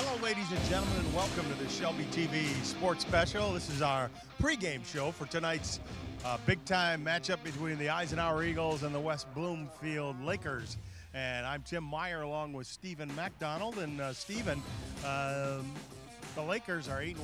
Hello, ladies and gentlemen, and welcome to the Shelby TV Sports Special. This is our pregame show for tonight's big-time matchup between the Eisenhower Eagles and the West Bloomfield Lakers. And I'm Tim Meyer along with Stephen MacDonald. And Stephen, the Lakers are 8-1,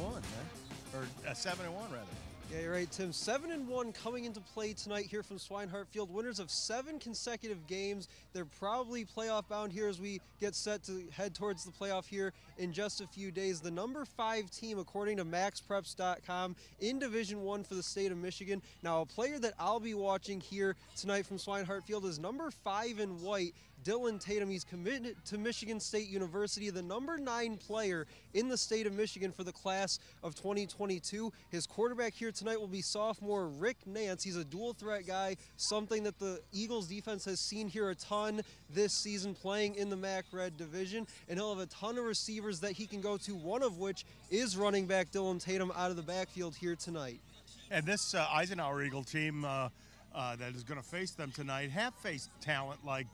or 7-1 rather. Yeah, you're right, Tim. 7-1 coming into play tonight here from Swinehart Field. Winners of 7 consecutive games. They're probably playoff bound here as we get set to head towards the playoff here in just a few days. The number 5 team, according to MaxPreps.com, in Division I for the state of Michigan. Now, a player that I'll be watching here tonight from Swinehart Field is number 5 in white, Dylan Tatum. He's committed to Michigan State University, the number 9 player in the state of Michigan for the class of 2022. His quarterback here tonight will be sophomore Rick Nance. He's a dual threat guy, something that the Eagles defense has seen here a ton this season playing in the MAC Red division, and he'll have a ton of receivers that he can go to, one of which is running back Dylan Tatum out of the backfield here tonight. And this Eisenhower Eagle team that is going to face them tonight have faced talent like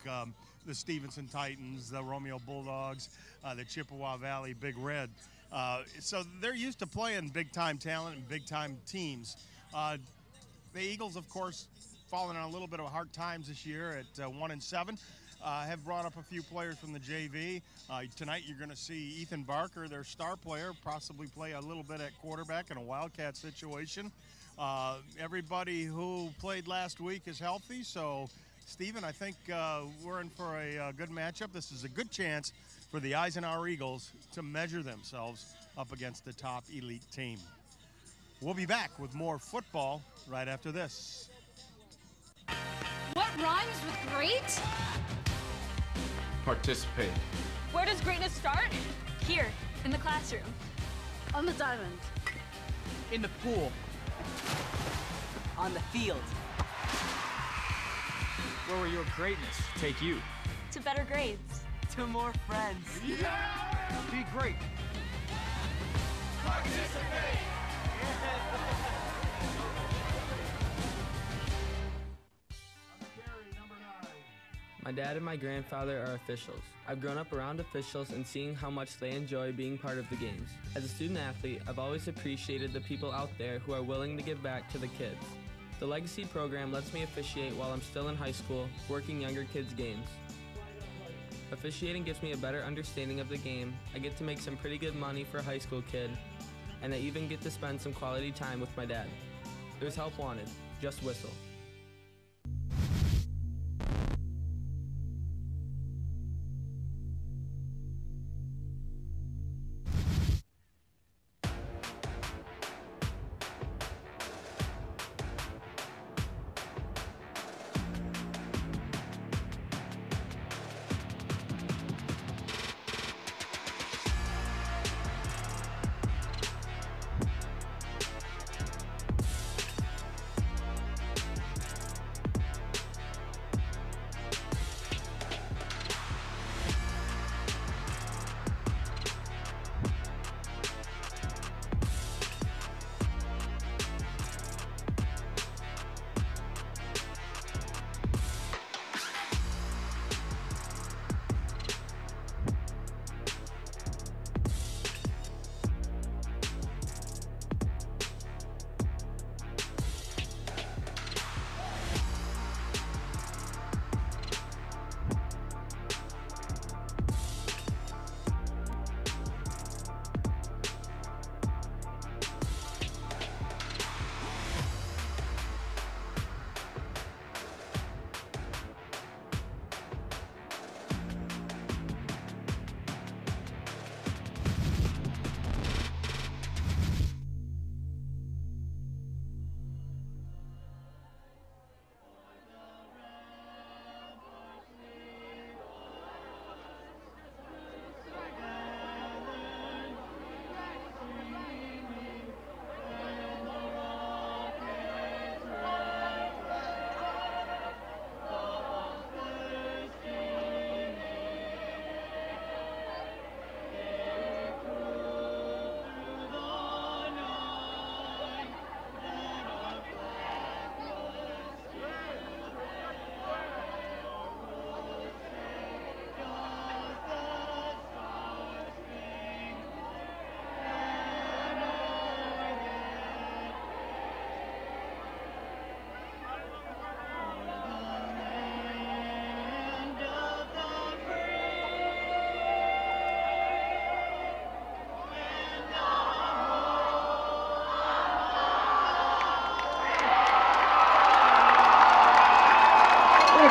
the Stevenson Titans, the Romeo Bulldogs, the Chippewa Valley Big Red. So they're used to playing big-time talent and big-time teams. The Eagles, of course, fallen on a little bit of hard times this year at 1-7. Have brought up a few players from the JV. Tonight you're going to see Ethan Barker, their star player, possibly play a little bit at quarterback in a Wildcat situation. Everybody who played last week is healthy, so Stephen, I think we're in for a good matchup. This is a good chance for the Eisenhower Eagles to measure themselves up against the top elite team. We'll be back with more football right after this. What rhymes with great? Participate. Where does greatness start? Here, in the classroom. On the diamond. In the pool. On the field. Where will your greatness take you? To better grades. To more friends. Yeah! Be great. Participate! My dad and my grandfather are officials. I've grown up around officials and seeing how much they enjoy being part of the games. As a student athlete, I've always appreciated the people out there who are willing to give back to the kids. The Legacy program lets me officiate while I'm still in high school, working younger kids' games. Officiating gives me a better understanding of the game, I get to make some pretty good money for a high school kid, and I even get to spend some quality time with my dad. There's help wanted. Just whistle.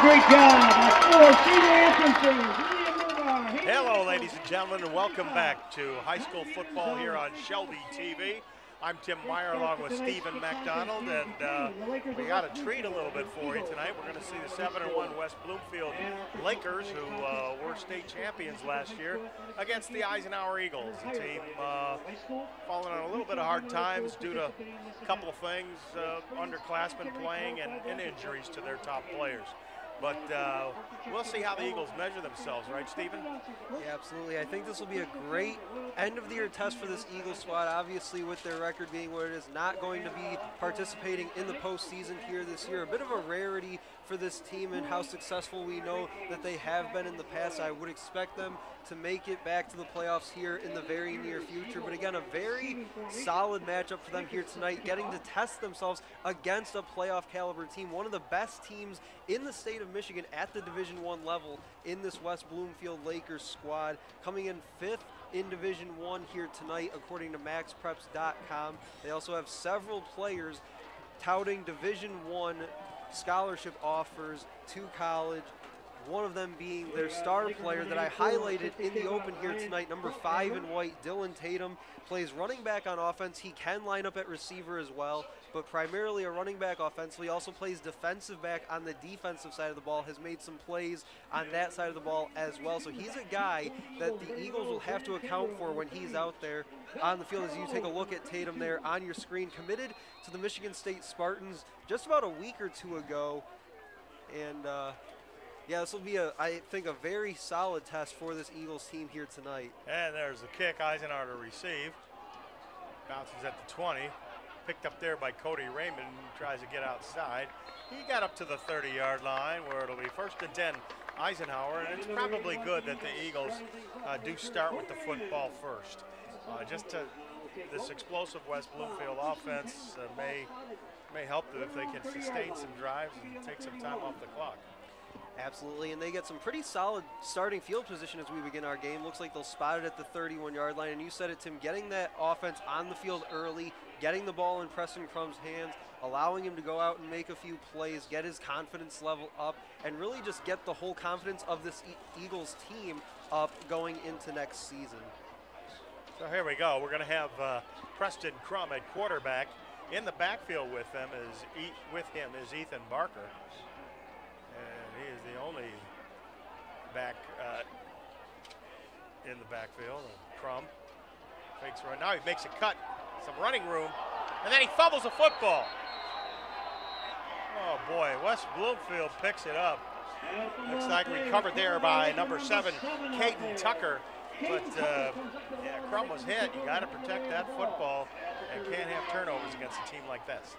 great job. For senior infantry. Hello, ladies and gentlemen, and welcome back to high school football here on Shelby TV. I'm Tim Meyer along with Stephen McDonald, and we got a treat a little bit for you tonight. We're going to see the 7-1 West Bloomfield Lakers, who were state champions last year, against the Eisenhower Eagles, a team falling on a little bit of hard times due to a couple of things, underclassmen playing and injuries to their top players. But we'll see how the Eagles measure themselves, right, Stephen? Yeah, absolutely. I think this will be a great end-of-the-year test for this Eagles squad. Obviously, with their record being what it is, not going to be participating in the postseason here this year. A bit of a rarity for this team and how successful we know that they have been in the past. I would expect them to make it back to the playoffs here in the very near future. But again, a very solid matchup for them here tonight, getting to test themselves against a playoff caliber team, one of the best teams in the state of Michigan at the Division I level in this West Bloomfield Lakers squad, coming in 5th in Division I here tonight, according to MaxPreps.com. They also have several players touting Division I scholarship offers to college, one of them being their star player that I highlighted in the open here tonight, number 5 in white, Dylan Tatum, plays running back on offense. He can line up at receiver as well, but primarily a running back offensively. Also plays defensive back on the defensive side of the ball, has made some plays on that side of the ball as well. So he's a guy that the Eagles will have to account for when he's out there on the field. As you take a look at Tatum there on your screen, committed to the Michigan State Spartans just about a week or two ago. And yeah, this will be, I think, a very solid test for this Eagles team here tonight. And there's the kick, Eisenhower to receive. Bounces at the 20. Picked up there by Cody Raymond, tries to get outside. He got up to the 30-yard line where it'll be 1st and 10 Eisenhower, and it's probably good that the Eagles do start with the football first. This explosive West Bloomfield offense may help them if they can sustain some drives and take some time off the clock. Absolutely, and they get some pretty solid starting field position as we begin our game. Looks like they'll spot it at the 31-yard line, and you said it, Tim, getting that offense on the field early, getting the ball in Preston Crumb's hands, allowing him to go out and make a few plays, get his confidence level up, and really just get the whole confidence of this Eagles team up going into next season. So here we go. We're going to have Preston Crumb at quarterback. In the backfield with him is Ethan Barker. And he is the only back in the backfield. And Crumb fakes right now. He makes a cut, some running room, and then he fumbles the football. Oh boy, West Bloomfield picks it up. Looks like recovered there by number 7, Caden Tucker. But yeah, Crumb was hit. You got to protect that football and can't have turnovers against a team like this.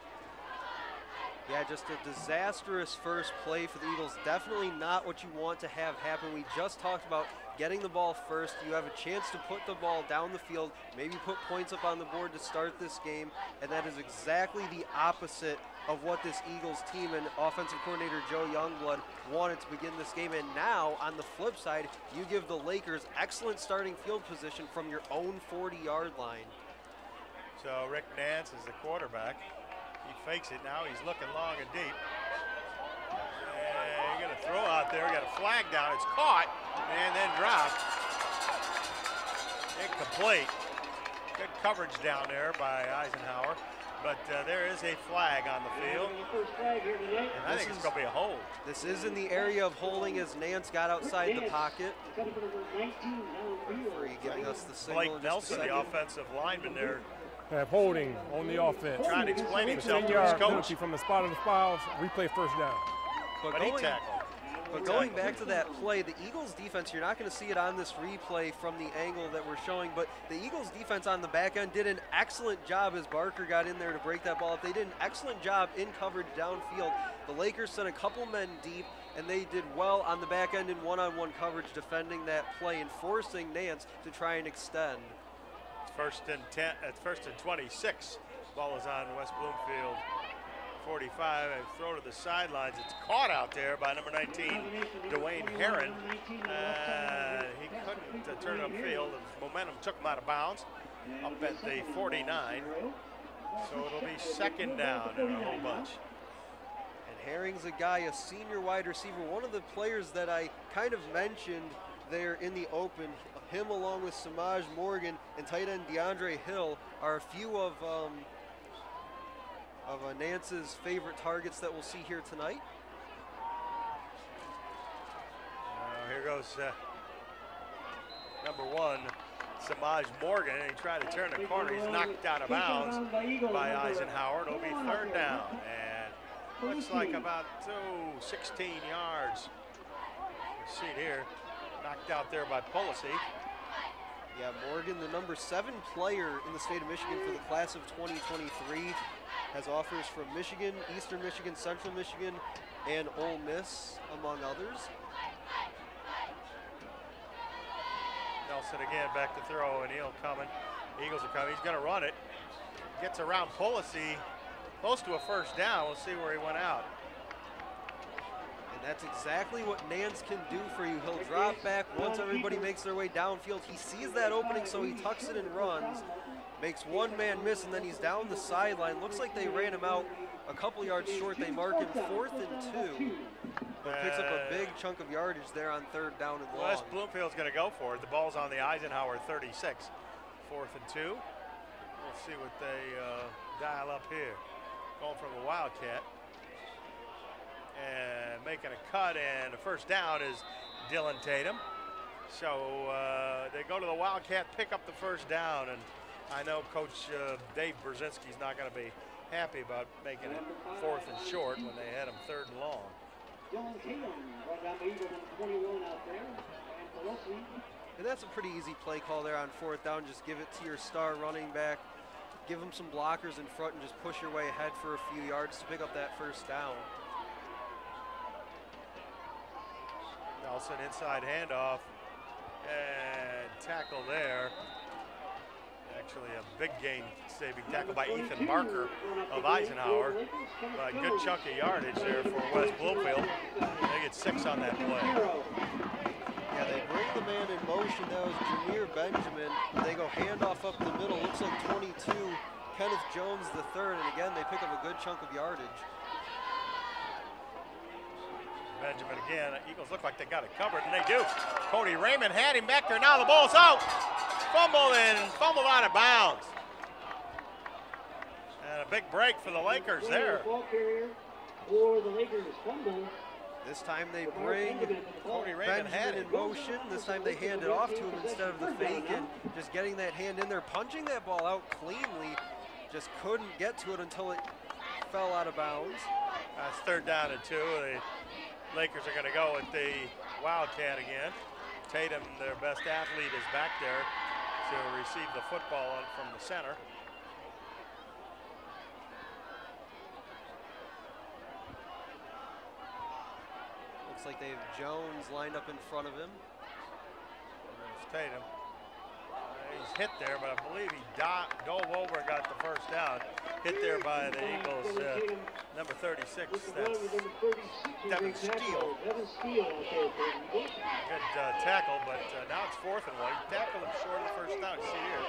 Yeah, just a disastrous first play for the Eagles. Definitely not what you want to have happen. We just talked about getting the ball first. You have a chance to put the ball down the field, maybe put points up on the board to start this game, and that is exactly the opposite of what this Eagles team and offensive coordinator Joe Youngblood wanted to begin this game. And now, on the flip side, you give the Lakers excellent starting field position from your own 40-yard line. So Rick Nance is the quarterback. He fakes it now. He's looking long and deep. And you're going to throw out there. Got a flag down. It's caught and then dropped. Incomplete. Good coverage down there by Eisenhower. But there is a flag on the field. And I think it's going to be a hold. This is in the area of holding as Nance got outside the pocket. Referee giving us the signal. Blake Nelson, the offensive lineman there, have holding on the offense. trying to explain himself to his 10-yard coach. penalty from the spot of the fouls, replay first down. But he tackled. But going back to that play, the Eagles defense, you're not going to see it on this replay from the angle that we're showing, but the Eagles defense on the back end did an excellent job as Barker got in there to break that ball up. They did an excellent job in coverage downfield. The Lakers sent a couple men deep, and they did well on the back end in one-on-one coverage defending that play and forcing Nance to try and extend. First and 10, at 1st and 26. Ball is on West Bloomfield 45. A throw to the sidelines. It's caught out there by number 19, Dwayne Herron. He couldn't turn it upfield. The momentum took him out of bounds up at the 49. So it'll be 2nd down in a whole bunch. And Herring's a guy, a senior wide receiver, one of the players that I kind of mentioned there in the open. Him along with Samaj Morgan and tight end DeAndre Hill are a few of Nance's favorite targets that we'll see here tonight. Here goes number 1, Samaj Morgan, and he tried to turn the corner. He's knocked out of bounds by Eisenhower. It'll be 3rd down, and looks like about 16 yards. You see it here, knocked out there by Policy. Yeah, Morgan, the number 7 player in the state of Michigan for the class of 2023, has offers from Michigan, Eastern Michigan, Central Michigan, and Ole Miss, among others. Nelson again back to throw, and he'll coming. Eagles are coming. He's going to run it. Gets around Policy, close to a 1st down. We'll see where he went out. And that's exactly what Nance can do for you. He'll drop back once everybody makes their way downfield. He sees that opening, so he tucks it and runs. Makes one man miss, and then he's down the sideline. Looks like they ran him out a couple yards short. They mark him 4th and 2. But picks up a big chunk of yardage there on 3rd down and long. West Bloomfield's going to go for it. The ball's on the Eisenhower 36. 4th and 2. We'll see what they dial up here. Going from a Wildcat. And making a cut, and the 1st down is Dylan Tatum. So they go to the Wildcat, pick up the 1st down, and I know Coach Dave Brzezinski's not going to be happy about making it 4th and short when they had him 3rd and long. And that's a pretty easy play call there on 4th down. Just give it to your star running back. Give him some blockers in front and just push your way ahead for a few yards to pick up that 1st down. Nelson inside handoff and tackle there. Actually a big gain saving tackle by Ethan Barker of Eisenhower. Good chunk of yardage there for West Bloomfield. They get 6 on that play. Yeah, they bring the man in motion. That was Jameer Benjamin. They go handoff up the middle. Looks like 22, Kenneth Jones the 3rd. And again, they pick up a good chunk of yardage. Benjamin again. Eagles look like they got it covered, and they do. Cody Raymond had him back there. Now the ball's out. Fumbled out of bounds. And a big break for the Lakers there. This time they bring Cody Raymond Benjamin in motion. This time they hand it off to him instead of the fake, and just getting that hand in there, punching that ball out cleanly. Just couldn't get to it until it fell out of bounds. That's 3rd down and 2. The Lakers are going to go with the Wildcat again. Tatum, their best athlete, is back there to receive the football from the center. Looks like they have Jones lined up in front of him. There's Tatum. He's hit there, but I believe he dove over and got the 1st down. Hit there by the Eagles, number 36. That's Devin Steele. Good tackle, but now it's 4th and 1. He tackled him short of the 1st down. See here.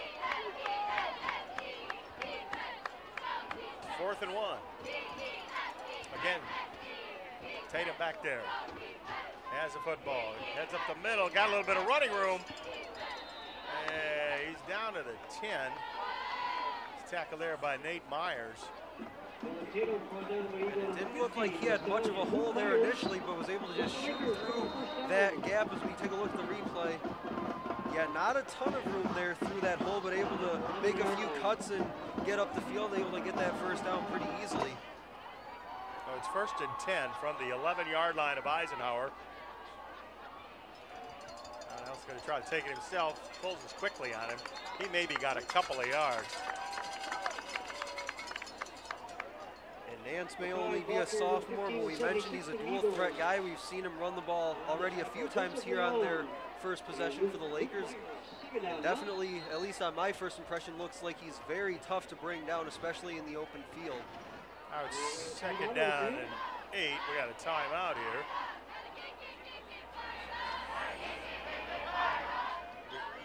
4th and 1. Again, Tatum back there. Has the football. Heads up the middle. Got a little bit of running room. He's down to the 10. He's tackled there by Nate Myers. It didn't look like he had much of a hole there initially, but was able to just shoot through that gap as we take a look at the replay. Yeah, not a ton of room there through that hole, but able to make a few cuts and get up the field, able to get that 1st down pretty easily. So it's 1st and 10 from the 11-yard line of Eisenhower. He's going to try to take it himself. Pulls us quickly on him. He maybe got a couple of yards. And Nance may only be a sophomore, but we mentioned he's a dual threat guy. We've seen him run the ball already a few times here on their 1st possession for the Lakers. And definitely, at least on my first impression, looks like he's very tough to bring down, especially in the open field. Now it's 2nd down and 8. We got a timeout here.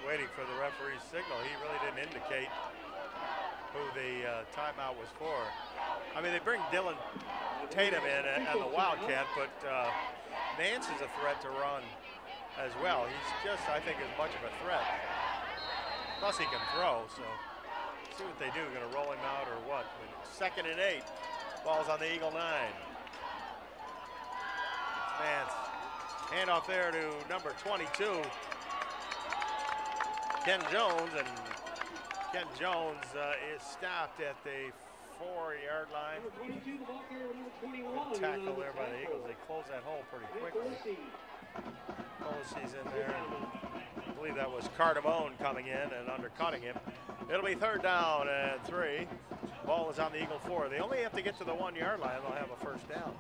Waiting for the referee's signal. He really didn't indicate who the timeout was for. I mean, they bring Dylan Tatum in on the Wildcat, but Nance is a threat to run as well. He's just, I think, as much of a threat. Plus he can throw, so see what they do. Going to roll him out or what? 2nd and 8. Ball's on the Eagle 9. Nance. Handoff there to number 22, Ken Jones, and Ken Jones is stopped at the 4-yard line. Good tackle there by the Eagles. They close that hole pretty quickly. Polisi's in there. I believe that was Cardamone coming in and undercutting him. It'll be 3rd down and 3. Ball is on the Eagle 4. They only have to get to the 1-yard line. They'll have a 1st down.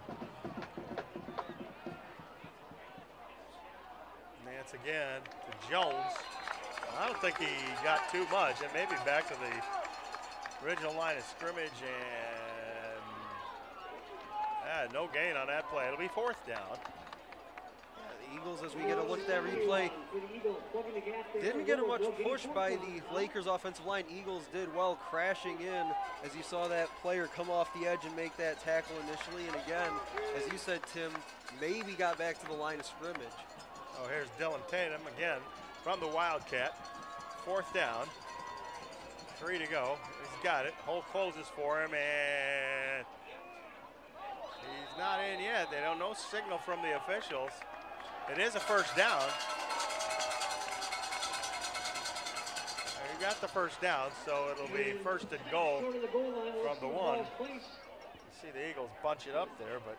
Nance again to Jones. I don't think he got too much, and maybe back to the original line of scrimmage, and no gain on that play. It'll be 4th down. Eagles, as we get a look at that replay, didn't get much push by the Lakers offensive line. Eagles did well crashing in, as you saw that player come off the edge and make that tackle initially. And again, as you said, Tim, maybe got back to the line of scrimmage. Oh, here's Dylan Tatum again from the Wildcat. 4th down. 3 to go. He's got it. Hole closes for him, and he's not in yet. They don't know signal from the officials. It is a 1st down. You got the 1st down, so it'll be 1st and goal from the 1. You see the Eagles bunch it up there, but.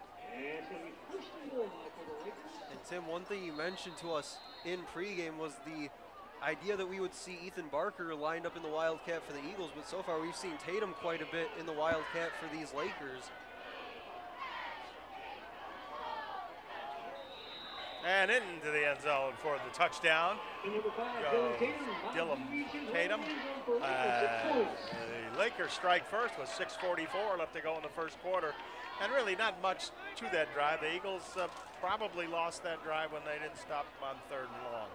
And Tim, one thing you mentioned to us in pregame was the idea that we would see Ethan Barker lined up in the Wildcat for the Eagles, but so far we've seen Tatum quite a bit in the Wildcat for these Lakers. And into the end zone for the touchdown goes Dylan Tatum. The Lakers strike first with 6:44 left to go in the 1st quarter. And really not much to that drive. The Eagles probably lost that drive when they didn't stop on 3rd and long.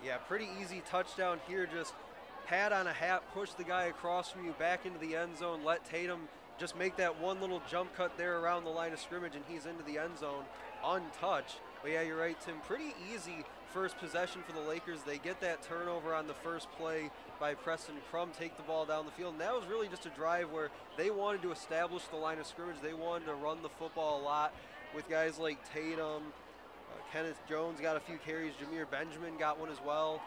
Yeah, pretty easy touchdown here. Just pad on a hat, push the guy across from you back into the end zone, let Tatum just make that one little jump cut there around the line of scrimmage, and he's into the end zone untouched. But yeah, you're right, Tim. Pretty easy first possession for the Lakers. They get that turnover on the first play by Preston Crum, take the ball down the field. And that was really just a drive where they wanted to establish the line of scrimmage. They wanted to run the football a lot with guys like Tatum. Kenneth Jones got a few carries. Jameer Benjamin got one as well.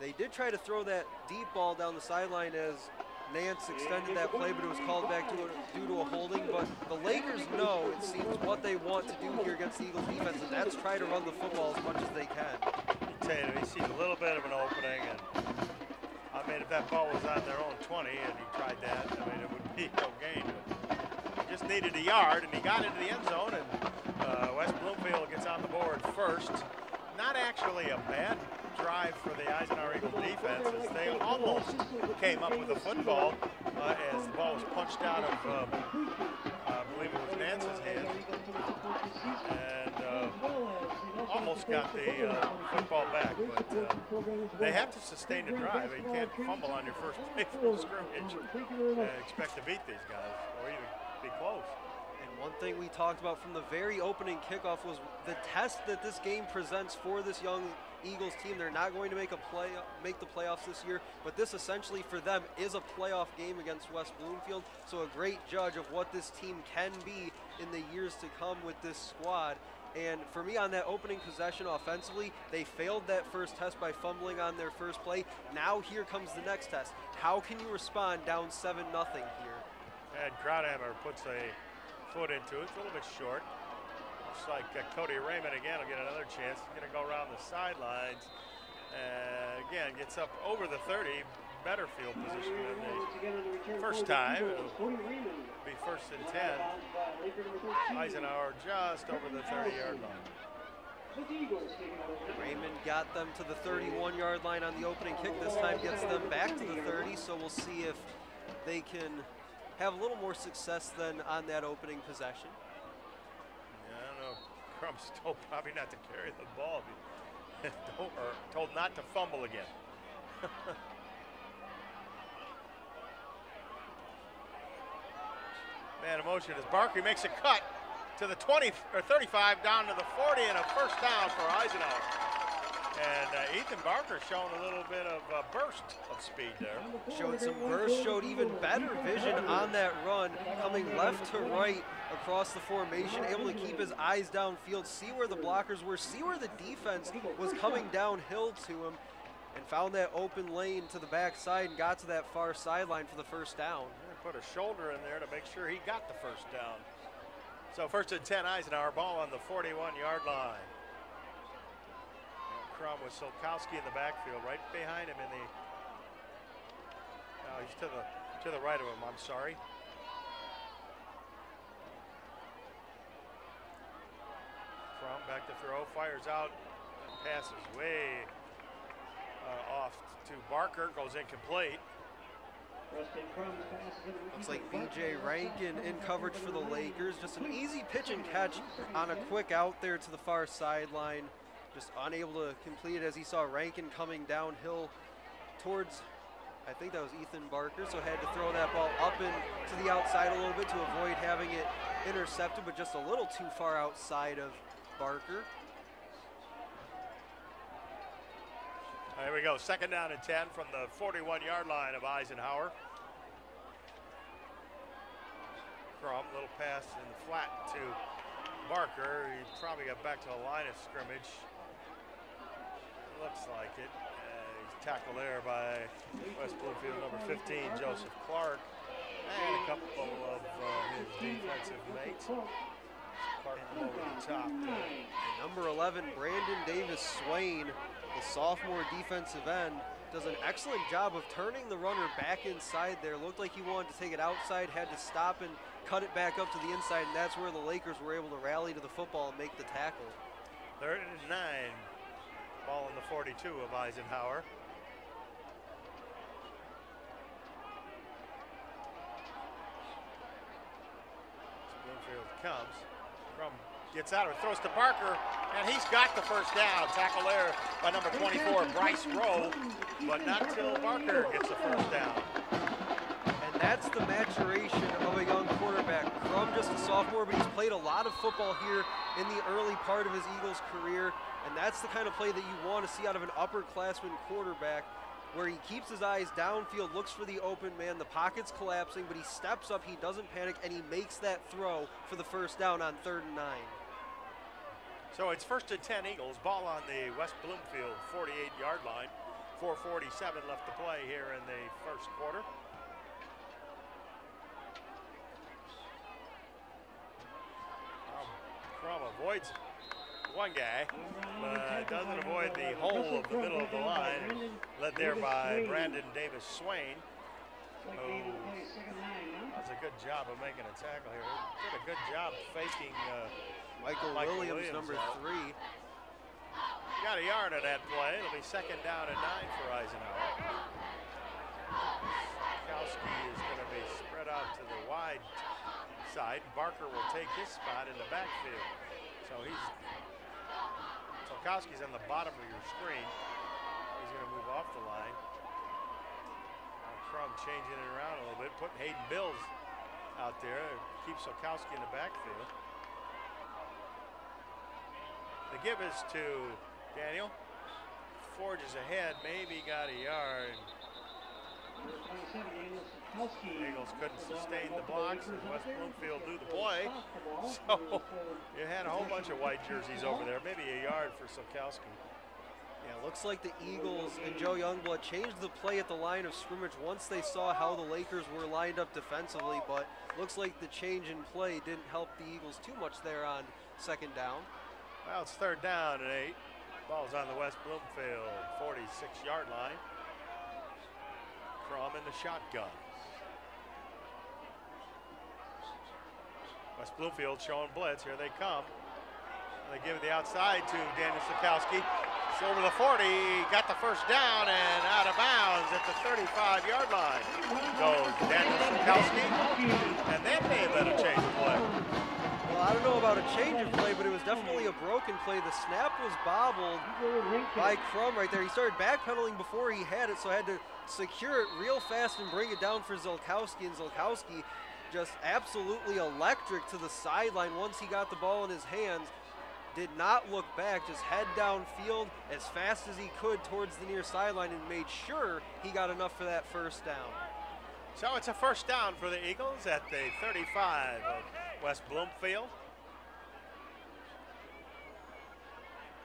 They did try to throw that deep ball down the sideline as Nance extended that play, but it was called back due to a holding. But the Lakers know, it seems, what they want to do here against the Eagles defense, and that's try to run the football as much as they can. Tatum, he sees a little bit of an opening, and I mean, if that ball was on their own 20 and he tried that, I mean, it would be no gain. But he just needed a yard, and he got into the end zone, and West Bloomfield gets on the board first. Not actually a bad drive for the Eisenhower Eagle defense, as they almost came up with a football as the ball was punched out of, I believe it was Nance's hand, and almost got the football back, but they have to sustain the drive. You can't fumble on your first play from scrimmage and expect to beat these guys or even be close. One thing we talked about from the very opening kickoff was the test that this game presents for this young Eagles team. They're not going to make the playoffs this year, but this essentially for them is a playoff game against West Bloomfield. So a great judge of what this team can be in the years to come with this squad. And for me, on that opening possession offensively, they failed that first test by fumbling on their first play. Now here comes the next test. How can you respond down 7-0 here? And Krauthammer puts a foot into it. It's a little bit short. Looks like Cody Raymond again will get another chance. He's going to go around the sidelines. Again, gets up over the 30. Better field position than the first time. It'll be 1st and 10. Eisenhower just over the 30-yard line. Raymond got them to the 31-yard line on the opening kick. This time gets them back to the 30, so we'll see if they can have a little more success than on that opening possession. Yeah, I don't know. Crump's told probably not to carry the ball. Or told not to fumble again. Man in motion as Barker makes a cut to the 20 or 35 down to the 40 and a first down for Eisenhower. And Ethan Barker showing a little bit of a burst of speed there. Showed some burst, showed even better vision on that run, coming left to right across the formation, able to keep his eyes downfield, see where the blockers were, see where the defense was coming downhill to him, and found that open lane to the backside and got to that far sideline for the first down. Put a shoulder in there to make sure he got the first down. So first and 10, Eisenhower, ball on the 41-yard line. Crum with Solkowski in the backfield, right behind him in the. No, he's to the right of him. I'm sorry. Crum back to throw, fires out, and passes way off to Barker, goes incomplete. Looks like B.J. Rankin in coverage for the Lakers. Just an easy pitch and catch on a quick out there to the far sideline. Just unable to complete it as he saw Rankin coming downhill towards, I think that was Ethan Barker, so had to throw that ball up and to the outside a little bit to avoid having it intercepted, but just a little too far outside of Barker. There we go, second down and 10 from the 41-yard line of Eisenhower. Crum, little pass in the flat to Barker. He probably got back to the line of scrimmage. Looks like it. He's tackled there by West Bloomfield number 15, Joseph Clark, and a couple of his defensive mates. Clark over the top there. And number 11, Brandon Davis Swain, the sophomore defensive end, does an excellent job of turning the runner back inside there. Looked like he wanted to take it outside, had to stop and cut it back up to the inside, and that's where the Lakers were able to rally to the football and make the tackle. 3rd and 9. Ball in the 42 of Eisenhower. Bloomfield comes. Crum gets out of it, throws to Barker, and he's got the first down. Tackle there by number 24, Bryce Rowe, but not till Barker gets the first down. And that's the maturation of a young quarterback. Crum, just a sophomore, but he's played a lot of football here in the early part of his Eagles career. And that's the kind of play that you want to see out of an upperclassman quarterback, where he keeps his eyes downfield, looks for the open man, the pocket's collapsing, but he steps up, he doesn't panic, and he makes that throw for the first down on 3rd and 9. So it's 1st and 10 Eagles, ball on the West Bloomfield 48-yard line. 4:47 left to play here in the first quarter. Crum avoids one guy, but doesn't avoid the whole of the middle of the line, led there by Brandon Davis Swain, who does a good job of making a tackle here. Did a good job faking Michael Williams, number 3. Got a yard on that play. It'll be 2nd down and 9 for Eisenhower. Kowski is going to be spread out to the wide side. Barker will take his spot in the backfield. So Solkowski's on the bottom of your screen. He's going to move off the line. Crum changing it around a little bit, putting Hayden Bills out there. Keeps Solkowski in the backfield. The give is to Daniel. Forges ahead, maybe got a yard. Eagles couldn't sustain the blocks, and West Bloomfield do the play. So you had a whole bunch of white jerseys over there, maybe a yard for Solkowski. Yeah, looks like the Eagles and Joe Youngblood changed the play at the line of scrimmage once they saw how the Lakers were lined up defensively, but looks like the change in play didn't help the Eagles too much there on 2nd down. Well, it's 3rd down and 8. Ball's on the West Bloomfield 46-yard line. Crum in the shotgun. West Bloomfield showing blitz. Here they come. They give it the outside to Daniel Solkowski. It's over the 40. Got the first down and out of bounds at the 35-yard line. Goes Daniel Solkowski. And that may have been a change of play. Well, I don't know about a change of play, but it was definitely a broken play. The snap was bobbled by Crum right there. He started backpedaling before he had it, so had to secure it real fast and bring it down for Solkowski. And Solkowski just absolutely electric to the sideline once he got the ball in his hands. Did not look back, just head downfield as fast as he could towards the near sideline and made sure he got enough for that first down. So it's a first down for the Eagles at the 35 of West Bloomfield.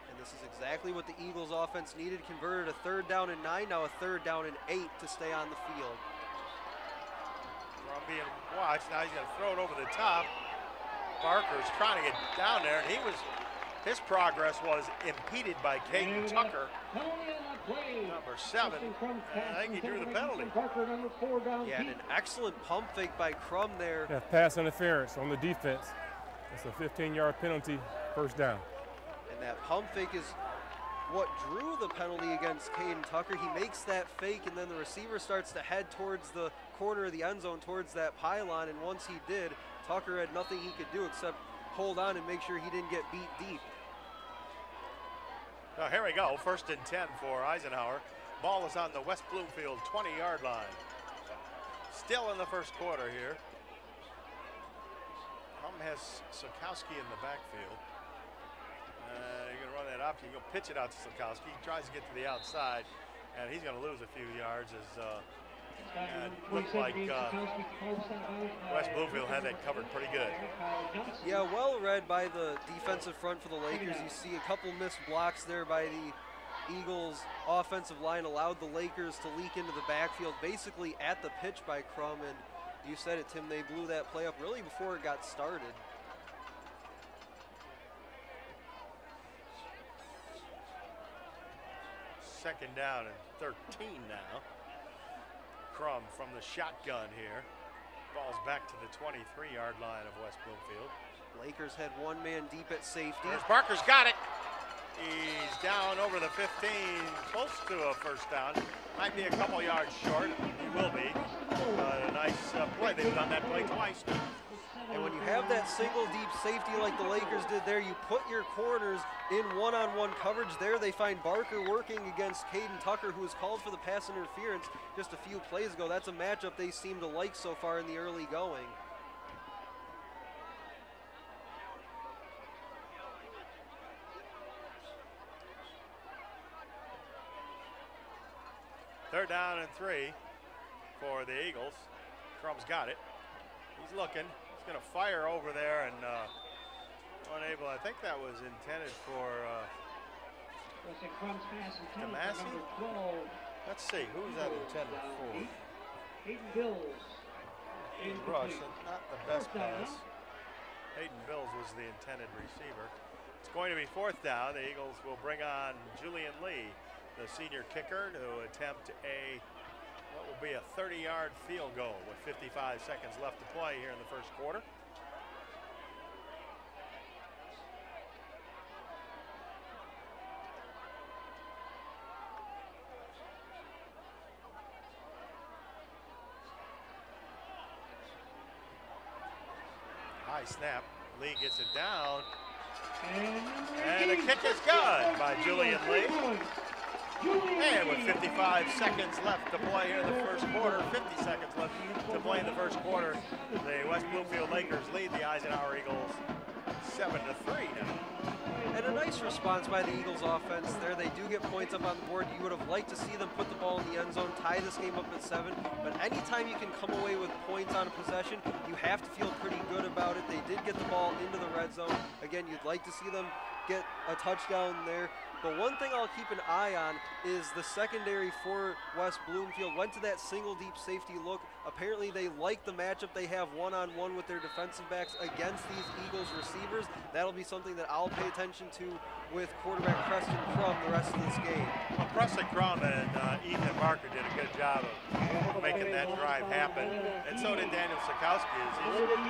And this is exactly what the Eagles offense needed. Converted a 3rd down and 9, now a 3rd down and 8 to stay on the field. From being watched, now he's going to throw it over the top. Barker's trying to get down there, and his progress was impeded by Caden Tucker, number 7. And I think he drew the penalty. Yeah, and an excellent pump fake by Crum there. Yeah, pass interference on the defense. It's a 15-yard penalty, first down. And that pump fake is what drew the penalty against Caden Tucker. He makes that fake, and then the receiver starts to head towards the corner of the end zone, towards that pylon, and once he did, Tucker had nothing he could do except hold on and make sure he didn't get beat deep. Now here we go, 1st and 10 for Eisenhower. Ball is on the West Bloomfield 20-yard line. Still in the first quarter here. Has Sokowski in the backfield. You're going to run that option. You're going to pitch it out to Sokowski. He tries to get to the outside, and he's going to lose a few yards as it looked like West Bloomfield had that covered pretty good. Yeah, well read by the defensive front for the Lakers. You see a couple missed blocks there by the Eagles offensive line, allowed the Lakers to leak into the backfield basically at the pitch by Crum, and you said it, Tim, they blew that play up really before it got started. Second down and 13 now. Crum from the shotgun here. Ball's back to the 23-yard line of West Bloomfield. Lakers had one man deep at safety. There's Barker's got it. He's down over the 15, close to a first down. Might be a couple yards short. He will be. A nice play. They've done that play twice. And when you have that single deep safety like the Lakers did there, you put your corners in one-on-one coverage there. They find Barker working against Caden Tucker, who was called for the pass interference just a few plays ago. That's a matchup they seem to like so far in the early going. Third down and 3 for the Eagles. Crum's got it. He's looking. He's going to fire over there and unable. I think that was intended for Damasi. Let's see. Who was that intended for? Hayden Bills. Rush. Not the best pass. Hayden Bills was the intended receiver. It's going to be 4th down. The Eagles will bring on Julian Lee, the senior kicker, to attempt what will be a 30-yard field goal with 55 seconds left to play here in the first quarter. High snap. Lee gets it down. And the kick is good by Julian Lee. And with 55 seconds left to play here in the first quarter, 50 seconds left to play in the first quarter, the West Bloomfield Lakers lead the Eisenhower Eagles 7-3 now. And a nice response by the Eagles offense there. They do get points up on the board. You would have liked to see them put the ball in the end zone, tie this game up at 7. But anytime you can come away with points on a possession, you have to feel pretty good about it. They did get the ball into the red zone. Again, you'd like to see them get a touchdown there. But one thing I'll keep an eye on is the secondary for West Bloomfield went to that single deep safety look. Apparently they like the matchup they have one-on-one with their defensive backs against these Eagles receivers. That'll be something that I'll pay attention to with quarterback Preston Crum the rest of this game. Well, Preston Crum and Ethan Barker did a good job of making that drive happen. And so did Daniel Sokowski.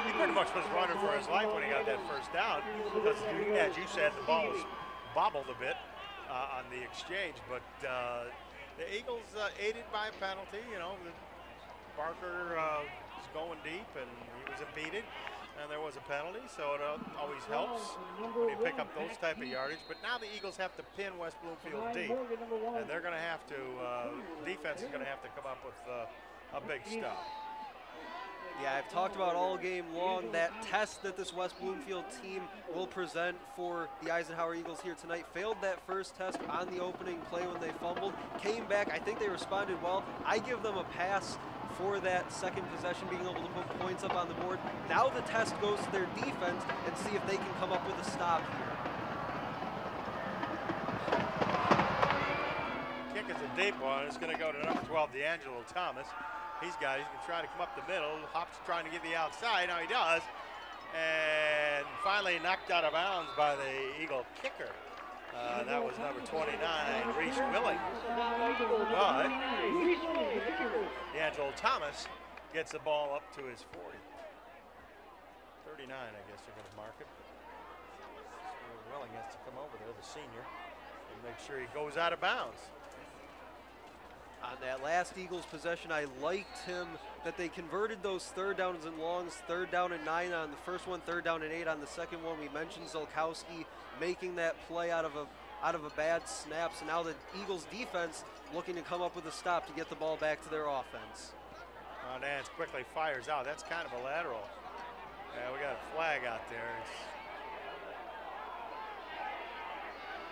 He pretty much was running for his life when he got that first down. Because, as you said, the ball was bobbled a bit on the exchange, but the Eagles aided by a penalty. You know, Barker was going deep and he was impeded, and there was a penalty, so it always helps when you pick up those type of yardage. But now the Eagles have to pin West Bloomfield deep, and they're going to have to, defense is going to have to come up with a big stop. Yeah, I've talked about all game long that test that this West Bloomfield team will present for the Eisenhower Eagles here tonight. Failed that first test on the opening play when they fumbled. Came back. I think they responded well. I give them a pass for that second possession, being able to put points up on the board. Now the test goes to their defense and see if they can come up with a stop here. Kick is a deep one. It's going to go to number 12, D'Angelo Thomas. He's going to try to come up the middle. Hop's trying to get the outside. Now he does. And finally knocked out of bounds by the Eagle kicker. That was number 29, Reese Willing. But D'Angelo Thomas gets the ball up to his 40. 39, I guess they're going to mark it. So Willing has to come over there, the senior, and make sure he goes out of bounds. On that last Eagles possession, I liked him that they converted those third downs and longs, 3rd down and 9 on the first one, 3rd down and 8 on the second one. We mentioned Zelkowski making that play out of a bad snap. So now the Eagles defense looking to come up with a stop to get the ball back to their offense. Nance quickly fires out. That's kind of a lateral. Yeah, we got a flag out there.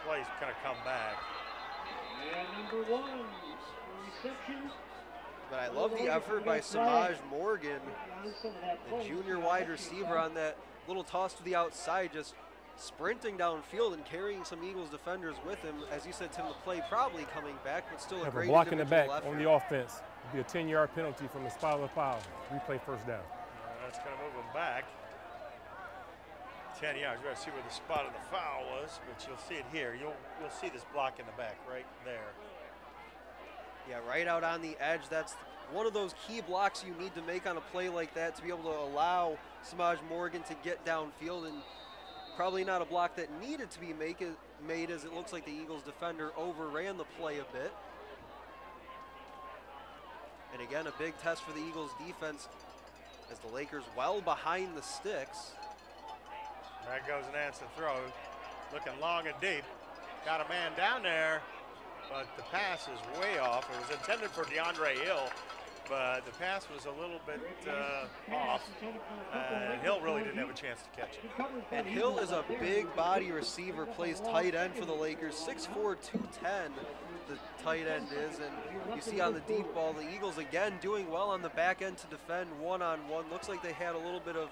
Play's gonna come back. And number 1. Reception. But I love the effort by Samaj Morgan, the junior wide receiver, on that little toss to the outside, just sprinting downfield and carrying some Eagles defenders with him. As you said, Tim, the play probably coming back, but still a great block in the back effort. on the offense. It'll be a 10-yard penalty from the spot of the foul. Replay first down. That's going to move him back 10 yards. We've got to see where the spot of the foul was, but you'll see it here. You'll see this block in the back right there. Yeah, right out on the edge. That's one of those key blocks you need to make on a play like that to be able to allow Samaj Morgan to get downfield, and probably not a block that needed to be made, as it looks like the Eagles defender overran the play a bit. And again, a big test for the Eagles defense as the Lakers well behind the sticks. There goes Nance to throw, looking long and deep. Got a man down there, but the pass is way off. It was intended for DeAndre Hill, but the pass was a little bit off. Hill really didn't have a chance to catch it. And Hill is a big body receiver, plays tight end for the Lakers, 6'4", 210. The tight end is, and you see on the deep ball, the Eagles again doing well on the back end to defend one-on-one. Looks like they had a little bit of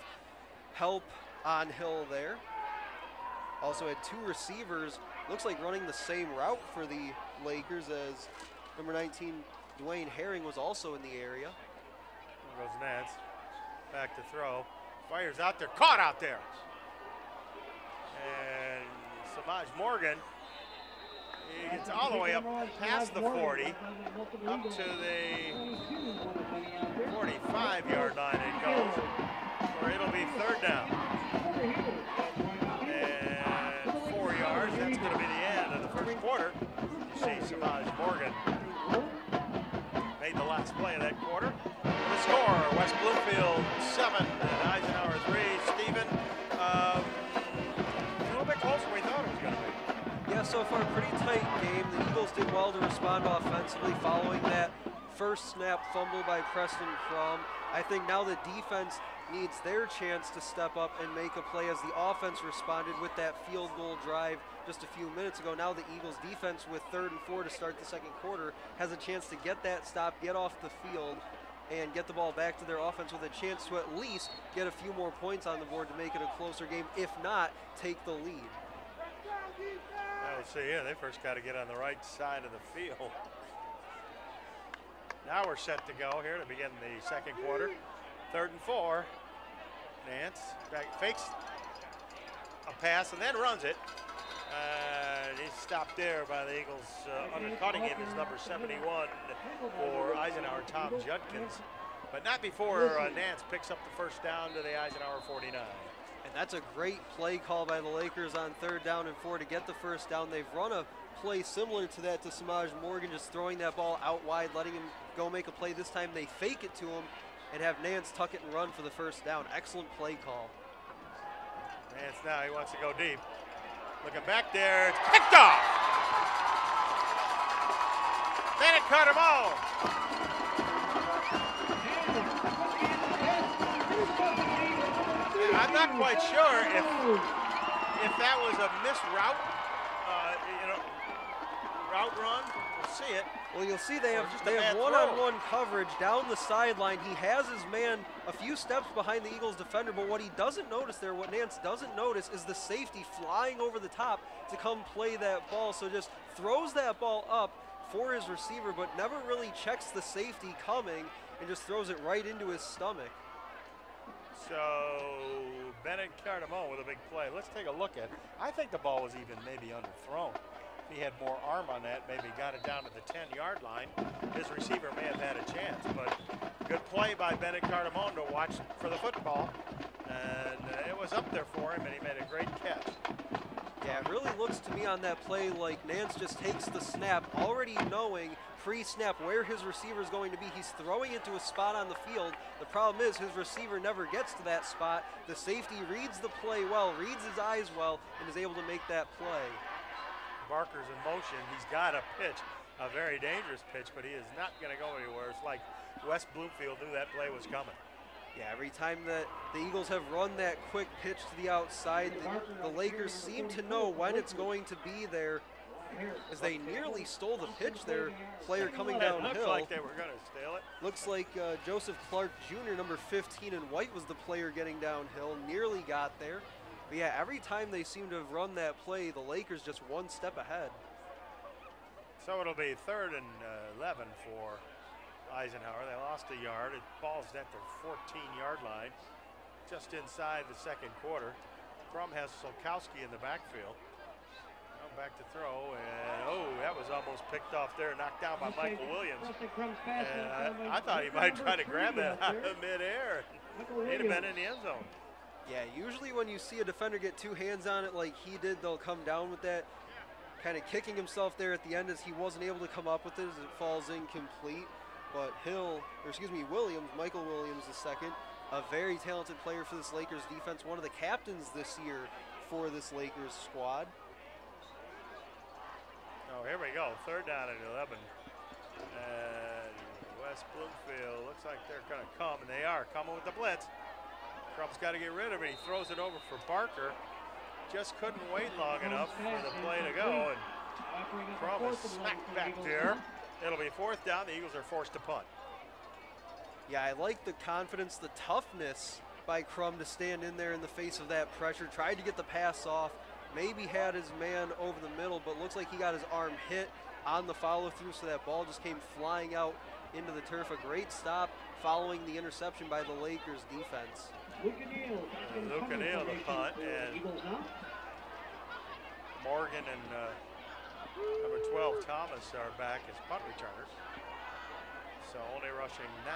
help on Hill there. Also had 2 receivers, looks like running the same route for the Lakers, as number 19, Dwayne Herring, was also in the area. There goes Nance, back to throw, fires out there, caught out there. And Samaj Morgan, he gets all the way up past the 40, up to the 45-yard line it goes, where it'll be 3rd down. And 4 yards, that's going to be the end of the first quarter. You see Samaj Morgan made the last play of that quarter. The score, West Bloomfield 7 and Eisenhower 3. Stephen, a little bit closer than we thought it was going to be. Yeah, so far pretty tight game. The Eagles did well to respond offensively following that first snap fumble by Preston Crum. I think now the defense needs their chance to step up and make a play, as the offense responded with that field goal drive just a few minutes ago. Now the Eagles defense, with 3rd and 4 to start the second quarter, has a chance to get that stop, get off the field, and get the ball back to their offense with a chance to at least get a few more points on the board to make it a closer game, if not take the lead. Let's see here, they first got to get on the right side of the field. Now we're set to go here to begin the second quarter. 3rd and 4. Nance fakes a pass and then runs it. He's stopped there by the Eagles. Undercutting him is number 71 for Eisenhower, Tom Judkins. But not before Nance picks up the first down to the Eisenhower 49. And that's a great play call by the Lakers on 3rd down and 4 to get the first down. They've run a play similar to that to Samaj Morgan, just throwing that ball out wide, letting him go make a play. This time they fake it to him and have Nance tuck it and run for the first down. Excellent play call. Nance now, he wants to go deep. Looking back there, it's picked off. Then it cut him off. I'm not quite sure if that was a missed route, route run. We'll see it. Well, you'll see they have one-on-one coverage down the sideline. He has his man a few steps behind the Eagles defender, but what he doesn't notice there, what Nance doesn't notice, is the safety flying over the top to come play that ball. So just throws that ball up for his receiver, but never really checks the safety coming and just throws it right into his stomach. So Bennett Cardamone with a big play. Let's take a look at it. I think the ball was even maybe underthrown. If he had more arm on that, maybe got it down to the 10-yard line, his receiver may have had a chance. But good play by Bennett Cardamone to watch for the football. And it was up there for him, and he made a great catch. Yeah, it really looks to me on that play like Nance just takes the snap, already knowing pre-snap where his receiver is going to be. He's throwing it to a spot on the field. The problem is his receiver never gets to that spot. The safety reads the play well, reads his eyes well, and is able to make that play. Barker's in motion. He's got a pitch, a very dangerous pitch, but he is not going to go anywhere. It's like West Bloomfield knew that play was coming. Yeah, every time that the Eagles have run that quick pitch to the outside, the Lakers seem to know when it's going to be there, as they nearly stole the pitch there. Player coming downhill. Looked like they were going to steal it. Looks like Joseph Clark Jr., number 15 in white, was the player getting downhill. Nearly got there. But yeah, every time they seem to have run that play, the Lakers just one step ahead. So it'll be 3rd and 11 for Eisenhower. They lost a yard. It falls at their 14-yard line, just inside the second quarter. Crum has Solkowski in the backfield. Now back to throw, and that was almost picked off there, knocked down by Michael Williams. And I thought he might try to grab that out of midair. He'd have been in the end zone. Yeah, usually when you see a defender get two hands on it like he did, they'll come down with that, kind of kicking himself there at the end as he wasn't able to come up with it as it falls incomplete. But Williams, Michael Williams II, a very talented player for this Lakers defense, one of the captains this year for this Lakers squad. Oh, here we go, 3rd down and 11. And West Bloomfield looks like they're going to come, and they are coming with the blitz. Crump's got to get rid of it. He throws it over for Barker. Just couldn't wait long enough for the play to go, and Crump is smacked back there. It'll be 4th down. The Eagles are forced to punt. Yeah, I like the confidence, the toughness by Crum to stand in there in the face of that pressure. Tried to get the pass off, maybe had his man over the middle, but looks like he got his arm hit on the follow-through, so that ball just came flying out into the turf. A great stop following the interception by the Lakers defense. Luke O'Neill the punt, and Morgan and number 12 Thomas are back as punt returners. So only rushing 9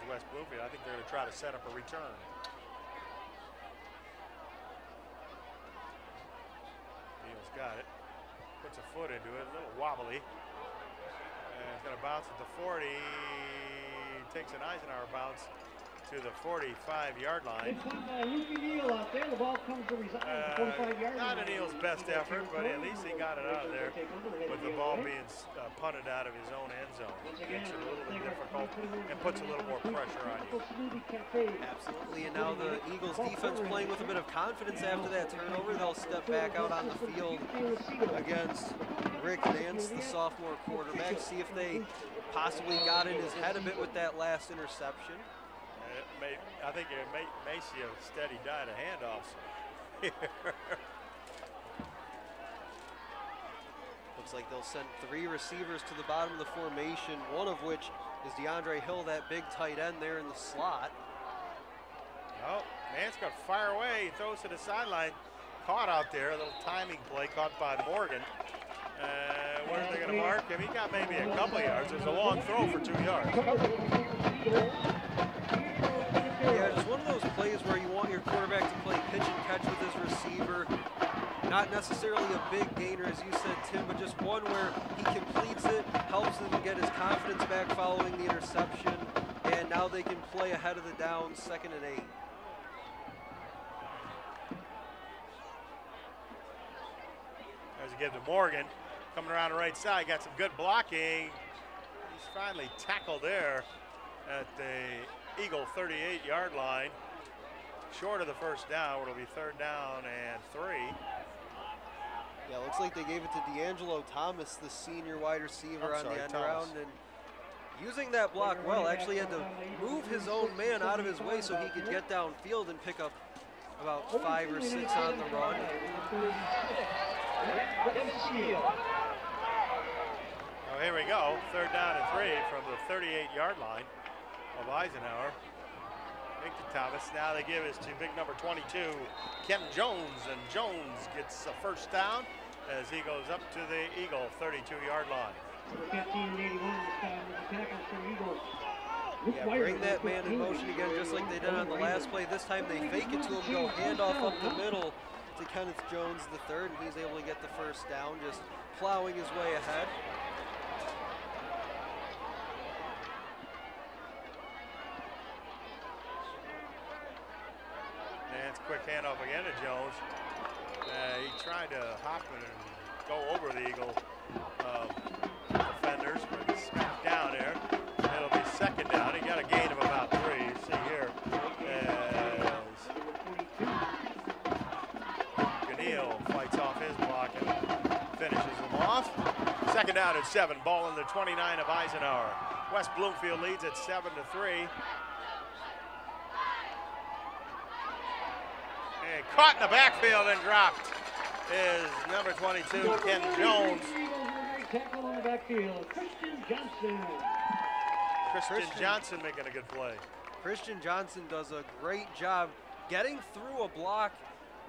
is West Bloomfield. I think they're going to try to set up a return. Neal's got it. Puts a foot into it, a little wobbly. And it's going to bounce at the 40. Takes an Eisenhower bounce to the 45-yard line. Not O'Neill's best effort, but at least he got it out of there with the ball being punted out of his own end zone. It makes it a little bit difficult and puts a little more pressure on you. Absolutely, and now the Eagles defense playing with a bit of confidence after that turnover. They'll step back out on the field against Rick Nance, the sophomore quarterback, see if they possibly got in his head a bit with that last interception. I think it may see a steady diet of handoffs here. Looks like they'll send 3 receivers to the bottom of the formation, one of which is DeAndre Hill, that big tight end there in the slot. Oh, Nance got to fire away. He throws to the sideline. Caught out there, a little timing play caught by Morgan. Where are they going to mark him? He got maybe a couple yards. It was a long throw for 2 yards. Yeah, just one of those plays where you want your quarterback to play pitch and catch with his receiver. Not necessarily a big gainer, as you said, Tim, but just one where he completes it, helps him get his confidence back following the interception, and now they can play ahead of the downs, 2nd and 8. There's a give to Morgan. Coming around the right side, got some good blocking. He's finally tackled there at the Eagle 38-yard line. short of the first down. It'll be 3rd down and 3. Yeah, looks like they gave it to D'Angelo Thomas, the senior wide receiver on the end around, and using that block well, actually had to move his own man out of his way so he could get downfield and pick up about 5 or 6 on the run. Oh, here we go. 3rd down and 3 from the 38-yard line of Eisenhower. Big to Thomas. Now they give it to big number 22, Kenton Jones, and Jones gets a 1st down as he goes up to the Eagle 32-yard line. Yeah, bring that man in motion again, just like they did on the last play. This time they fake it to him, go handoff up the middle to Kenneth Jones III, and he's able to get the 1st down, just plowing his way ahead. And it's quick handoff again to Jones. He tried to hop it and go over the Eagle defenders, but he's smacked down there. It'll be 2nd down. He got a gain of about 3. You see here as Ganil fights off his block and finishes him off. 2nd down and 7. Ball in the 29 of Eisenhower. West Bloomfield leads at 7-3. And caught in the backfield and dropped is number 22, Ken Jones. Christian Johnson making a good play. Christian Johnson does a great job getting through a block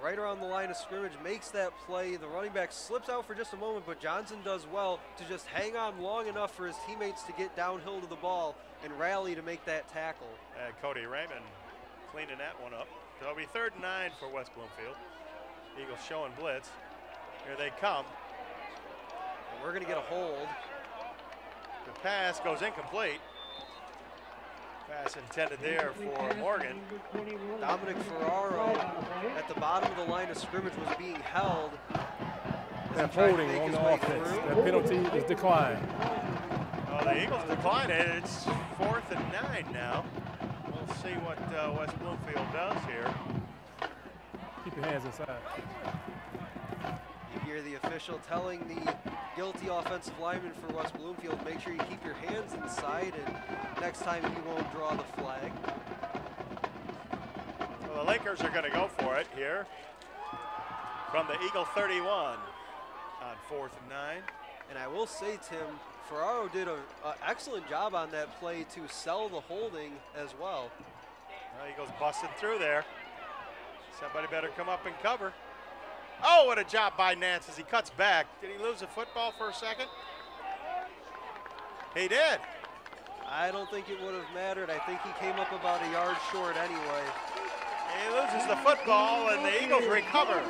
right around the line of scrimmage, makes that play. The running back slips out for just a moment, but Johnson does well to just hang on long enough for his teammates to get downhill to the ball and rally to make that tackle. Cody Raymond cleaning that one up. So it'll be 3rd and 9 for West Bloomfield. Eagles showing blitz. Here they come. And we're going to get a hold. The pass goes incomplete. Pass intended there for Morgan. Dominic Ferraro at the bottom of the line of scrimmage was being held. And holding on the offense. That penalty is declined. Well, the Eagles decline it. It's 4th and 9 now. We'll see what West Bloomfield does here. Keep your hands inside. You hear the official telling the guilty offensive lineman for West Bloomfield, make sure you keep your hands inside, and next time he won't draw the flag. Well, the Lakers are going to go for it here from the Eagle 31 on 4th and 9. And I will say, Tim, Ferraro did an excellent job on that play to sell the holding as well. Well, Eagles busted through there. Somebody better come up and cover. Oh, what a job by Nance as he cuts back. Did he lose the football for a second? He did. I don't think it would have mattered. I think he came up about a yard short anyway. He loses the football and the Eagles recover.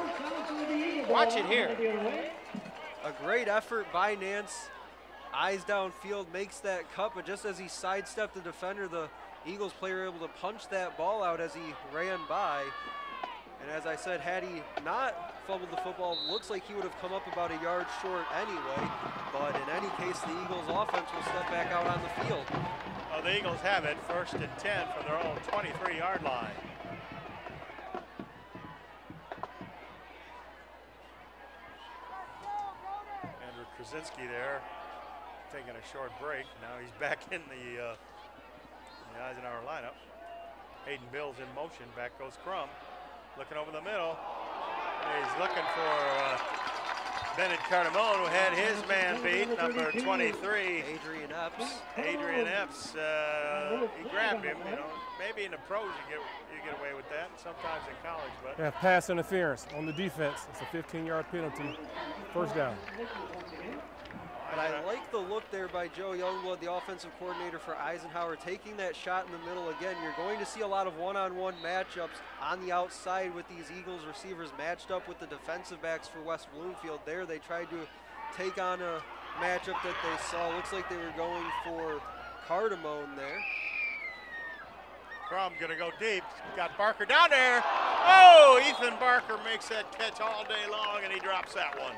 Watch it here. A great effort by Nance. Eyes downfield, makes that cut, but just as he sidestepped the defender, the Eagles player able to punch that ball out as he ran by. And as I said, had he not fumbled the football, looks like he would have come up about a yard short anyway. But in any case, the Eagles offense will step back out on the field. Well, the Eagles have it 1st and 10 from their own 23-yard line. Andrew Krasinski there taking a short break. Now he's back in the Eisenhower lineup. Hayden Bills in motion. Back goes Crum. Looking over the middle. He's looking for Bennett Cardamone, who had his man beat, number 23. Adrian Epps. Adrian Epps. He grabbed him. You know, maybe in the pros you get away with that. Sometimes in college, but. Yeah, pass interference on the defense. It's a 15-yard penalty. 1st down. But I like the look there by Joe Youngblood, the offensive coordinator for Eisenhower, taking that shot in the middle. Again, you're going to see a lot of one-on-one matchups on the outside with these Eagles receivers matched up with the defensive backs for West Bloomfield. There they tried to take on a matchup that they saw. Looks like they were going for Cardamone there. Crum gonna go deep. Got Barker down there. Oh, Ethan Barker makes that catch all day long, and he drops that one.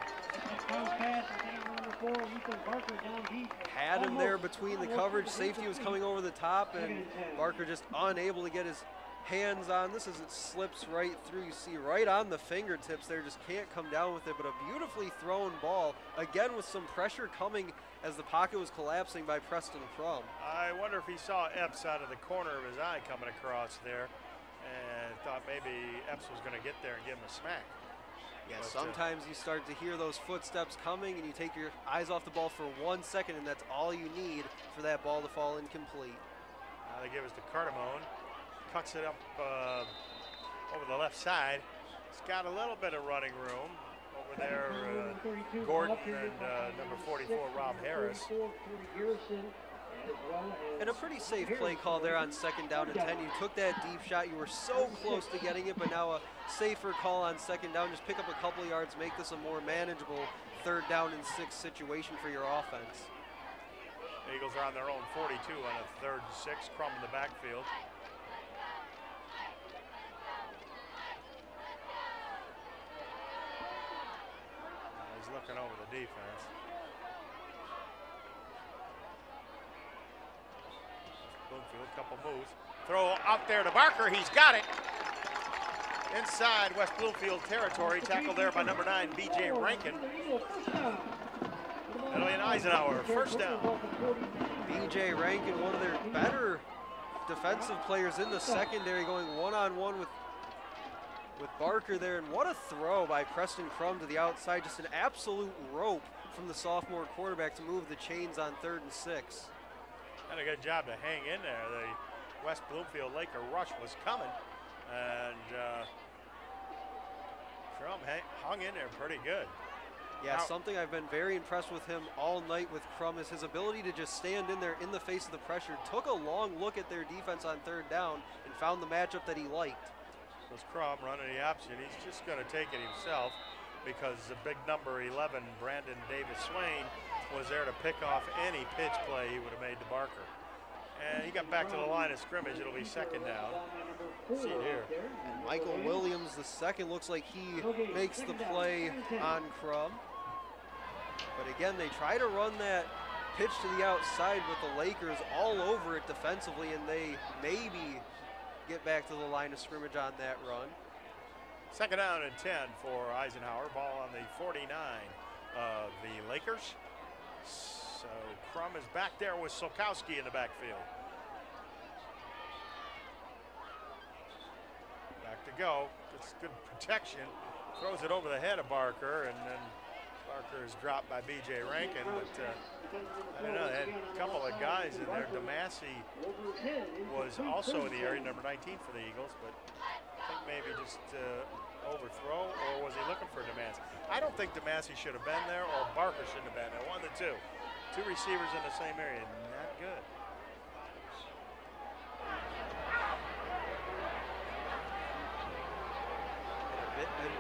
Had him there between the coverage. Safety was coming over the top, and Barker just unable to get his hands on this as it slips right through. You see right on the fingertips there, just can't come down with it, but a beautifully thrown ball, again with some pressure coming as the pocket was collapsing by Preston Crum. I wonder if he saw Epps out of the corner of his eye coming across there and thought maybe Epps was going to get there and give him a smack. Yeah, But, sometimes you start to hear those footsteps coming and you take your eyes off the ball for 1 second, and that's all you need for that ball to fall incomplete. Now they give us to Cardamone. Cuts it up over the left side. It's got a little bit of running room over there. Gordon and number 44, Rob Harris. And a pretty safe play call there on 2nd down and 10. You took that deep shot. You were so close to getting it, but now a safer call on 2nd down. Just pick up a couple of yards, make this a more manageable 3rd down and 6 situation for your offense. The Eagles are on their own 42 on a 3rd and 6. Crum in the backfield. He's looking over the defense. Bloomfield, couple moves. Throw out there to Barker. He's got it. Inside West Bloomfield territory. Tackled there by number 9, B.J. Rankin. It'll be an Eisenhower. 1st down. B.J. Rankin, one of their better defensive players in the secondary, going one-on-one with Barker there. And what a throw by Preston Crum to the outside. Just an absolute rope from the sophomore quarterback to move the chains on 3rd and 6. Did a good job to hang in there. The West Bloomfield Laker rush was coming, and Crum hung in there pretty good. Yeah, something I've been very impressed with him all night with Crum is his ability to just stand in there in the face of the pressure. Took a long look at their defense on 3rd down and found the matchup that he liked. Was Crum running the option. He's just going to take it himself because the big number 11, Brandon Davis Swain, was there to pick off any pitch play he would have made to Barker. And he got back to the line of scrimmage. It'll be 2nd down. See it here. And Michael Williams, the second, looks like he makes the play on Crum. But again, they try to run that pitch to the outside with the Lakers all over it defensively, and they maybe get back to the line of scrimmage on that run. 2nd down and 10 for Eisenhower. Ball on the 49 of the Lakers. So Crum is back there with Solkowski in the backfield. Back to go. Gets good protection. Throws it over the head of Barker, and then Barker is dropped by B.J. Rankin. But I don't know, they had a couple of guys in there. DeMassey was also in the area, number 19 for the Eagles, but I think maybe just overthrow, or was he looking for DeMassey? I don't think DeMassey should have been there, or Barker shouldn't have been there. One of the two. Two receivers in the same area, not good.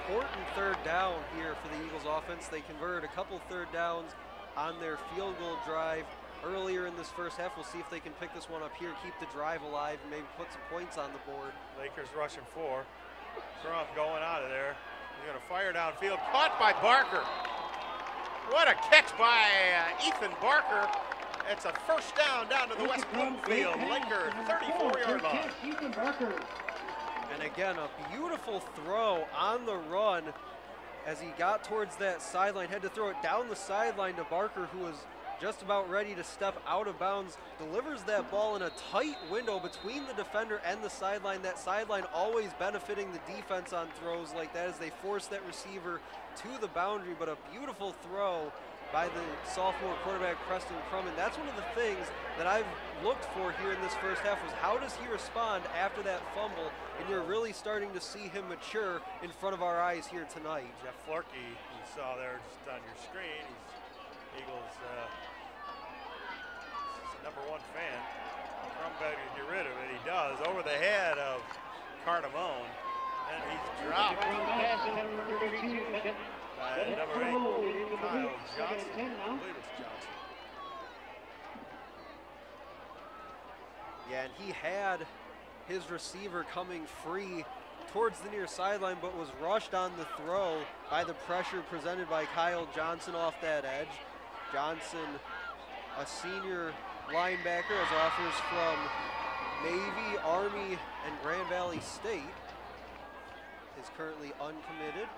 Important 3rd down here for the Eagles offense. They converted a couple 3rd downs on their field goal drive earlier in this 1st half. We'll see if they can pick this one up here, keep the drive alive, and maybe put some points on the board. Lakers rushing 4. Crum going out of there. He's going to fire downfield. Caught by Barker. What a catch by Ethan Barker. It's a 1st down to the West Bloomfield Laker 34-yard line. And again, a beautiful throw on the run as he got towards that sideline. Had to throw it down the sideline to Barker, who was just about ready to step out of bounds. Delivers that ball in a tight window between the defender and the sideline. That sideline always benefiting the defense on throws like that as they force that receiver to the boundary. But a beautiful throw by the sophomore quarterback Preston Crum. And that's one of the things that I've looked for here in this 1st half was how does he respond after that fumble? And you're really starting to see him mature in front of our eyes here tonight. Jeff Florkey, you saw there just on your screen. He's Eagles #1 fan. Crum better to get rid of it. He does over the head of Cardamone, and he's dropped by number 8, Kyle Johnson. I believe it's Johnson. Yeah, and he had his receiver coming free towards the near sideline, but was rushed on the throw by the pressure presented by Kyle Johnson off that edge. Johnson, a senior linebacker, as offers from Navy, Army, and Grand Valley State is currently uncommitted.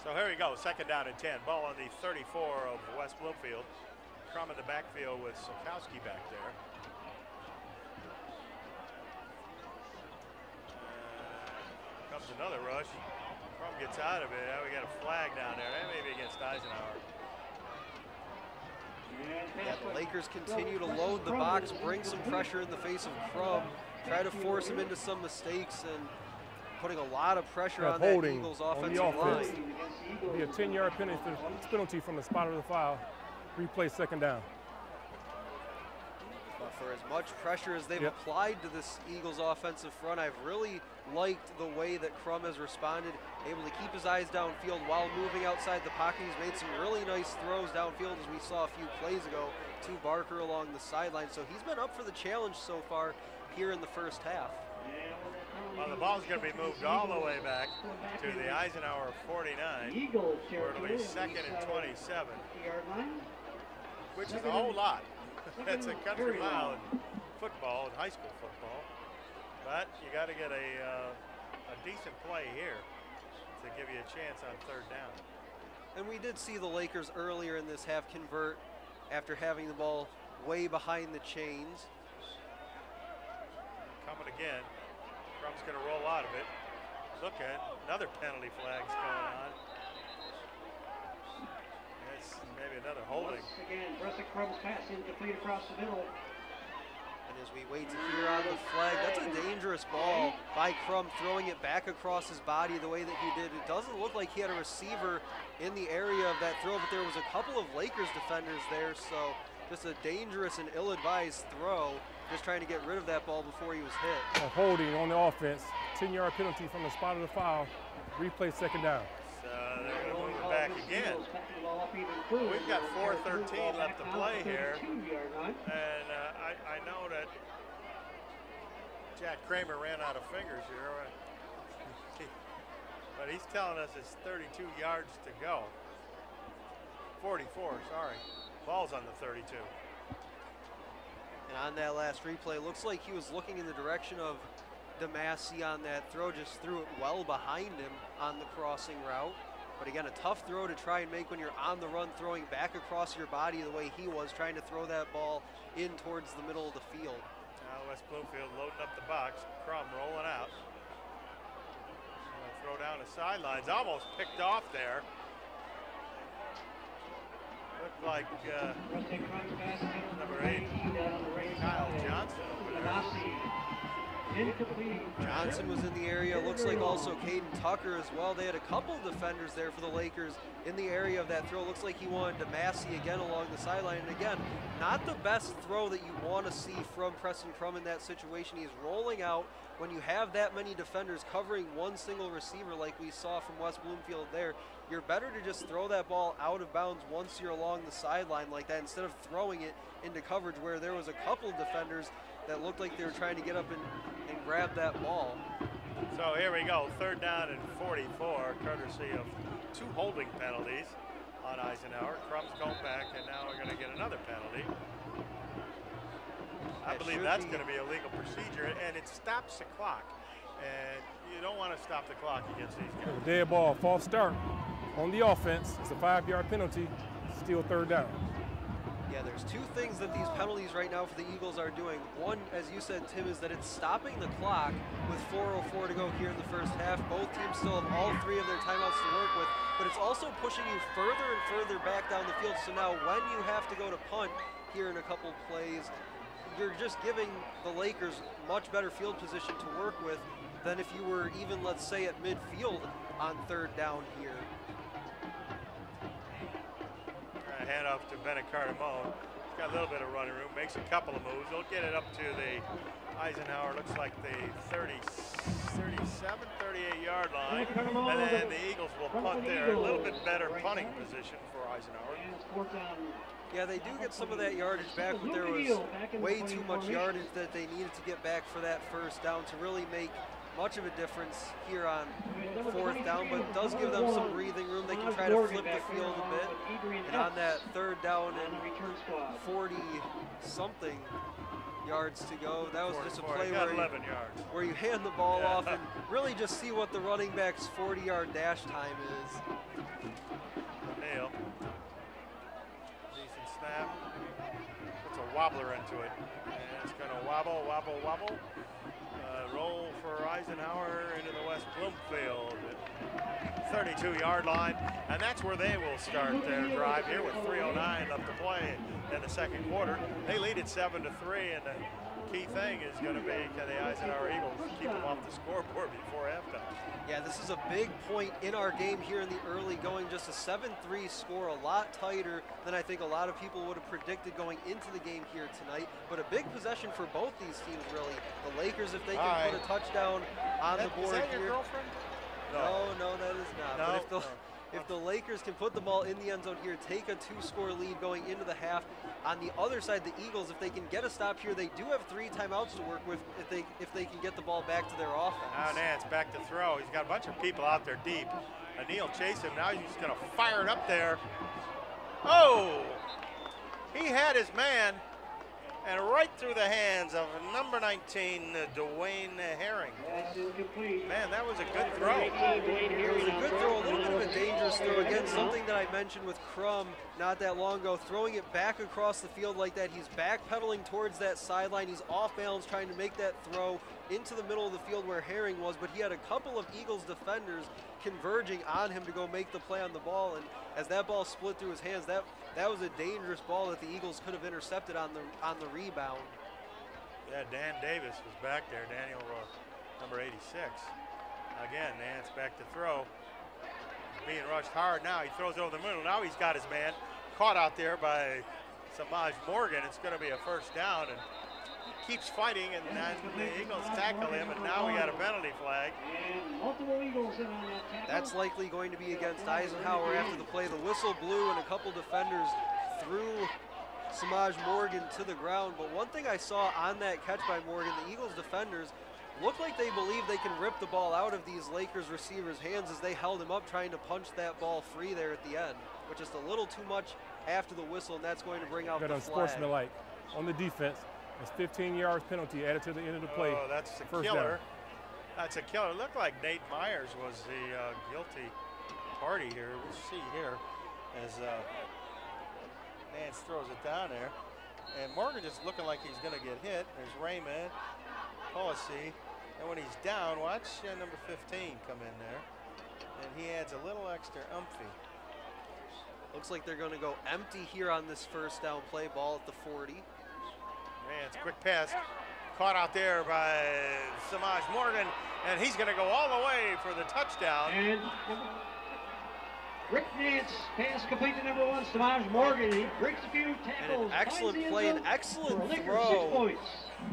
So here we go, 2nd down and 10. Ball on the 34 of West Bloomfield. Crum in the backfield with Sokowski back there. Comes another rush. Crum gets out of it. Now we got a flag down there. That may be against Eisenhower. Yeah, the Lakers continue to load the box, bring some pressure in the face of Crum, try to force him into some mistakes, and putting a lot of pressure on that Eagles offensive line. It'll be a 10-yard penalty from the spot of the foul. Replay 2nd down. But for as much pressure as they've applied to this Eagles offensive front, I've really liked the way that Crum has responded, able to keep his eyes downfield while moving outside the pocket. He's made some really nice throws downfield, as we saw a few plays ago, to Barker along the sideline. So he's been up for the challenge so far here in the first half. Well, the ball's going to be moved all the way back to the Eisenhower 49, where it'll be 2nd and 27, which is a whole lot. That's a country mile in football, in high school football. But you got to get a decent play here to give you a chance on 3rd down. And we did see the Lakers earlier in this half convert after having the ball way behind the chains. Coming again. Crum's going to roll out of it. Look at another penalty flag's going on. That's maybe another holding. Once again, Preston Crum's pass incomplete across the middle. And as we wait to hear on the flag, that's a dangerous ball by Crum, throwing it back across his body the way that he did. It doesn't look like he had a receiver in the area of that throw, but there was a couple of Lakers defenders there, so just a dangerous and ill-advised throw, just trying to get rid of that ball before he was hit. A holding on the offense, 10-yard penalty from the spot of the foul. Replay 2nd down. So they're going to move it back again. We've got 4:13 left to play here. And I know that Jack Kramer ran out of fingers here. But he's telling us it's 32 yards to go. 44, sorry. Ball's on the 32. And on that last replay, looks like he was looking in the direction of DeMassey on that throw, just threw it well behind him on the crossing route. But again, a tough throw to try and make when you're on the run, throwing back across your body the way he was, trying to throw that ball in towards the middle of the field. Now West Bloomfield loading up the box. Crum rolling out. Throw down the sidelines, almost picked off there. Looked like number 8, Kyle Johnson over there. Johnson was in the area. Looks like also Caden Tucker as well. They had a couple defenders there for the Lakers in the area of that throw. Looks like he wanted DeMassey again along the sideline. And again, not the best throw that you want to see from Preston Crum in that situation. He's rolling out. When you have that many defenders covering one single receiver like we saw from West Bloomfield there, you're better to just throw that ball out of bounds once you're along the sideline like that, instead of throwing it into coverage where there was a couple of defenders that looked like they were trying to get up and grab that ball. So here we go, 3rd down and 44, courtesy of 2 holding penalties on Eisenhower. Crum's going back, and now we're going to get another penalty. I believe that's going to be a legal procedure, and it stops the clock. And you don't want to stop the clock against these guys. A dead ball, false start on the offense. It's a 5-yard penalty, still 3rd down. Yeah, there's 2 things that these penalties right now for the Eagles are doing. One, as you said, Tim, is that it's stopping the clock with 4:04 to go here in the first half. Both teams still have all 3 of their timeouts to work with, but it's also pushing you further and further back down the field. So now when you have to go to punt here in a couple plays, you're just giving the Lakers much better field position to work with than if you were even, let's say, at midfield on 3rd down here. Hand off to Bennett Cardamone. He's got a little bit of running room, makes a couple of moves. He'll get it up to the Eisenhower, looks like the 37, 38-yard line. And then the Eagles will punt there. A little bit better punting position for Eisenhower. Yeah, they do get some of that yardage back, but there was way too much yardage that they needed to get back for that 1st down to really make much of a difference here on 4th down, but it does give them some breathing room. They can try to flip the field a bit. And on that 3rd down and 40-something, yards to go. That was just a 44. play Got 11 yards. where you hand the ball off and really just see what the running back's 40-yard dash time is. Neal. Decent snap. Puts a wobbler into it. And it's going to wobble, wobble, wobble. Roll for Eisenhower into the West Bloomfield. 32-yard line. And that's where they will start their drive here with 3:09 left to play in the second quarter. They lead it 7-3, and the key thing is going to be, can the Eisenhower Eagles keep them off the scoreboard before halftime? Yeah, this is a big point in our game here in the early going. Just a 7-3 score, a lot tighter than I think a lot of people would have predicted going into the game here tonight. But a big possession for both these teams, really. The Lakers, if they can put a touchdown on the board is that your here. girlfriend? No, that is not. No, but if the Lakers can put the ball in the end zone here, take a 2-score lead going into the half. On the other side, the Eagles, if they can get a stop here, they do have 3 timeouts to work with if they can get the ball back to their offense. Now Nance back to throw. He's got a bunch of people out there deep. Neal chase him. Now he's going to fire it up there. Oh! He had his man, and right through the hands of number 19, Dwayne Herring. Man, that was a good throw. It was a good throw, a little bit of a dangerous throw. Again, something that I mentioned with Crum not that long ago, throwing it back across the field like that. He's backpedaling towards that sideline. He's off balance trying to make that throw into the middle of the field where Herring was, but he had a couple of Eagles defenders converging on him to go make the play on the ball, and as that ball split through his hands, that was a dangerous ball that the Eagles could have intercepted on the rebound. Yeah, Dan Davis was back there, Daniel, number 86. Again, Nance back to throw. He's being rushed hard now. He throws over the middle. Now he's got his man caught out there by Samaj Morgan. It's going to be a first down, and he keeps fighting, and then the Eagles tackle him, and now we got a penalty flag. That's likely going to be against Eisenhower after the play. The whistle blew, and a couple defenders threw Samaj Morgan to the ground. But one thing I saw on that catch by Morgan, the Eagles defenders look like they believe they can rip the ball out of these Lakers receivers' hands as they held him up trying to punch that ball free there at the end, which is a little too much after the whistle, and that's going to bring out the flag. Unsportsmanlike on the defense. It's 15 yards penalty added to the end of the play. Oh, that's a first killer. Down. That's a killer. It looked like Nate Myers was the guilty party here. We'll see here as Nance throws it down there. And Morgan just looking like he's going to get hit. There's Raymond, Policy. And when he's down, watch number 15 come in there. And he adds a little extra umphy. Looks like they're going to go empty here on this first down play, ball at the 40. Nance, quick pass. Caught out there by Samaj Morgan, and he's going to go all the way for the touchdown. And Rick Nance, pass complete to number 1, Samaj Morgan. He breaks a few tackles. And an excellent play, an excellent throw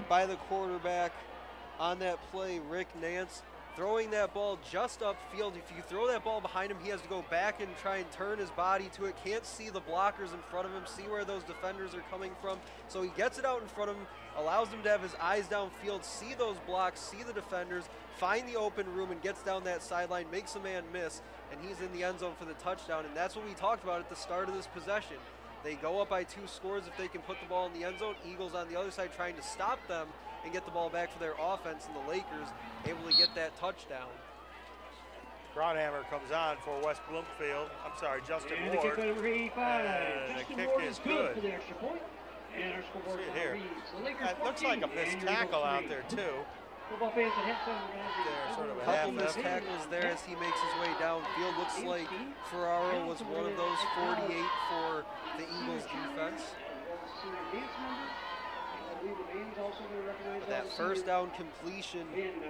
by the quarterback on that play, Rick Nance. Throwing that ball just upfield. If you throw that ball behind him, he has to go back and try and turn his body to it. Can't see the blockers in front of him, see where those defenders are coming from. So he gets it out in front of him, allows him to have his eyes downfield, see those blocks, see the defenders, find the open room, and gets down that sideline, makes a man miss, and he's in the end zone for the touchdown. And that's what we talked about at the start of this possession. They go up by 2 scores if they can put the ball in the end zone. Eagles on the other side trying to stop them and get the ball back for their offense, and the Lakers able to get that touchdown. Groundhammer comes on for West Bloomfield. I'm sorry, Justin and Ward. The kick number 85. And Justin the kick Ward is good for good. the extra point. And our scoreboard See it here. reads the Lakers It looks like a missed and tackle out 3. there, too. Football fans at halftime are gonna There, sort of a A couple half missed tackles there as he makes his way downfield. Looks like Ferraro was one of those 48 for the Eagles defense. That first down completion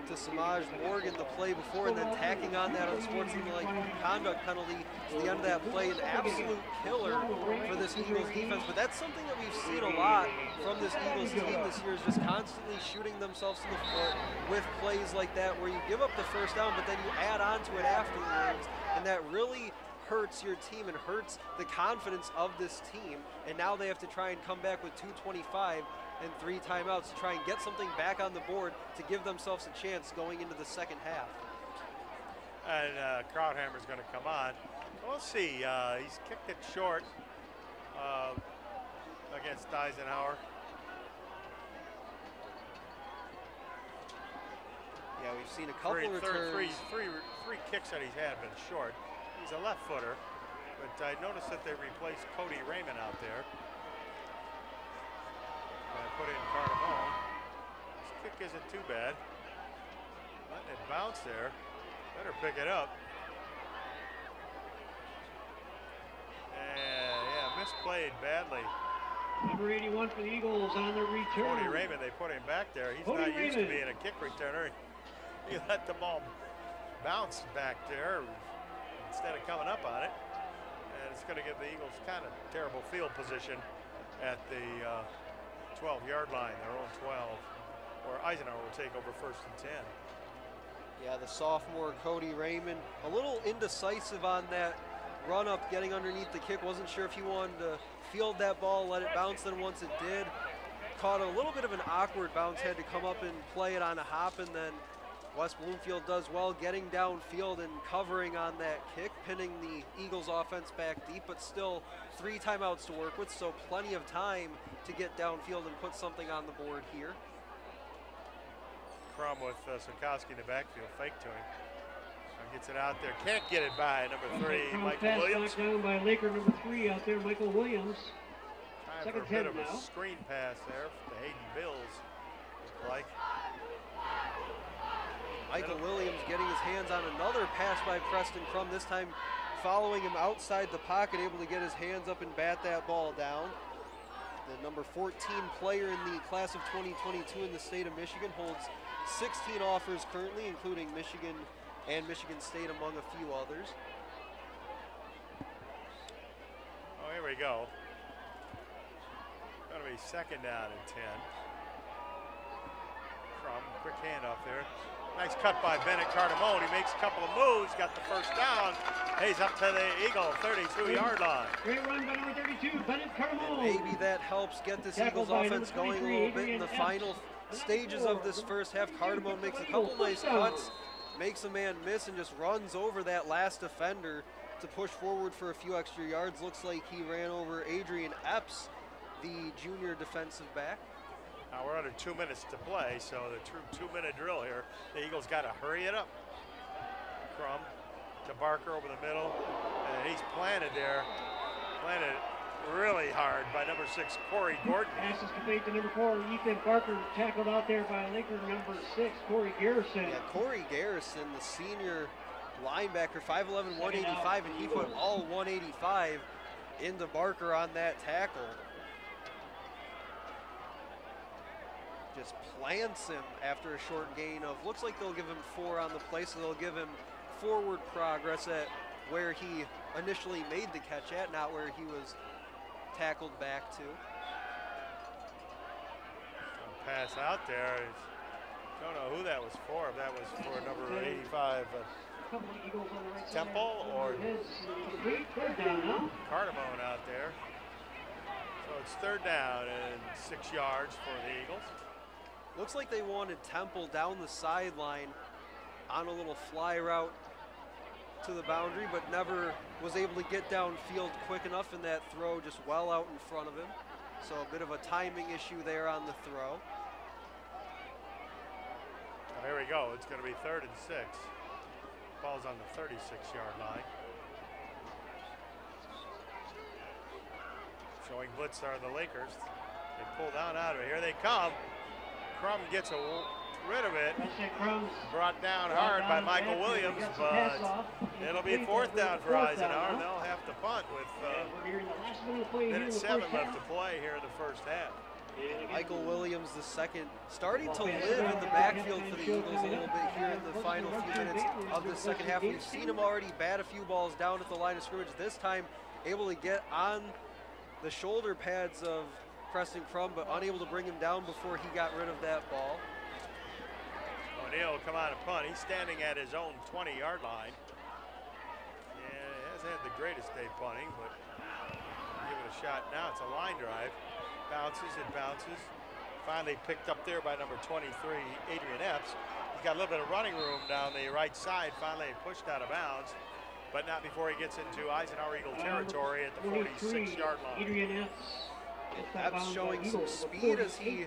to Samaj Morgan, the play before, and then tacking on that unsportsmanlike conduct penalty to the end of that play, an absolute killer for this Eagles defense. But that's something that we've seen a lot from this Eagles team this year, is just constantly shooting themselves in the foot with plays like that where you give up the first down, but then you add on to it afterwards, and that really hurts your team and hurts the confidence of this team. And now they have to try and come back with 2:25 and 3 timeouts to try and get something back on the board to give themselves a chance going into the second half. And Krauthammer's going to come on. We'll see. He's kicked it short against Eisenhower. Yeah, we've seen a couple returns. Three kicks that he's had have been short. He's a left footer, but I noticed that they replaced Cody Raymond out there. Put in Cardamone. This kick isn't too bad. Letting it bounce there. Better pick it up. And yeah, misplayed badly. Number 81 for the Eagles on the return. Cody Raymond, they put him back there. He's not used to being a kick returner. He let the ball bounce back there instead of coming up on it. And it's going to give the Eagles kind of terrible field position at the 12-yard line, their own 12, where Eisenhower will take over 1st and 10. Yeah, the sophomore Cody Raymond, a little indecisive on that run up, getting underneath the kick. Wasn't sure if he wanted to field that ball, let it bounce. Then once it did, caught a little bit of an awkward bounce, had to come up and play it on a hop, and then West Bloomfield does well getting downfield and covering on that kick, pinning the Eagles offense back deep, but still 3 timeouts to work with, so plenty of time to get downfield and put something on the board here. Crum with Sikowski in the backfield, fake to him. Gets it out there, can't get it by number 3, Michael Williams. Down by Laker number 3 out there, Michael Williams. Time for a bit of a screen pass there for the Hayden Bills, looks like. Michael Williams getting his hands on another pass by Preston Crum, this time following him outside the pocket, able to get his hands up and bat that ball down. The number 14 player in the class of 2022 in the state of Michigan holds 16 offers currently, including Michigan and Michigan State among a few others. Oh, here we go. Going to be 2nd down and 10. Crum, quick handoff there. Nice cut by Bennett Cardamone. He makes a couple of moves, got the 1st down. He's up to the Eagle 32-yard line. Great run by number 32, Bennett Cardamone. Maybe that helps get this Eagles offense going a little bit in the final stages of this first half. Cardamone makes a couple nice cuts, makes a man miss, and just runs over that last defender to push forward for a few extra yards. Looks like he ran over Adrian Epps, the junior defensive back. Now we're under 2 minutes to play, so the true 2-minute drill here. The Eagles got to hurry it up. Crum to Barker over the middle, and he's planted there. Planted really hard by number 6, Corey Gordon. Pass is complete to number 4, Ethan Barker, tackled out there by Laker number 6, Corey Garrison. Yeah, Corey Garrison, the senior linebacker, 5'11", 185, and he put all 185 into Barker on that tackle. Just plants him after a short gain of, looks like they'll give him 4 on the play, so they'll give him forward progress at where he initially made the catch at, not where he was tackled back to. Pass out there. Don't know who that was for. If that was for number 85 Temple or Cardamone out there. So it's 3rd down and 6 yards for the Eagles. Looks like they wanted Temple down the sideline on a little fly route to the boundary, but never was able to get downfield quick enough, and that throw just well out in front of him. So a bit of a timing issue there on the throw. Oh, here we go. It's going to be 3rd and 6. Ball's on the 36-yard line. Showing blitz are the Lakers. They pull down out of it. Here they come. Crum gets rid of it. Brought down hard by Michael Williams, but it'll be 4th down for Eisenhower. They'll have to punt with minute 7 left to play here in the first half. Michael Williams, the second, starting to live in the backfield for the Eagles a little bit here in the final few minutes of the second half. We've seen him already bat a few balls down at the line of scrimmage. This time, able to get on the shoulder pads of Preston Crum, but unable to bring him down before he got rid of that ball. O'Neal will come out and punt. He's standing at his own 20-yard line. Yeah, he hasn't had the greatest day punting, but give it a shot now. It's a line drive. Bounces, it bounces. Finally picked up there by number 23, Adrian Epps. He's got a little bit of running room down the right side. Finally pushed out of bounds, but not before he gets into Eisenhower Eagle territory at the 46-yard line. Adrian Epps. Epps showing some speed as he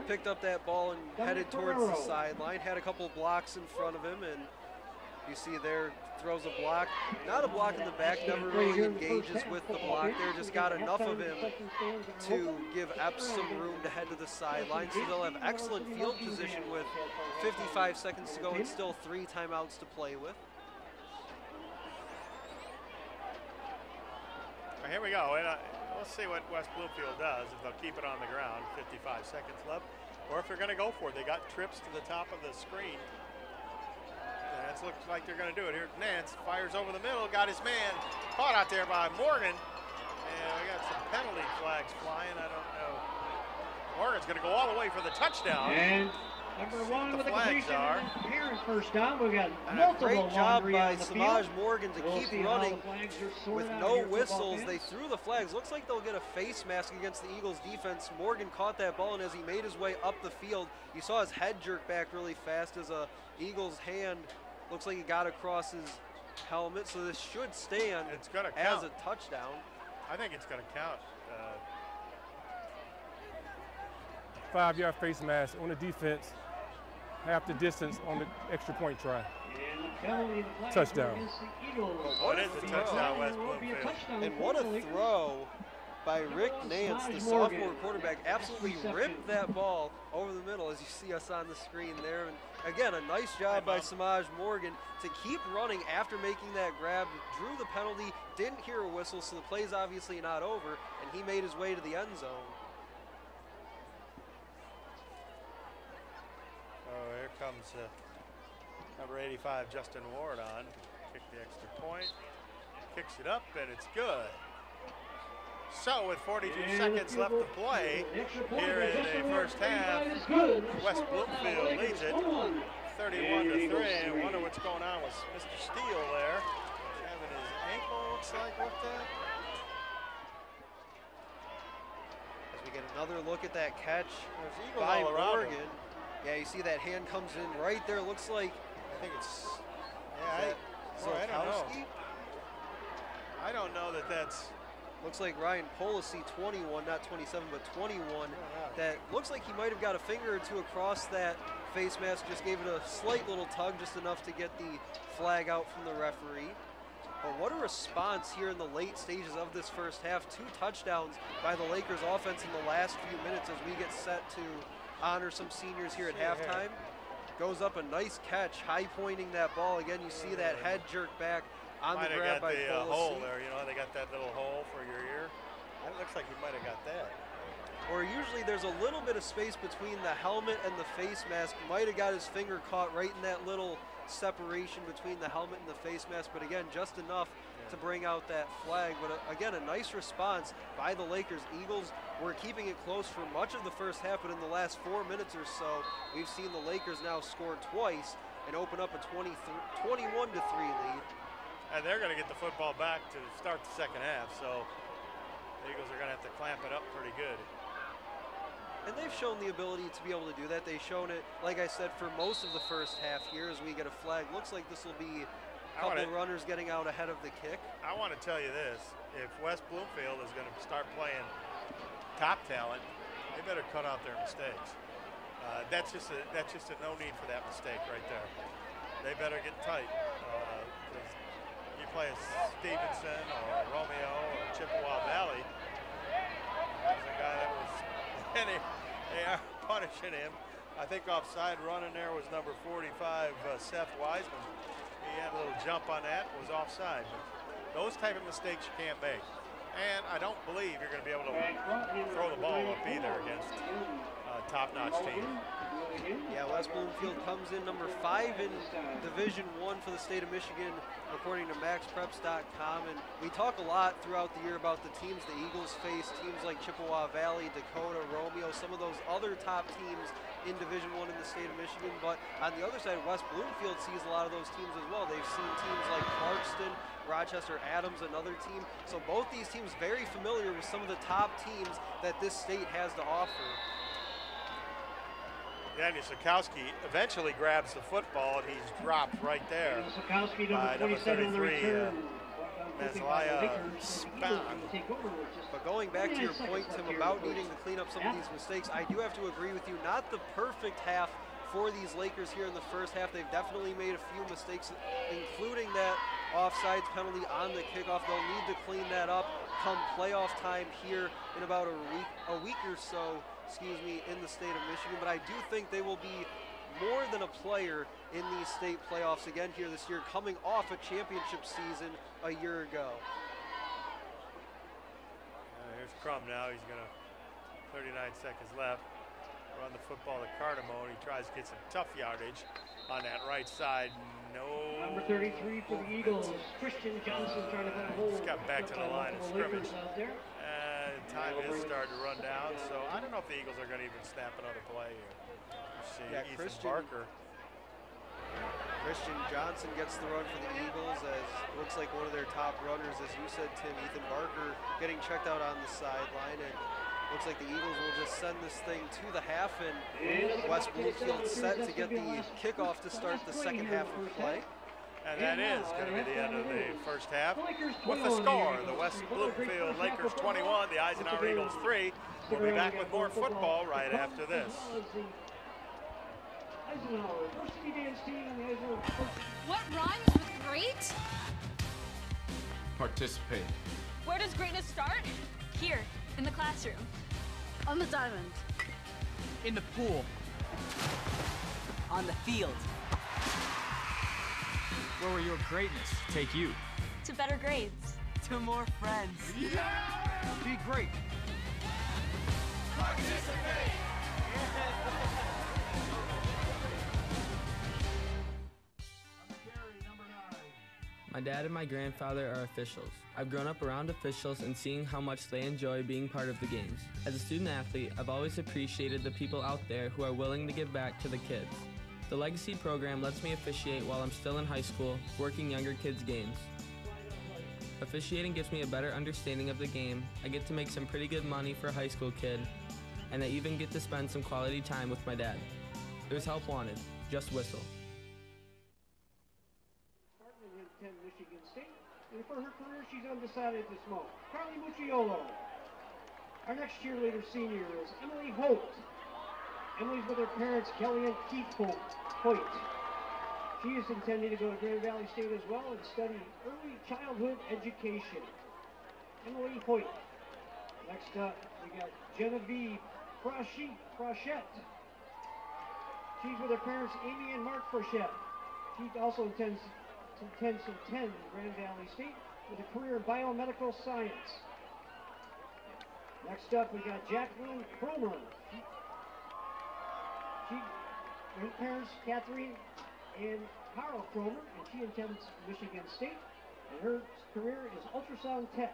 picked up that ball and headed towards the sideline. Had a couple blocks in front of him, and you see there, throws a block. Not a block in the back, never really engages with the block there. Just got enough of him to give Epps some room to head to the sideline. So they'll have excellent field position with 55 seconds to go and still 3 timeouts to play with. Well, here we go. And, we'll see what West Bloomfield does, if they'll keep it on the ground, 55 seconds left, or if they're going to go for it. They got trips to the top of the screen. It looks like they're going to do it. Here, Nance fires over the middle, got his man caught out there by Morgan. And we got some penalty flags flying. I don't know. Morgan's going to go all the way for the touchdown. And number 1 with the completion and first down. We got multiple great job by on the Samaj field. Morgan to We'll keep running with no whistles. They threw the flags. Looks like they'll get a face mask against the Eagles defense. Morgan caught that ball, and as he made his way up the field, you saw his head jerk back really fast as a Eagles hand looks like he got across his helmet. So this should stand it's gonna as count. a touchdown. I think it's going to count. 5-yard face mask on the defense, half the distance on the extra point try. Touchdown. What is the touchdown, West Bloomfield? And what a throw by Rick Nance, the sophomore quarterback. Absolutely ripped that ball over the middle, as you see us on the screen there. And again, a nice job by Samaj Morgan to keep running after making that grab. Drew the penalty, didn't hear a whistle, so the play's obviously not over, and he made his way to the end zone. Oh, here comes number 85, Justin Ward on. Kick the extra point. Kicks it up, and it's good. So with 42 seconds left to play here in the first half, West Bloomfield leads it 31-3. I wonder what's going on with Mr. Steele there. Having his ankle, looks like, looked at. As we get another look at that catch by by Morgan. Yeah, you see that hand comes in right there. Looks like, I think it's, I don't know. I don't know that that's. Looks like Ryan Polisi, 21, not 27, but 21. That looks like he might have got a finger or two across that face mask, just gave it a slight little tug, just enough to get the flag out from the referee. But what a response here in the late stages of this first half. 2 touchdowns by the Lakers offense in the last few minutes as we get set to honor some seniors here at halftime. Goes up a nice catch, high pointing that ball. Again, you see that head jerk back on the grab by Polisi. Hole there, you know, they got that little hole for your ear. That looks like he might have got that. Or usually there's a little bit of space between the helmet and the face mask. Might have got his finger caught right in that little separation between the helmet and the face mask, but again, just enough to bring out that flag. But again, a nice response by the Lakers. Eagles were keeping it close for much of the first half, but in the last 4 minutes or so, we've seen the Lakers now score twice and open up a 21-3 lead. And they're going to get the football back to start the second half, so the Eagles are going to have to clamp it up pretty good. And they've shown the ability to be able to do that. They've shown it, like I said, for most of the first half here as we get a flag. Looks like this will be a couple of runners getting out ahead of the kick. I want to tell you this. If West Bloomfield is going to start playing top talent, they better cut out their mistakes. That's just a no need for that mistake right there. They better get tight. You play a Stevenson or a Romeo or Chippewa Valley, there's a guy that was, and they are punishing him. I think offside running there was number 45, Seth Wiseman. He had a little jump on that, was offside. But those type of mistakes you can't make. And I don't believe you're going to be able to throw the ball up either against a top-notch team. Yeah, West Bloomfield comes in number 5 in Division I for the state of Michigan, according to MaxPreps.com. And we talk a lot throughout the year about the teams the Eagles face, teams like Chippewa Valley, Dakota, Romeo, some of those other top teams in Division I in the state of Michigan. But on the other side, West Bloomfield sees a lot of those teams as well. They've seen teams like Clarkston, Rochester Adams, another team. So both these teams very familiar with some of the top teams that this state has to offer. Daniel Sikowski eventually grabs the football, and he's dropped right there by number 33, But going back to your point, Tim, about needing to clean up some of these mistakes, I do have to agree with you. Not the perfect half for these Lakers here in the first half. They've definitely made a few mistakes, including that offsides penalty on the kickoff. They'll need to clean that up come playoff time here in about a week or so, in the state of Michigan. But I do think they will be more than a player in these state playoffs again here this year, coming off a championship season a year ago. Here's Crum now. He's going to, 39 seconds left. Run the football to Cardamo, and he tries to get some tough yardage on that right side. No. Number 33 for the Eagles, Christian Johnson trying to put a hold. He's got back to the line of scrimmage. Time is starting to run down, so I don't know if the Eagles are going to even snap another play here. Christian Johnson gets the run for the Eagles, as looks like one of their top runners, as you said, Tim. Ethan Barker getting checked out on the sideline, and looks like the Eagles will just send this thing to the half, and West Bloomfield set to get the kickoff to start the second half of play. And that is going to be the end of the first half. With the score, the West Bloomfield Lakers 21, the Eisenhower Eagles 3. We'll be back with more football right after this. What rhymes with great? Participate. Where does greatness start? Here, in the classroom. On the diamond. In the pool. On the field. Where will your greatness take you? To better grades. To more friends. Yeah! Be great. Participate! My dad and my grandfather are officials. I've grown up around officials and seeing how much they enjoy being part of the games. As a student athlete, I've always appreciated the people out there who are willing to give back to the kids. The Legacy program lets me officiate while I'm still in high school, working younger kids' games. Officiating gives me a better understanding of the game. I get to make some pretty good money for a high school kid, and I even get to spend some quality time with my dad. There's help wanted. Just whistle. Michigan State, and for her career, she's undecided this month. Carly Mucciolo. Our next cheerleader senior is Emily Holt. Emily's with her parents, Kelly and Keith Hoyt. She is intending to go to Grand Valley State as well and study early childhood education. Emily Hoyt. Next up, we got Genevieve Frechette. She's with her parents, Amy and Mark Frechette. She also intends to attend Grand Valley State with a career in biomedical science. Next up, we got Jacqueline Cromer. Her parents, Catherine and Carl Cromer, and she attends Michigan State, and her career is ultrasound tech.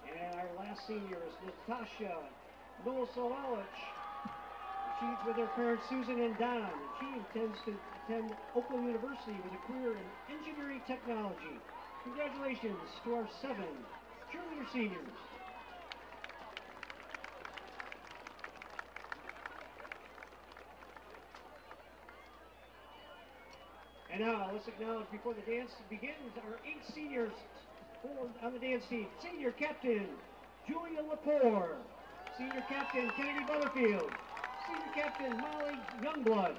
And our last senior is Natasha Novoselich. She's with her parents, Susan and Don, and she intends to attend Oakland University with a career in engineering technology. Congratulations to our 7 cheerleader seniors. And now, let's acknowledge before the dance begins our 8 seniors on the dance team. Senior captain, Julia Lepore. Senior captain, Kennedy Butterfield. Senior captain, Molly Youngblood.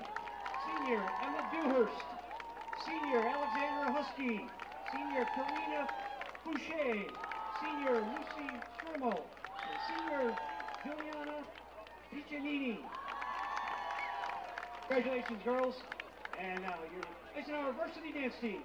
Senior, Emma Dewhurst. Senior, Alexandra Husky. Senior, Karina Boucher. Senior, Lucy Schrimmel. And senior, Juliana Piccinini. Congratulations, girls. And now your Eisenhower Varsity Dance Team.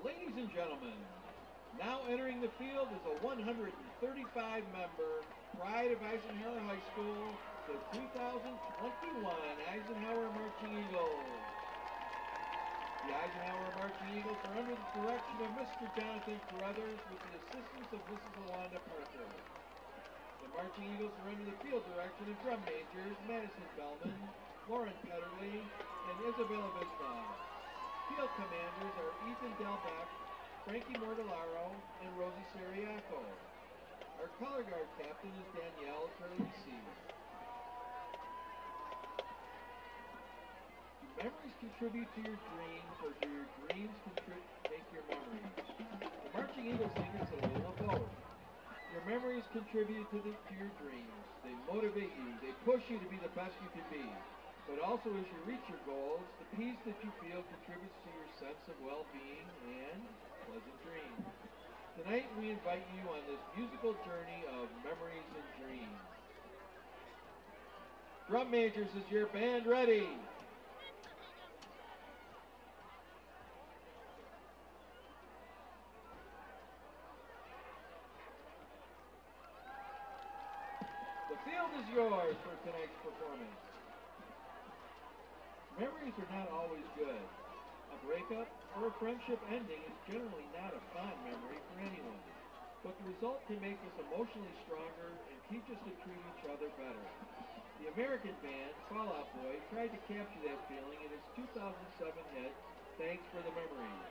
Ladies and gentlemen, now entering the field is a 135-member Pride of Eisenhower High School, the 2021 Eisenhower Marching Eagles. The Eisenhower Marching Eagles are under the direction of Mr. Jonathan Carruthers with the assistance of Mrs. Alonda Parker. The Marching Eagles are under the field direction of drum majors Madison Bellman, Lauren Petterly, and Isabella Bisnaugh. Field commanders are Ethan Delbeck, Frankie Mortellaro, and Rosie Sariaco. Our color guard captain is Danielle Carlisi. Do memories contribute to your dreams, or do your dreams make your memories? The Marching Eagles think it's a little of both. Your memories contribute to your dreams. They motivate you. They push you to be the best you can be. But also, as you reach your goals, the peace that you feel contributes to your sense of well-being and pleasant dreams. Tonight, we invite you on this musical journey of memories and dreams. Drum majors, is your band ready? The field is yours for tonight's performance. Memories are not always good. A breakup or a friendship ending is generally not a fond memory for anyone. But the result can make us emotionally stronger and teach us to treat each other better. The American band, Fall Out Boy, tried to capture that feeling in its 2007 hit, Thanks for the Memories.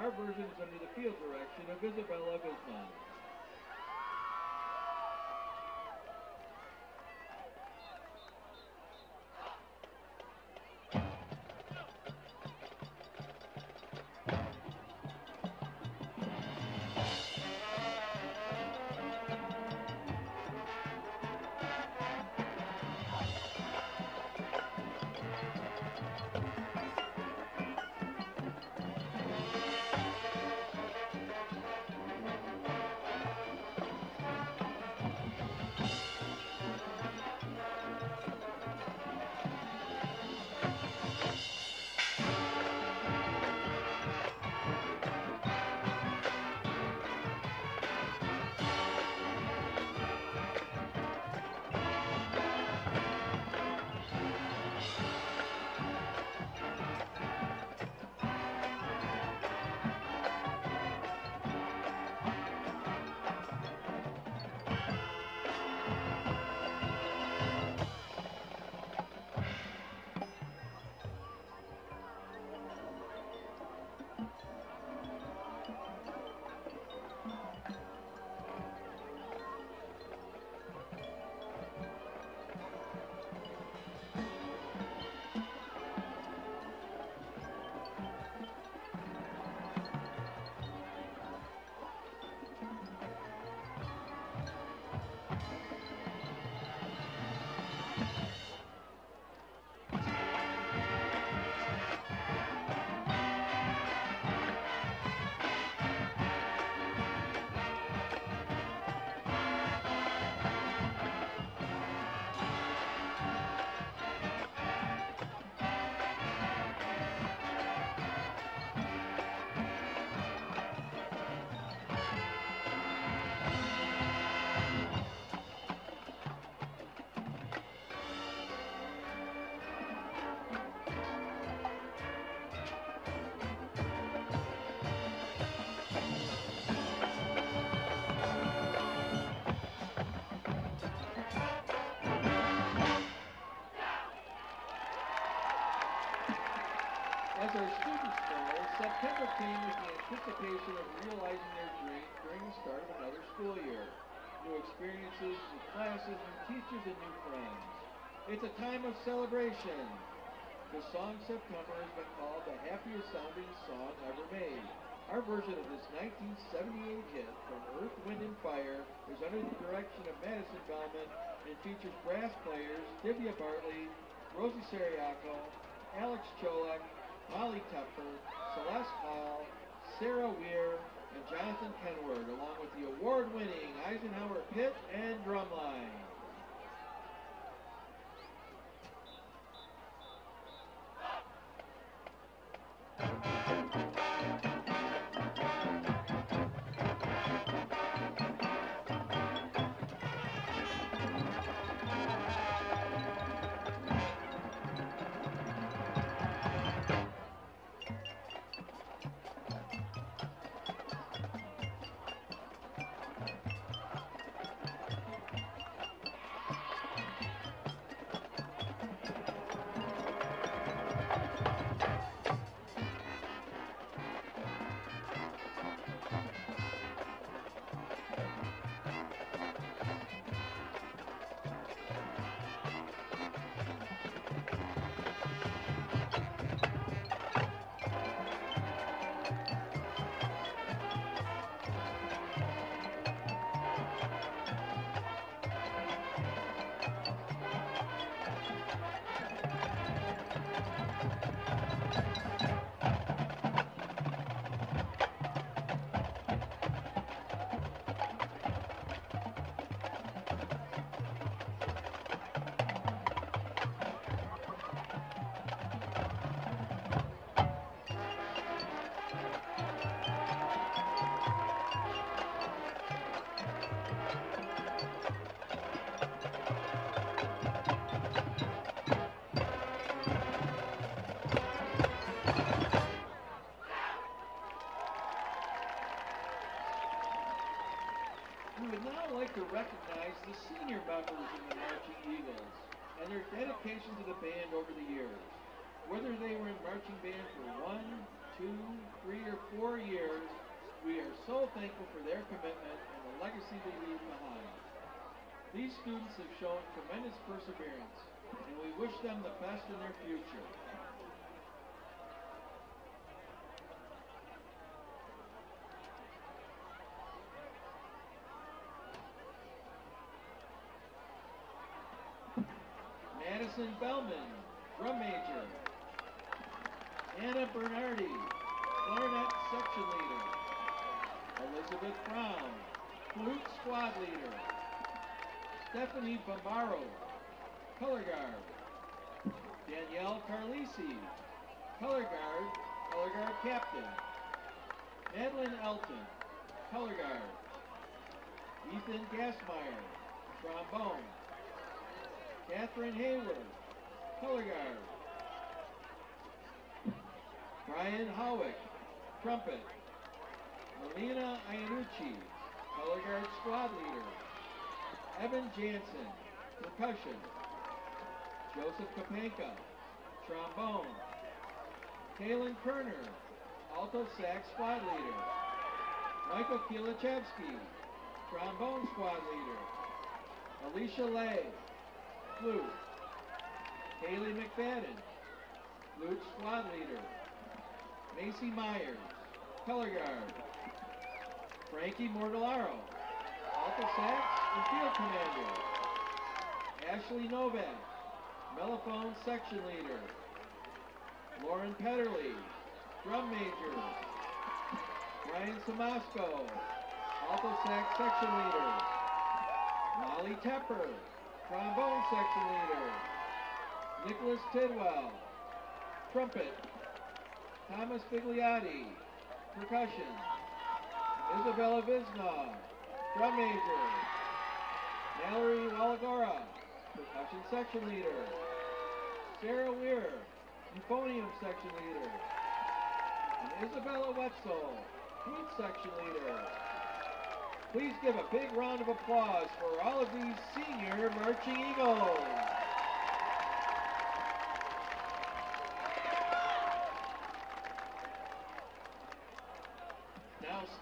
Our version is under the field direction of Isabella Bisnaugh. As our students know, September came with the anticipation of realizing their dreams during the start of another school year. New experiences, new classes, new teachers, and new friends. It's a time of celebration. The song September has been called the happiest sounding song ever made. Our version of this 1978 hit from Earth, Wind, and Fire is under the direction of Madison Bellman and features brass players Divya Bartley, Rosie Sariaco, Alex Cholek, Molly Tepper, Celeste Hall, Sarah Weir, and Jonathan Kenward, along with the award-winning Eisenhower pit and drumline. To recognize the senior members in the Marching Eagles and their dedication to the band over the years. Whether they were in marching band for 1, 2, 3, or 4 years, we are so thankful for their commitment and the legacy they leave behind. These students have shown tremendous perseverance, and we wish them the best in their future. Madison Bellman, drum major. Anna Bernardi, clarinet section leader. Elizabeth Brown, flute squad leader. Stephanie Bombaro, color guard. Danielle Carlisi, color guard captain. Madeline Elton, color guard. Ethan Gassmeyer, trombone. Catherine Hayward, color guard. Brian Howick, trumpet. Melina Iannucci, color guard squad leader. Evan Jansen, percussion. Joseph Kapanka, trombone. Kaylin Kerner, alto sax squad leader. Michael Kilachevsky, trombone squad leader. Alicia Lay, flute. Haley McFadden, flute squad leader. Macy Myers, color guard. Frankie Mortellaro, alto sax and field commander. Ashley Novak, mellophone section leader. Lauren Petterly, drum major. Brian Samasco, alto sax section leader. Molly Tepper, trombone section leader. Nicholas Tidwell, trumpet. Thomas Bigliotti, percussion. Isabella Visnaw, drum major. Mallory Walagora, percussion section leader. Sarah Weir, euphonium section leader. And Isabella Wetzel, flute section leader. Please give a big round of applause for all of these senior Marching Eagles.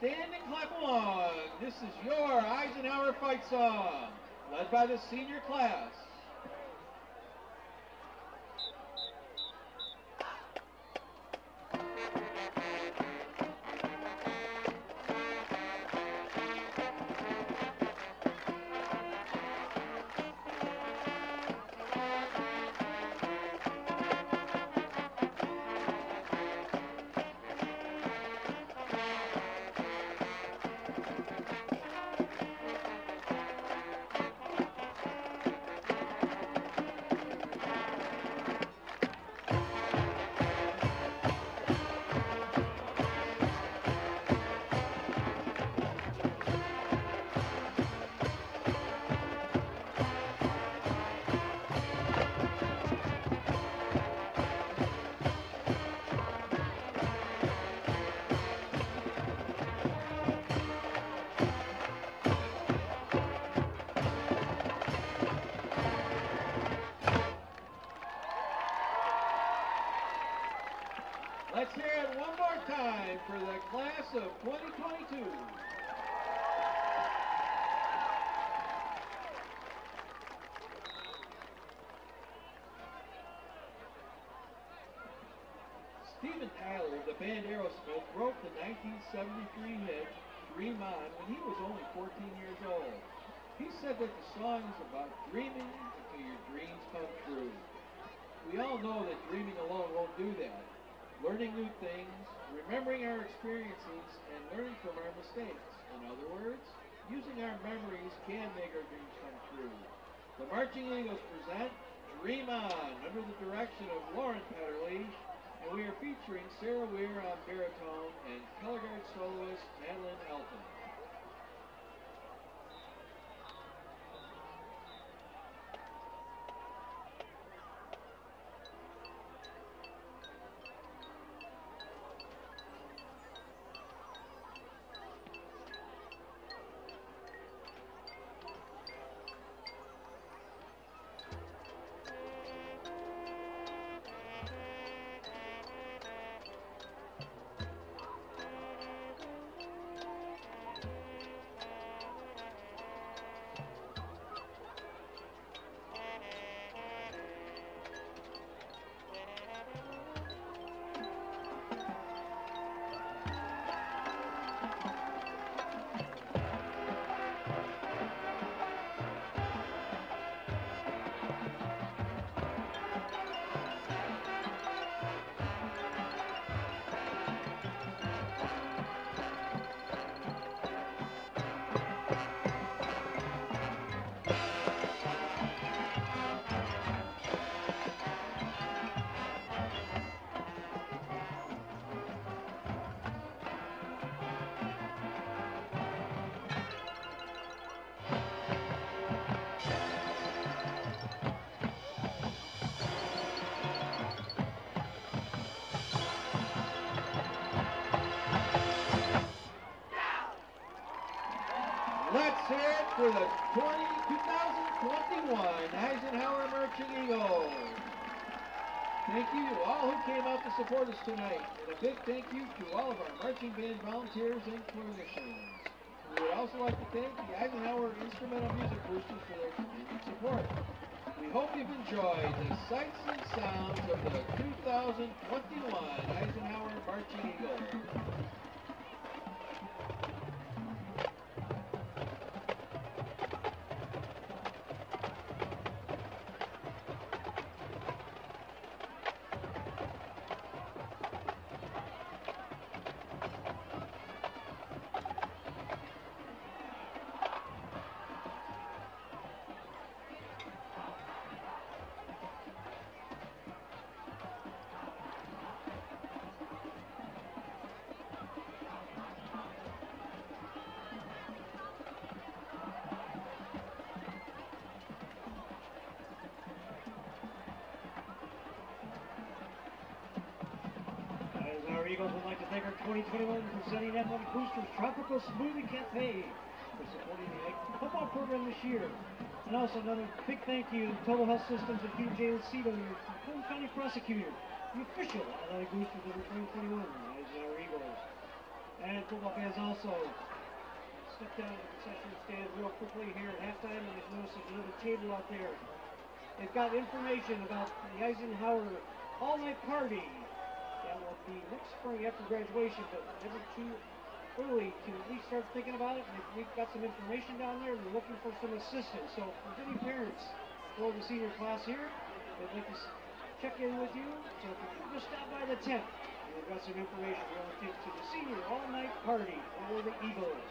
stand and clap along. This is your Eisenhower fight song, led by the senior class. Let's hear it one more time for the class of 2022. Stephen Tyler of the band Aerosmith wrote the 1973 hit Dream On when he was only 14 years old. He said that the song is about dreaming until your dreams come true. We all know that dreaming alone won't do that. Learning new things, remembering our experiences, and learning from our mistakes. In other words, using our memories can make our dreams come true. The Marching Eagles present Dream On under the direction of Lauren Petterly, and we are featuring Sarah Weir on baritone and color guard soloist Madeline Elton. Let's hear it for the 2021 Eisenhower Marching Eagles. Thank you to all who came out to support us tonight, and a big thank you to all of our marching band volunteers and clinicians. We would also like to thank the Eisenhower Instrumental Music Boosters for their continued support. We hope you've enjoyed the sights and sounds of the 2021 Eisenhower Marching Eagles. Our Eagles would like to thank our 2021 presenting athletic boosters Tropical Smoothie Cafe for supporting the football program this year. And also another big thank you to Total Health Systems and Peter J. Lucido, your Fulton County prosecutor, the official athletic boosters of the 2021 Eisenhower Eagles. And football fans also step down to the concession stand real quickly here at halftime, and they've noticed there's another table out there. They've got information about the Eisenhower all-night party that will be next spring after graduation, but never too early to at least start thinking about it. And we've got some information down there, and we're looking for some assistance. So if there's any parents for the senior class here, they'd like to check in with you. So if you could just stop by the tent, and we've got some information relative to the senior all-night party for the Eagles.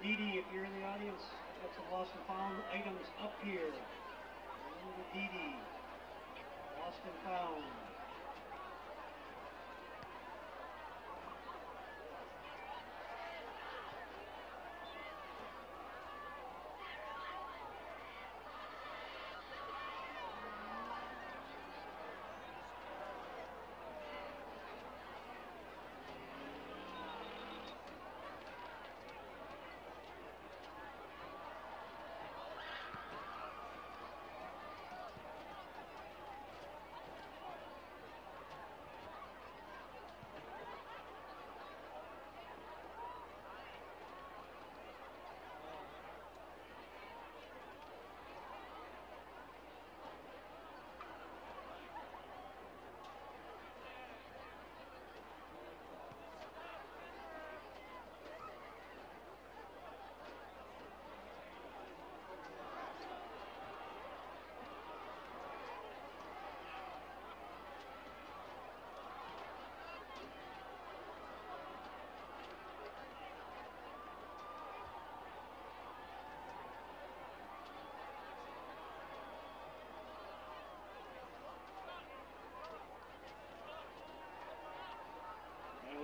Didi, if you're in the audience, got some lost and found items up here. Didi, lost and found.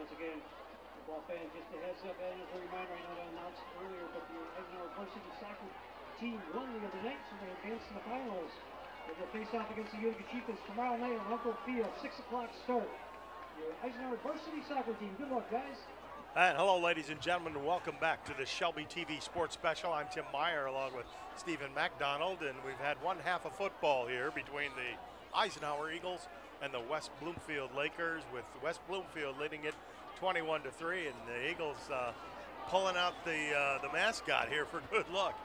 Again, football fans, just a heads up, and as a reminder, I know I announced earlier, but the Eisenhower varsity soccer team won the other night, so they advanced to the finals. They'll face off against the Utica Chieftains tomorrow night at Runkle Field, 6 o'clock start. Your Eisenhower varsity soccer team. Good luck, guys. And hello, ladies and gentlemen, and welcome back to the Shelby TV Sports Special. I'm Tim Meyer along with Stephen MacDonald, and we've had one half of football here between the Eisenhower Eagles and the West Bloomfield Lakers, with West Bloomfield leading it 21-3, and the Eagles pulling out the mascot here for good luck.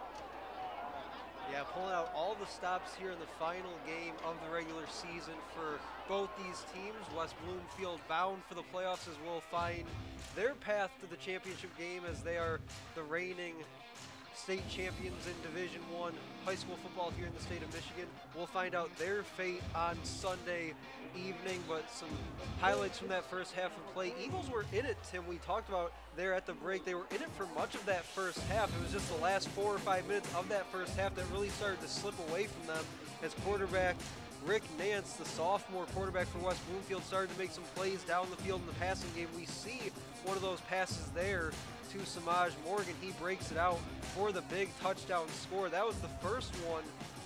Yeah, pulling out all the stops here in the final game of the regular season for both these teams. West Bloomfield bound for the playoffs, as we'll find their path to the championship game, as they are the reigning state champions in Division I high school football here in the state of Michigan. We'll find out their fate on Sunday evening, but some highlights from that first half of play. Eagles were in it, Tim. We talked about there at the break. They were in it for much of that first half. It was just the last 4 or 5 minutes of that first half that really started to slip away from them, as quarterback Rick Nance, the sophomore quarterback for West Bloomfield, started to make some plays down the field in the passing game. We see one of those passes there to Samaj Morgan. He breaks it out for the big touchdown score. That was the first one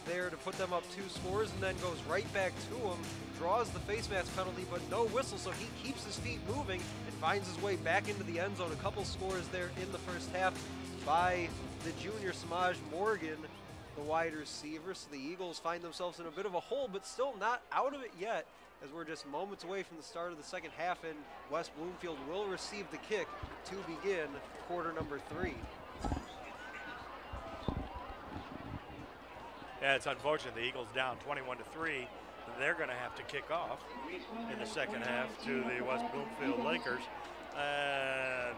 there to put them up 2 scores and then goes right back to him, draws the face mask penalty, but no whistle, so he keeps his feet moving and finds his way back into the end zone. A couple scores there in the first half by the junior Samaj Morgan, the wide receiver. So the Eagles find themselves in a bit of a hole, but still not out of it yet, as we're just moments away from the start of the second half, and West Bloomfield will receive the kick to begin quarter number 3. Yeah, it's unfortunate the Eagles down 21-3. They're going to have to kick off in the second half to the West Bloomfield Lakers. And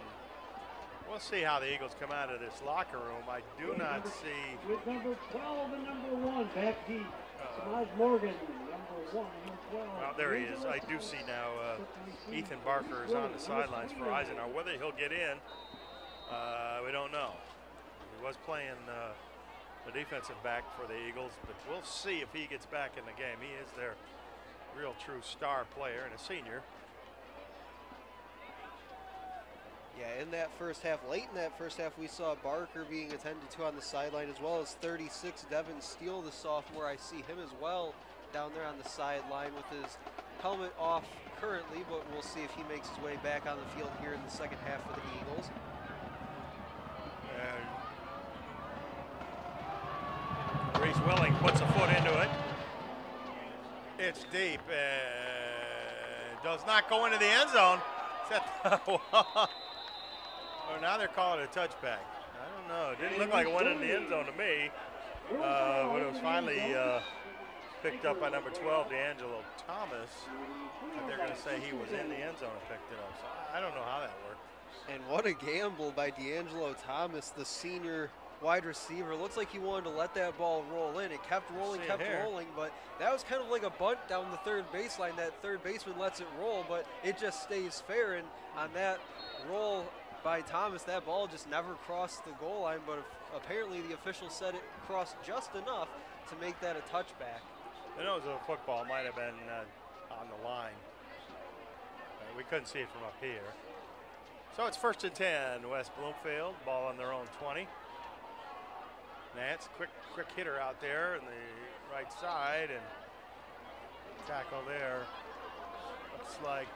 we'll see how the Eagles come out of this locker room. I do not see. With number 12 and number 1 back deep. Samaj Morgan, number 1 and number 12. Well, there he is. I do see now Ethan Barker is on the sidelines for Eisenhower. Whether he'll get in, we don't know. He was playing the defensive back for the Eagles, but we'll see if he gets back in the game. He is their real true star player and a senior. Yeah, in that first half, late in that first half, we saw Barker being attended to on the sideline, as well as 36, Devin Steele, the sophomore. I see him as well down there on the sideline with his helmet off currently, but we'll see if he makes his way back on the field here in the second half for the Eagles. And Reese Willing puts a foot into it. It's deep and does not go into the end zone. Well, now they're calling it a touchback. I don't know. It didn't look like it went in the end zone to me. But it was finally picked up by number 12, D'Angelo Thomas. But they're going to say he was in the end zone and picked it up. So I don't know how that worked. And what a gamble by D'Angelo Thomas, the senior wide receiver. Looks like he wanted to let that ball roll in. It kept rolling, but that was kind of like a bunt down the third baseline. That third baseman lets it roll, but it just stays fair. And on that roll by Thomas, that ball just never crossed the goal line, but apparently the official said it crossed just enough to make that a touchback. I know it was a football, might have been on the line. We couldn't see it from up here. So it's 1st and 10, West Bloomfield, ball on their own 20. Nance, quick hitter out there on the right side, and tackle there. Looks like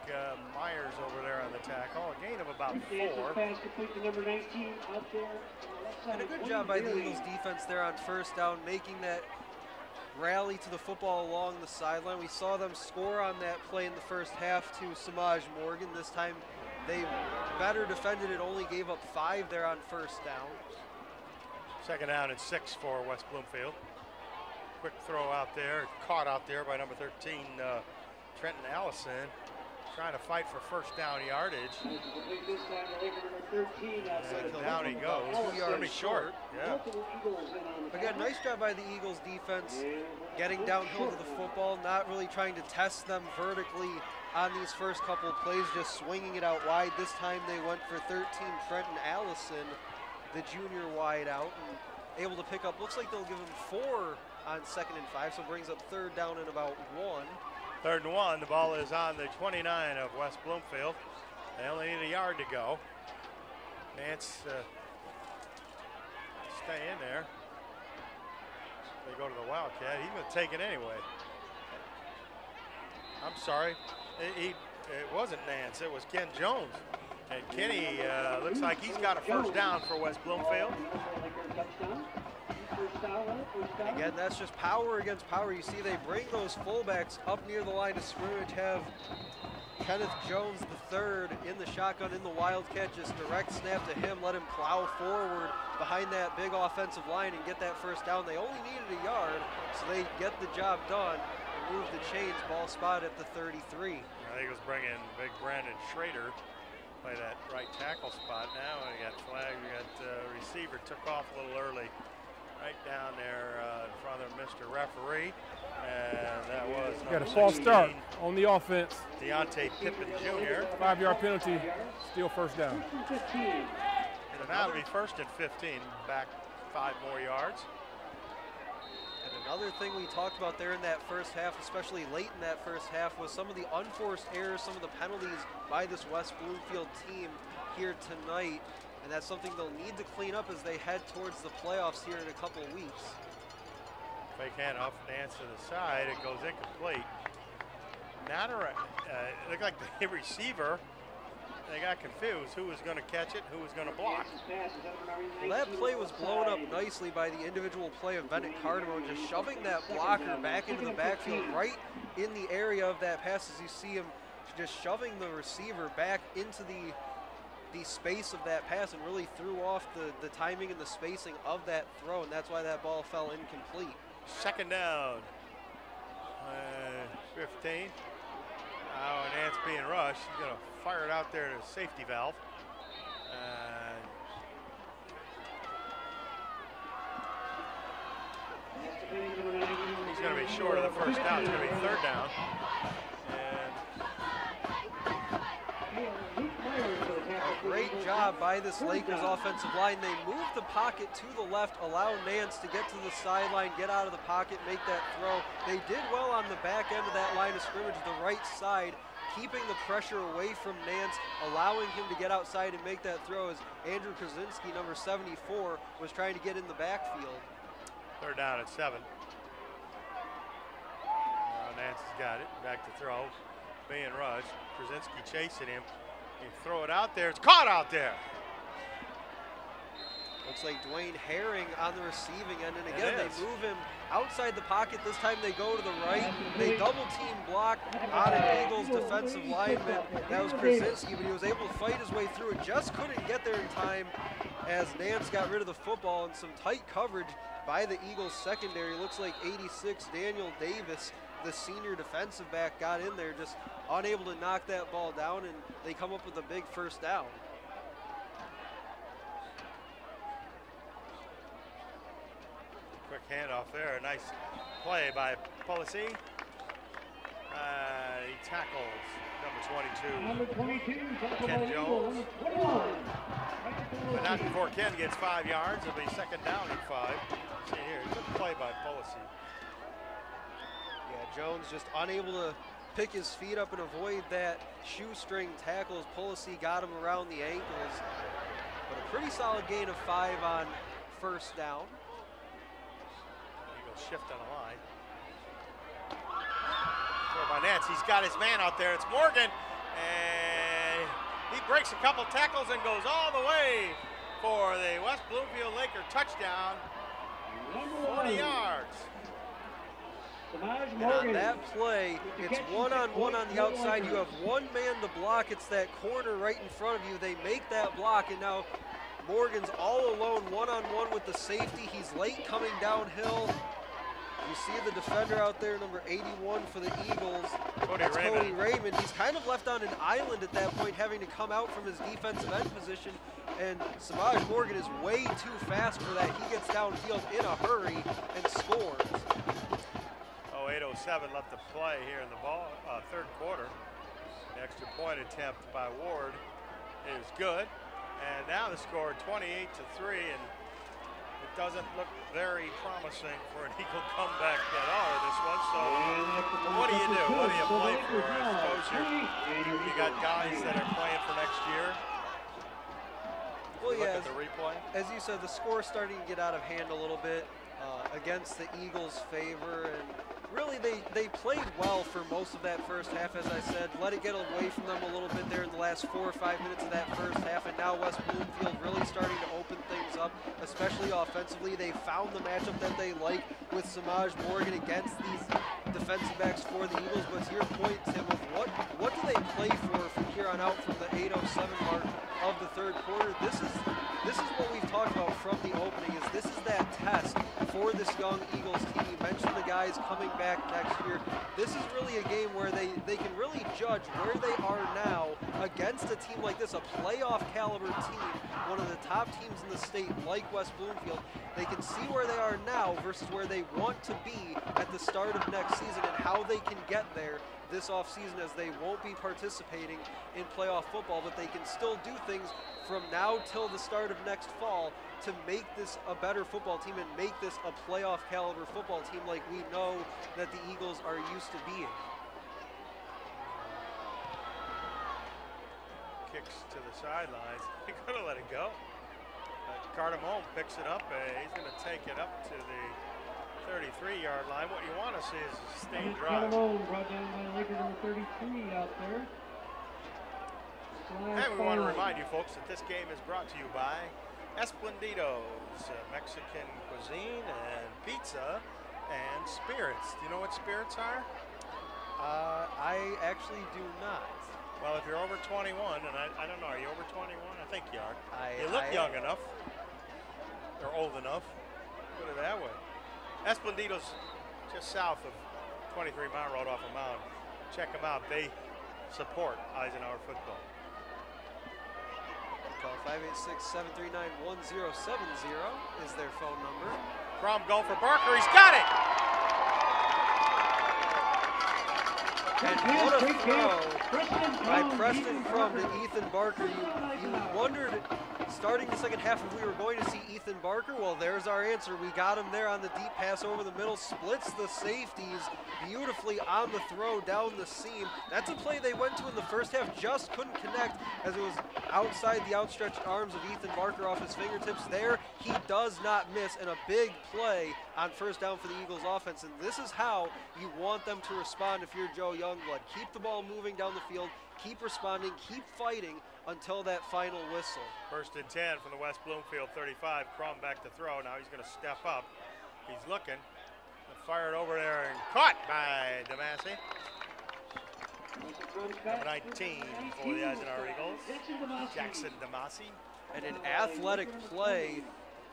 Myers over there on the tackle. A gain of about 4. And a good job by the Eagles defense there on first down, making that rally to the football along the sideline. We saw them score on that play in the first half to Samaj Morgan. This time they better defended it, only gave up 5 there on first down. Second down and 6 for West Bloomfield. Quick throw out there, caught out there by number 13, Trenton Allison, trying to fight for first down yardage. And down he goes. 2 yards short. Yeah. Again, nice job by the Eagles defense, getting downhill to the football, not really trying to test them vertically on these first couple of plays, just swinging it out wide. This time they went for 13, Trenton Allison, the junior wide out, and able to pick up, looks like they'll give him 4 on 2nd and 5, so brings up 3rd down and about 1. 3rd and 1, the ball is on the 29 of West Bloomfield. They only need a yard to go. Nance stay in there. They go to the Wildcat. He's going to take it anyway. I'm sorry. It wasn't Nance. It was Ken Jones. And Kenny looks like he's got a first down for West Bloomfield. And again, that's just power against power. You see they bring those fullbacks up near the line of scrimmage, have Kenneth Jones III in the shotgun in the Wildcat, just direct snap to him, let him plow forward behind that big offensive line and get that first down. They only needed a yard, so they get the job done and move the chains. Ball spot at the 33. I think it was bringing big Brandon Schrader, play that right tackle spot now. We got flag, we got receiver took off a little early. Right down there in front of Mr. Referee, and that was got a false start on the offense. Deontay Pippin Jr. 5-yard penalty, still first down. And now it'll be 1st and 15, back 5 more yards. And another thing we talked about there in that first half, especially late in that first half, was some of the unforced errors, some of the penalties by this West Bloomfield team here tonight. And that's something they'll need to clean up as they head towards the playoffs here in a couple of weeks. Fake handoff, Nance to the side. It goes incomplete. Not a, it looked like the receiver, they got confused who was going to catch it, who was going to block. Well, that play was blown up nicely by the individual play of Bennett Cardamone, just shoving that blocker back into the backfield right in the area of that pass, as you see him just shoving the receiver back into the space of that pass, and really threw off the timing and the spacing of that throw, and that's why that ball fell incomplete. Second down, 15. Now Nance being rushed, he's going to fire it out there to safety valve. He's going to be short of the first down. It's going to be third down. A great job by this Lakers offensive line. They moved the pocket to the left, allow Nance to get to the sideline, get out of the pocket, make that throw. They did well on the back end of that line of scrimmage, the right side, keeping the pressure away from Nance, allowing him to get outside and make that throw, as Andrew Krasinski, number 74, was trying to get in the backfield. Third down at 7. Now Nance has got it, back to throw, being rushed. Krasinski chasing him. You throw it out there, it's caught out there. Looks like Dwayne Herring on the receiving end, and again they move him outside the pocket. This time they go to the right. They double team block on an Eagles defensive lineman. That was Krasinski, but he was able to fight his way through it. Just couldn't get there in time as Nance got rid of the football, and some tight coverage by the Eagles secondary. Looks like 86 Daniel Davis, the senior defensive back, got in there, just unable to knock that ball down, and they come up with a big first down. Quick handoff there, nice play by Polisi. He tackles number 22, Ken Jones. But not before Ken gets 5 yards. It'll be second down and 5. See here, good play by Polisi. Yeah, Jones just unable to pick his feet up and avoid that shoestring tackle as Polisi got him around the ankles. But a pretty solid gain of 5 on first down. Eagles shift on the line. Throw by Nance. He's got his man out there. It's Morgan. And he breaks a couple tackles and goes all the way for the West Bloomfield Laker touchdown. 40 yards. And on that play, it's one-on-one on the outside. You have one man to block. It's that corner right in front of you. They make that block, and now Morgan's all alone, one-on-one with the safety. He's late coming downhill. You see the defender out there, number 81 for the Eagles. That's Cody Raymond. He's kind of left on an island at that point, having to come out from his defensive end position. And Samaj Morgan is way too fast for that. He gets downfield in a hurry and scores. 8:07 left to play here in the third quarter. The extra point attempt by Ward is good. And now the score 28-3, and it doesn't look very promising for an Eagle comeback at all this one. So what do you do? What do you play for? I suppose you got guys that are playing for next year. Well, yeah, look at the replay. As you said, the score's starting to get out of hand a little bit against the Eagles' favor, and really they played well for most of that first half, as I said. Let it get away from them a little bit there in the last 4 or 5 minutes of that first half, and now West Bloomfield really starting to open things up, especially offensively. They found the matchup that they like with Samaj Morgan against these defensive backs for the Eagles. But to your point, Tim, of what do they play for from here on out from the 8:07 mark of the third quarter? This is what we've talked about from the opening, is this is that test for this young Eagles team. You mentioned the guys coming back next year. This is really a game where they can really judge where they are now against a team like this, a playoff caliber team, one of the top teams in the state like West Bloomfield. They can see where they are now versus where they want to be at the start of next season, and how they can get there this offseason, as they won't be participating in playoff football, but they can still do things from now till the start of next fall to make this a better football team and make this a playoff caliber football team like we know that the Eagles are used to being. Kicks to the sidelines. He could have let it go. Cardamone picks it up. He's going to take it up to the 33-yard line. What you want to see is a sustained Cut drive. alone, brought down by Laker number 33 out there. And we want to remind you folks that this game is brought to you by Esplendido's, Mexican cuisine and pizza and spirits. Do you know what spirits are? I actually do not. Well, if you're over 21, and I don't know, are you over 21? I think you are. You look I young enough. Or old enough. Put it that way. Esplendido's just south of 23 Mile Road off of Mound. Check them out. They support Eisenhower football. Call 586-739-1070 is their phone number. Crum going for Barker. He's got it! And what a throw by Preston Crum to Ethan Barker. You wondered starting the second half if we were going to see Ethan Barker. Well, there's our answer. We got him there on the deep pass over the middle, splits the safeties beautifully on the throw down the seam. That's a play they went to in the first half, just couldn't connect as it was outside the outstretched arms of Ethan Barker off his fingertips. There, he does not miss, and a big play on first down for the Eagles offense. And this is how you want them to respond if you're Joe Youngblood. Keep the ball moving down the field, keep responding, keep fighting until that final whistle. 1st and 10 from the West Bloomfield 35. Crum back to throw. Now he's going to step up. He's looking. Fired over there and caught by DeMasi. Number 19 for the Eisenhower Eagles, Jackson DeMasi. And an athletic play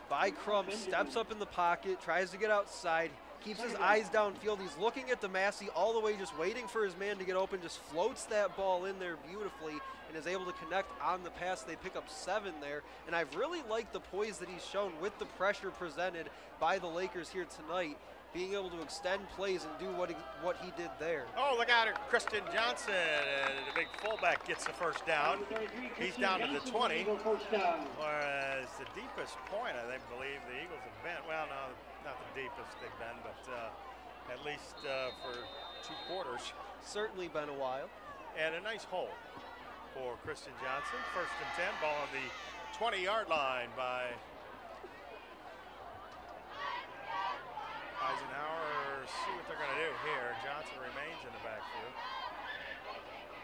by Crum, steps up in the pocket, tries to get outside, keeps his eyes downfield. He's looking at DeMasi all the way, just waiting for his man to get open, just floats that ball in there beautifully and is able to connect on the pass. They pick up 7 there, and I've really liked the poise that he's shown with the pressure presented by the Lakers here tonight, being able to extend plays and do what he did there. Oh, look out, Kristen Johnson, the big fullback, gets the first down. He's down to the 20, whereas the deepest point, I believe the Eagles have been, well, no, not the deepest they've been, but at least for 2 quarters. Certainly been a while. And a nice hole for Kristen Johnson. 1st and 10, ball on the 20-yard line by Eisenhower. See what they're going to do here. Johnson remains in the backfield.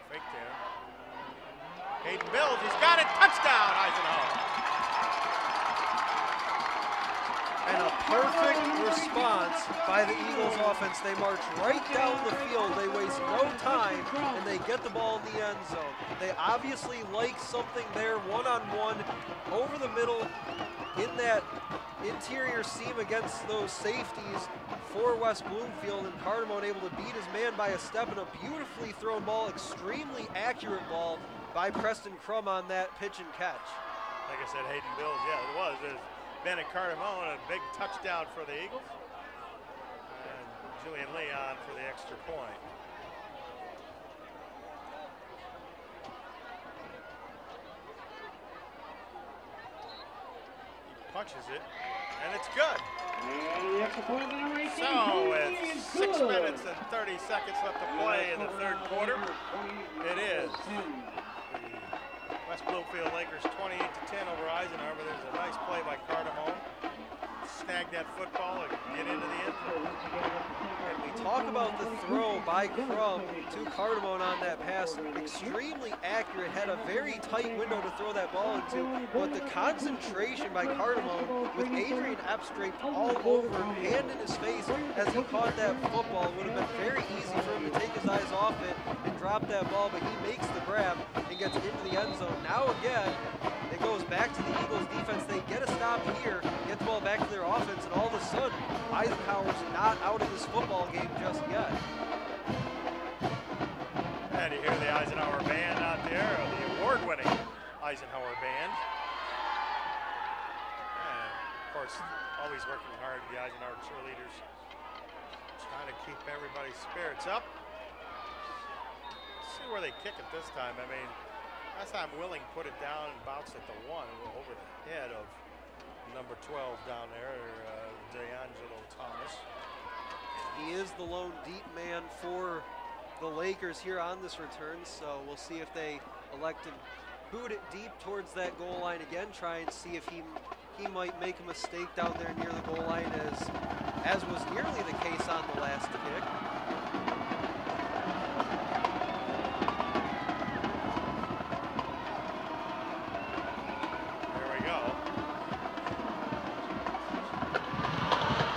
Fake down. Hayden Bills, he's got it. Touchdown, Eisenhower. And a perfect response by the Eagles offense. They march right down the field. They waste no time, and they get the ball in the end zone. They obviously like something there, one-on-one, over the middle, in that interior seam against those safeties for West Bloomfield, and Cardamone able to beat his man by a step, and a beautifully thrown ball, extremely accurate ball by Preston Crum on that pitch and catch. Like I said, Hayden Bills, yeah, it was. Ben and Cardamone, a big touchdown for the Eagles. And Julian Leon for the extra point. He punches it, and it's good. So it's 6 minutes and 30 seconds left to play in the 3rd quarter. It is West Bloomfield Lakers 28-10 over Eisenhower, but there's a nice play by Cardamone. Snag that football and get into the end zone. And we talk about the throw by Crum to Cardamone on that pass. Extremely accurate, had a very tight window to throw that ball into, but the concentration by Cardamone with Adrian Epps draped all over him, hand in his face as he caught that football. It would have been very easy for him to take his eyes off it and drop that ball, but he makes the grab and gets into the end zone. Now again, it goes back to the Eagles defense. They get a stop here, get the ball back to their offense, and all of a sudden, Eisenhower's not out of this football game just yet. And you hear the Eisenhower band out there, the award-winning Eisenhower band. And of course, always working hard, the Eisenhower cheerleaders, trying to keep everybody's spirits up. Let's see where they kick it this time. I mean, last time Willing put it down and bounced at the 1 over the head of number 12 down there, DeAngelo Thomas. He is the lone deep man for the Lakers here on this return, so we'll see if they elect to boot it deep towards that goal line again, try and see if he might make a mistake down there near the goal line, as was nearly the case on the last kick. There we go.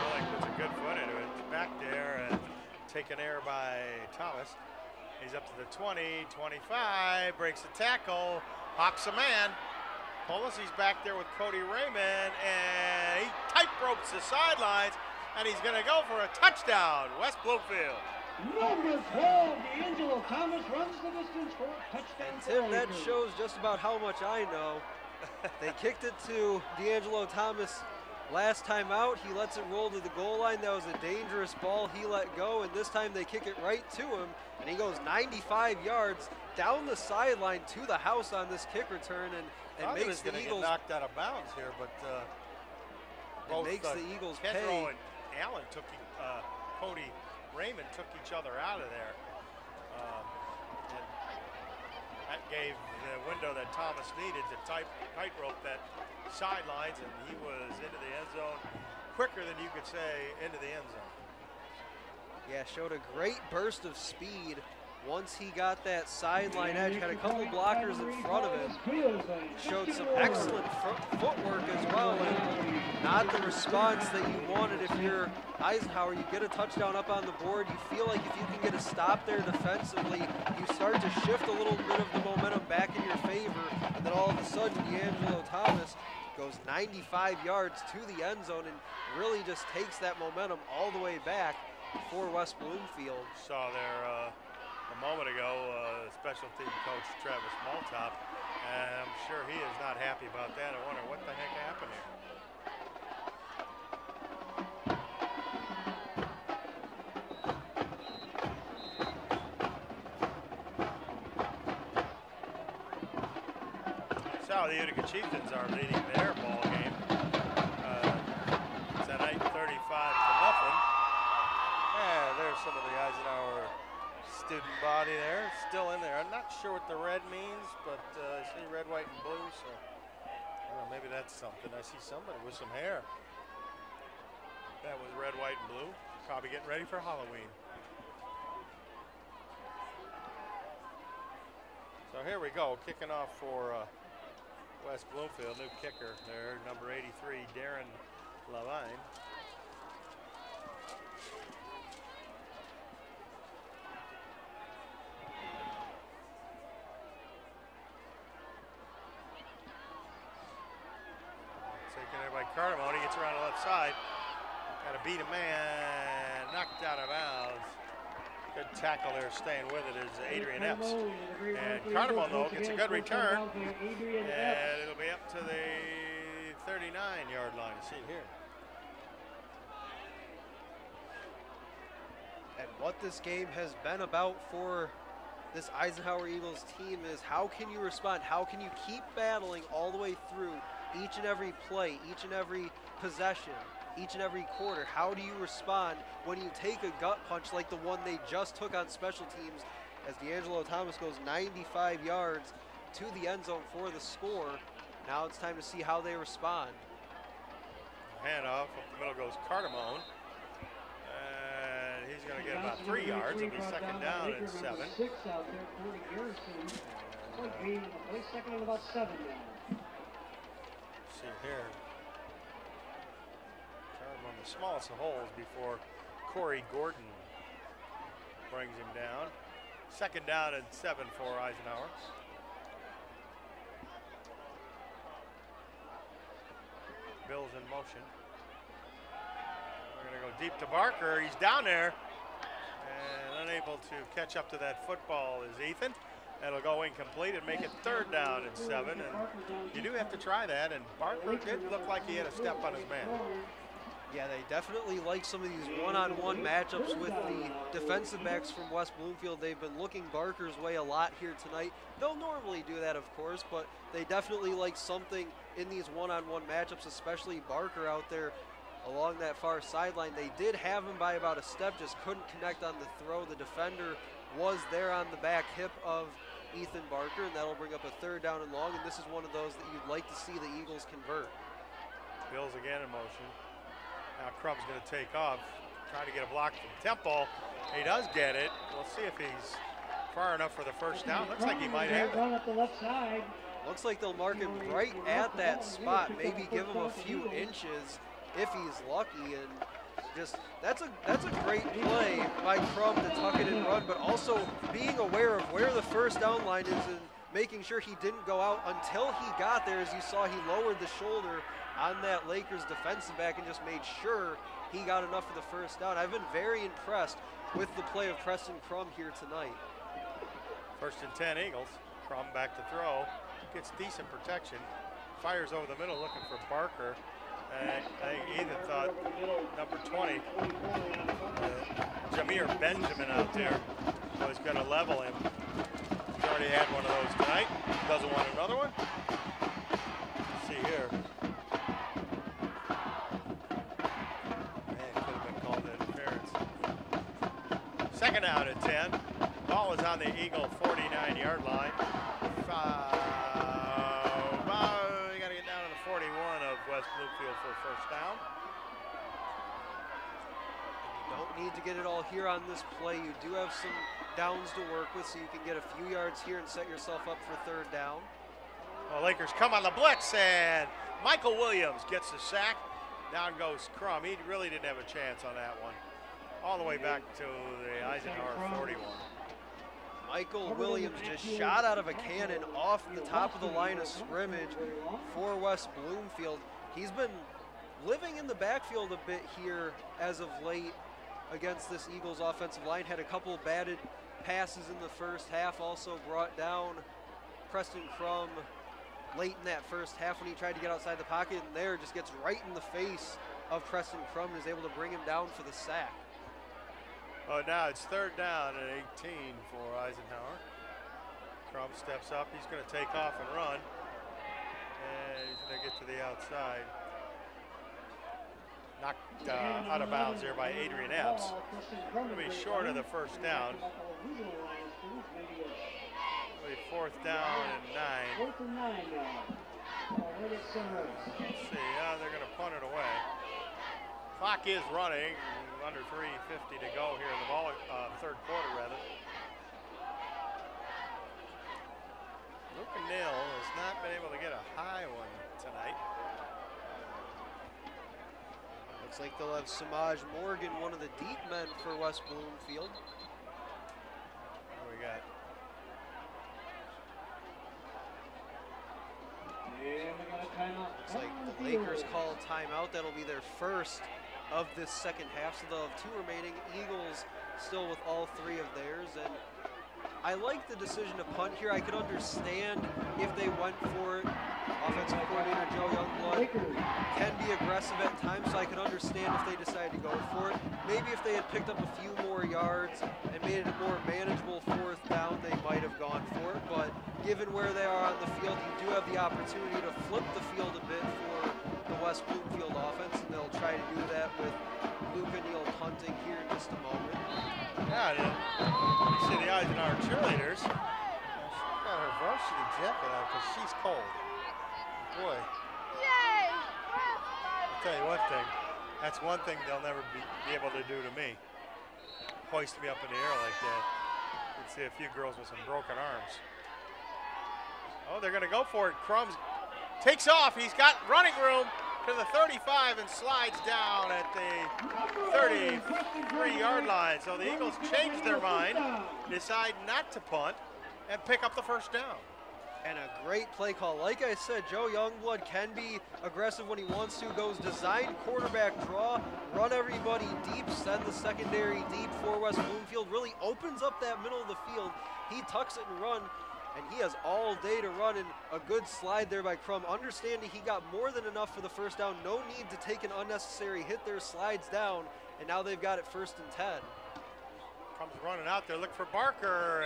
Really puts a good foot into it. It's back there and taken air by Thomas. He's up to the 20, 25, breaks the tackle, hops a man. Polisi's back there with Cody Raymond, and he tight ropes the sidelines, and he's going to go for a touchdown, West Bloomfield. Number 12, D'Angelo Thomas runs the distance for a touchdown. And Tim, that shows just about how much I know. They kicked it to D'Angelo Thomas last time out. He lets it roll to the goal line. That was a dangerous ball he let go, and this time they kick it right to him, and he goes 95 yards down the sideline to the house on this kick return, and makes the Eagles get knocked out of bounds here, but both makes the Eagles pay. Kendall and Allen took Cody Raymond took each other out of there, and that gave the window that Thomas needed to tightrope that sidelines, and he was into the end zone quicker than you could say into the end zone. Yeah, showed a great burst of speed. Once he got that sideline edge, had a couple blockers in front of him, showed some excellent footwork as well, and not the response that you wanted if you're Eisenhower. You get a touchdown up on the board, you feel like if you can get a stop there defensively, you start to shift a little bit of the momentum back in your favor, and then all of a sudden D'Angelo Thomas goes 95 yards to the end zone and really just takes that momentum all the way back for West Bloomfield. Saw there a moment ago, special team coach Travis Maltop, and I'm sure he is not happy about that. I wonder what the heck happened here. So the Utica Chieftains are leading their ball game. It's at 8:35 to nothing. And there's some of the Eisenhower student body there, still in there. I'm not sure what the red means, but I see red, white, and blue, so I don't know, maybe that's something. I see somebody with some hair. That was red, white, and blue. Probably getting ready for Halloween. So here we go, kicking off for West Bloomfield. New kicker there, number 83, Darren Levine. Cardamone, he gets around the left side. Got to beat a man, knocked out of bounds. Good tackle there, staying with it is Adrian Epps. And Cardamone, though, gets a good return. And it'll be up to the 39-yard line. You see it here. And what this game has been about for this Eisenhower Eagles team is how can you respond? How can you keep battling all the way through each and every play, each and every possession, each and every quarter? How do you respond when you take a gut punch like the one they just took on special teams as D'Angelo Thomas goes 95 yards to the end zone for the score? Now it's time to see how they respond. Handoff, up the middle goes Cardamone. And he's going to get about 3 yards. It'll be second down and 7. Second and about 7 now. See here. Cardamone, the smallest of holes before Corey Gordon brings him down. Second down and 7 for Eisenhower. Bill's in motion. We're going to go deep to Barker. He's down there and unable to catch up to that football is Ethan. That'll go incomplete and make it third down and 7. And you do have to try that. And Barker did look like he had a step on his man. Yeah, they definitely like some of these one-on-one matchups with the defensive backs from West Bloomfield. They've been looking Barker's way a lot here tonight. They'll normally do that, of course, but they definitely like something in these one-on-one matchups, especially Barker out there along that far sideline. They did have him by about a step, just couldn't connect on the throw. The defender was there on the back hip of Ethan Barker, and that'll bring up a 3rd down and long, and this is one of those that you'd like to see the Eagles convert. Bills again in motion. Now Crumb's going to take off, trying to get a block from Temple. He does get it. We'll see if he's far enough for the first down. Looks like he might have Run up the left side. Looks like they'll mark him right at that spot, maybe give him a few inches if he's lucky, and just that's a great play by Crum to tuck it and run, but also being aware of where the first down line is and making sure he didn't go out until he got there. As you saw, he lowered the shoulder on that Lakers defensive back and just made sure he got enough for the first down. I've been very impressed with the play of Preston Crum here tonight. 1st and 10 Eagles. Crum back to throw. Gets decent protection. Fires over the middle looking for Barker. I think Ethan thought number 20, Jameer Benjamin out there, was going to level him. He's already had one of those tonight. Doesn't want another one. Let's see here. Man, could have been called interference. 2nd down at 10. Ball is on the Eagle 49-yard line. You got to get down to the 41 of West Bloomfield for a first down. You don't need to get it all here on this play. You do have some downs to work with, so you can get a few yards here and set yourself up for 3rd down. Well, Lakers come on the blitz, and Michael Williams gets the sack. Down goes Crum. He really didn't have a chance on that one. All the way back to the Eisenhower 41. Michael Williams just shot out of a cannon off the top of the line of scrimmage for West Bloomfield. He's been living in the backfield a bit here as of late against this Eagles offensive line. Had a couple batted passes in the first half, also brought down Preston Crum late in that first half when he tried to get outside the pocket, and there just gets right in the face of Preston Crum and is able to bring him down for the sack. Oh, now it's 3rd down at 18 for Eisenhower. Crum steps up. He's going to take off and run. And he's going to get to the outside. Knocked out of bounds there by Adrian Epps. Going to be short of the first down. It'll be 4th down and 9. 4th and 9 now. Let's see. They're going to punt it away. Clock is running. Under 3:50 to go here in the ball, 3rd quarter rather. Luke Neal has not been able to get a high one tonight. Looks like they'll have Samaj Morgan, one of the deep men for West Bloomfield. What do we got? Looks like the Lakers call timeout. That'll be their first of this 2nd half, so they'll have 2 remaining. Eagles still with all 3 of theirs, and I like the decision to punt here. I could understand if they went for it. Offensive coordinator Joe Youngblood can be aggressive at times, so I could understand if they decided to go for it. Maybe if they had picked up a few more yards and made it a more manageable 4th down, they might have gone for it, but given where they are on the field, you do have the opportunity to flip the field a bit for the West Bloomfield offense, and they'll try to do that with Luke Neal punting here in just a moment. Yeah, you see the Eisenhower cheerleaders. She's got her varsity jacket on because she's cold. Boy. Yay! I'll tell you one thing. That's one thing they'll never be able to do to me. Hoist me up in the air like that. You'd see a few girls with some broken arms. Oh, they're going to go for it. Crumbs takes off. He's got running room to the 35 and slides down at the 33-yard line. So the Eagles change their mind, decide not to punt, and pick up the first down. And a great play call. Like I said, Joe Youngblood can be aggressive when he wants to. Goes designed quarterback draw, run everybody deep, send the secondary deep for West Bloomfield. Really opens up that middle of the field. He tucks it and run, and he has all day to run, and a good slide there by Crum. Understanding he got more than enough for the first down. No need to take an unnecessary hit there, slides down, and now they've got it 1st and 10. Crum's running out there, look for Barker.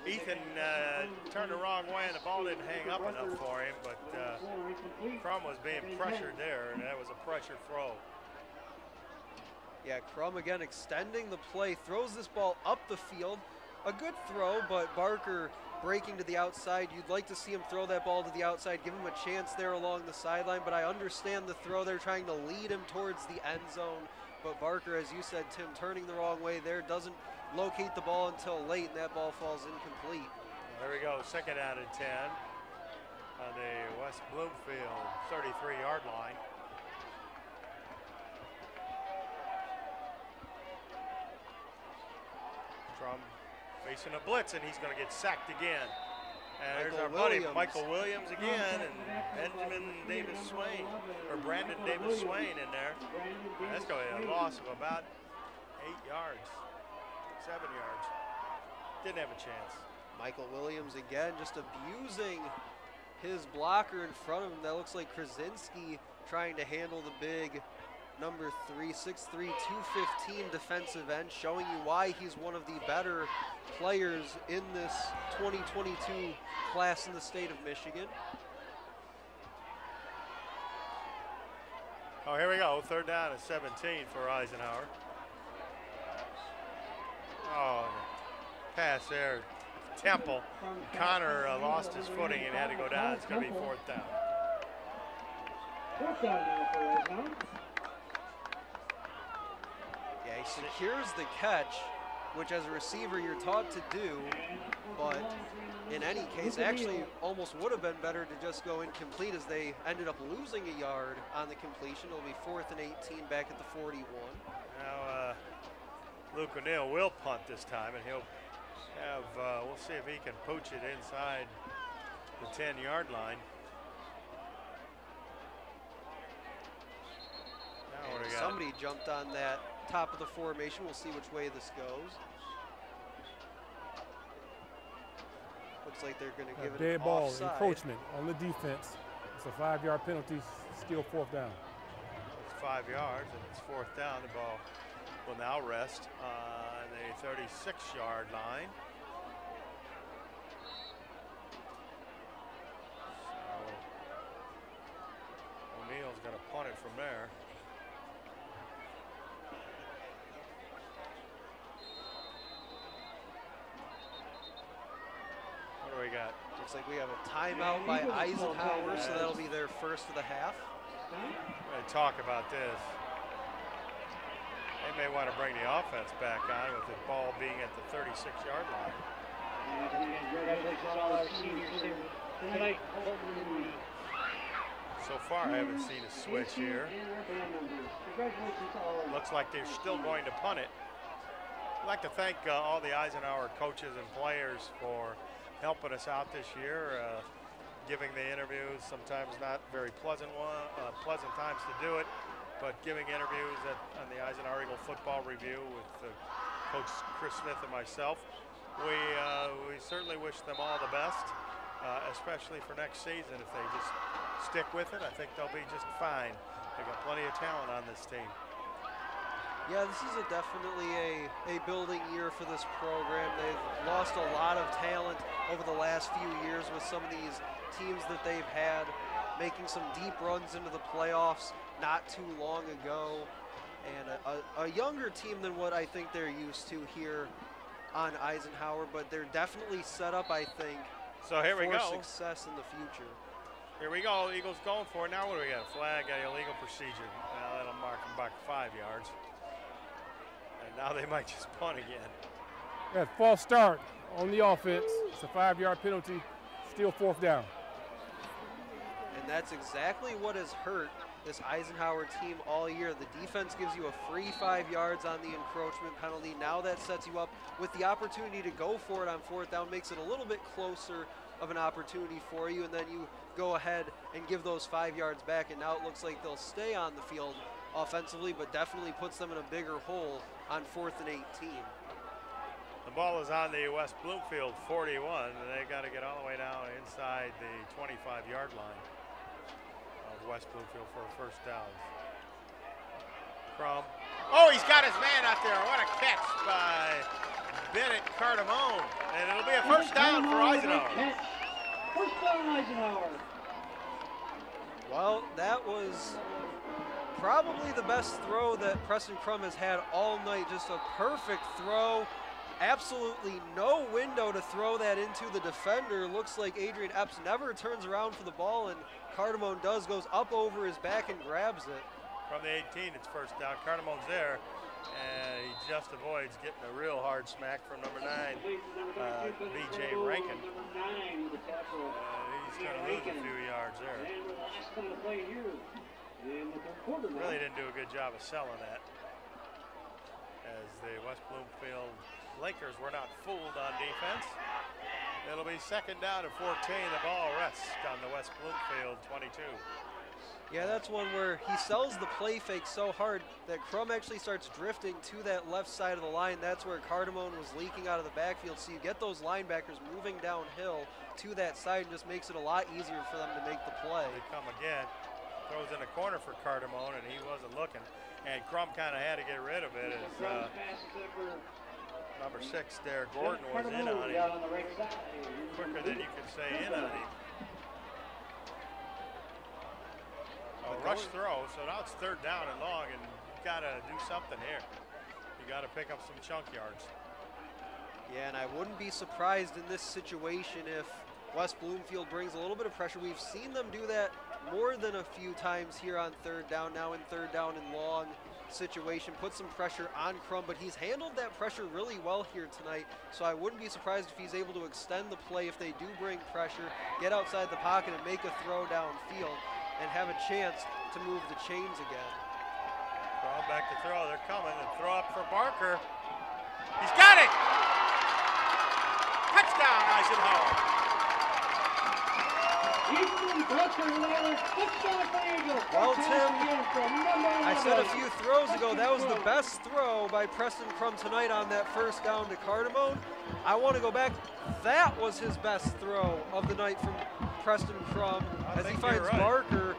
Ethan turned the wrong way, and the ball didn't hang up enough for him, but Crum was being pressured there, and that was a pressure throw. Yeah, Crum again extending the play, throws this ball up the field. a good throw, but Barker breaking to the outside. You'd like to see him throw that ball to the outside, give him a chance there along the sideline, but I understand the throw. They're trying to lead him towards the end zone, but Barker, as you said, Tim, turning the wrong way there, doesn't locate the ball until late, and that ball falls incomplete. There we go, 2nd down and 10 on the West Bloomfield 33-yard line. From facing a blitz, and he's going to get sacked again. And there's our buddy Michael Williams again, and Benjamin Davis Swain, or Brandon Davis Swain in there. That's going to be a loss of about 8 yards, 7 yards. Didn't have a chance. Michael Williams again just abusing his blocker in front of him. That looks like Krasinski trying to handle the big number 3, 6'3", 215 defensive end, showing you why he's one of the better players in this 2022 class in the state of Michigan. Oh, here we go, 3rd down and 17 for Eisenhower. Oh, pass there, Temple. Connor lost his footing and had to go down. It's going to be 4th down. 4th down now for Eisenhower. Yeah, he secures the catch, which as a receiver you're taught to do, but in any case, actually almost would have been better to just go incomplete as they ended up losing a yard on the completion. It'll be 4th and 18 back at the 41. Now, Luke O'Neill will punt this time, and he'll have, we'll see if he can pooch it inside the 10-yard line. Now what do we got? Somebody jumped on that top of the formation. We'll see which way this goes. Looks like they're going to give it dead ball, offside. encroachment on the defense. It's a 5-yard penalty, still 4th down. It's 5 yards, and it's 4th down. The ball will now rest on the 36-yard line. So O'Neill's going to punt it from there. What do we got? Looks like we have a timeout by Eisenhower, so that'll be their first of the half. We're going to talk about this. They may want to bring the offense back on with the ball being at the 36-yard line. Congratulations to all our seniors here tonight. So far, I haven't seen a switch here. Looks like they're still going to punt it. I'd like to thank all the Eisenhower coaches and players for helping us out this year, giving the interviews, sometimes not very pleasant times to do it, but giving interviews on the Eisenhower Eagle Football Review with Coach Chris Smith and myself. We certainly wish them all the best, especially for next season. If they just stick with it, I think they'll be just fine. They've got plenty of talent on this team. Yeah, this is definitely a building year for this program. They've lost a lot of talent over the last few years with some of these teams that they've had, making some deep runs into the playoffs not too long ago. And a younger team than what I think they're used to here on Eisenhower, but they're definitely set up, I think, so here we for go. success in the future. Here we go, Eagles going for it. Now what do we got? A flag, got illegal procedure. Now that'll mark them back 5 yards. And now they might just punt again. Yeah, false start on the offense. It's a 5-yard penalty, still 4th down. And that's exactly what has hurt this Eisenhower team all year. The defense gives you a free 5 yards on the encroachment penalty. Now that sets you up with the opportunity to go for it on 4th down, makes it a little bit closer of an opportunity for you, and then you go ahead and give those 5 yards back, and now it looks like they'll stay on the field offensively, but definitely puts them in a bigger hole on 4th and 18. The ball is on the West Bloomfield 41, and they got to get all the way down inside the 25-yard line of West Bloomfield for a 1st down. Crum. Oh, he's got his man out there. What a catch by Bennett Cardamone. And it'll be a 1st down for Eisenhower. 1st down Eisenhower. Well, that was probably the best throw that Preston Crum has had all night. Just a perfect throw absolutely no window to throw that into the defender. Looks like Adrian Epps never turns around for the ball, and Cardamone goes up over his back and grabs it. From the 18, it's first down. Cardamone's there, and he just avoids getting a real hard smack from number 9, B.J. Rankin. He's going to lose a few yards there. Really didn't do a good job of selling that, as the West Bloomfield Lakers were not fooled on defense. It'll be second down and 14. The ball rests on the West Bloomfield 22. Yeah, that's one where he sells the play fake so hard that Crum actually starts drifting to that left side of the line. That's where Cardamone was leaking out of the backfield. So you get those linebackers moving downhill to that side, and just makes it a lot easier for them to make the play. They come again, throws in a corner for Cardamone, and he wasn't looking. And Crum kind of had to get rid of it as number 6, Derek Gordon, was in on him. Quicker than you could say in on him. Rush throw, so now it's third down and long, and you've got to do something here. You got to pick up some chunk yards. Yeah, and I wouldn't be surprised in this situation if West Bloomfield brings a little bit of pressure. We've seen them do that more than a few times here on third down. Now in third down and long situation, put some pressure on Crum, but he's handled that pressure really well here tonight, so I wouldn't be surprised if he's able to extend the play if they do bring pressure, get outside the pocket and make a throw downfield and have a chance to move the chains again. Crum back to throw, they're coming, and throw up for Barker. He's got it! Touchdown, Eisenhower! Well, Tim, I said a few throws ago that was the best throw by Preston Crum tonight on that first down to Cardamone. I want to go back. That was his best throw of the night from Preston Crum as he finds Barker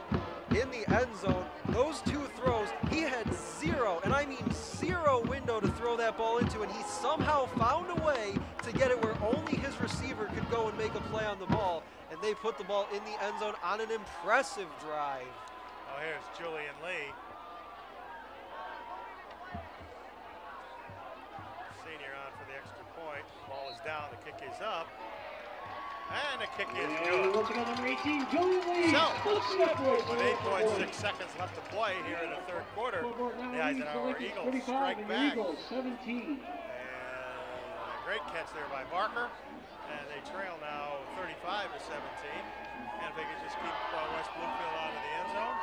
in the end zone. Those two throws, he had zero, and I mean zero window to throw that ball into, and he somehow found a way to get it where only his receiver could go and make a play on the ball, and they put the ball in the end zone on an impressive drive. Oh, here's Julian Lee. Senior on for the extra point. Ball is down, the kick is up. And the kick is good. So, with 8.6 seconds left to play here in the third quarter, the Eisenhower Eagles strike back. And a great catch there by Barker. And they trail now 35-17. And if they can just keep West Bloomfield out of the end zone,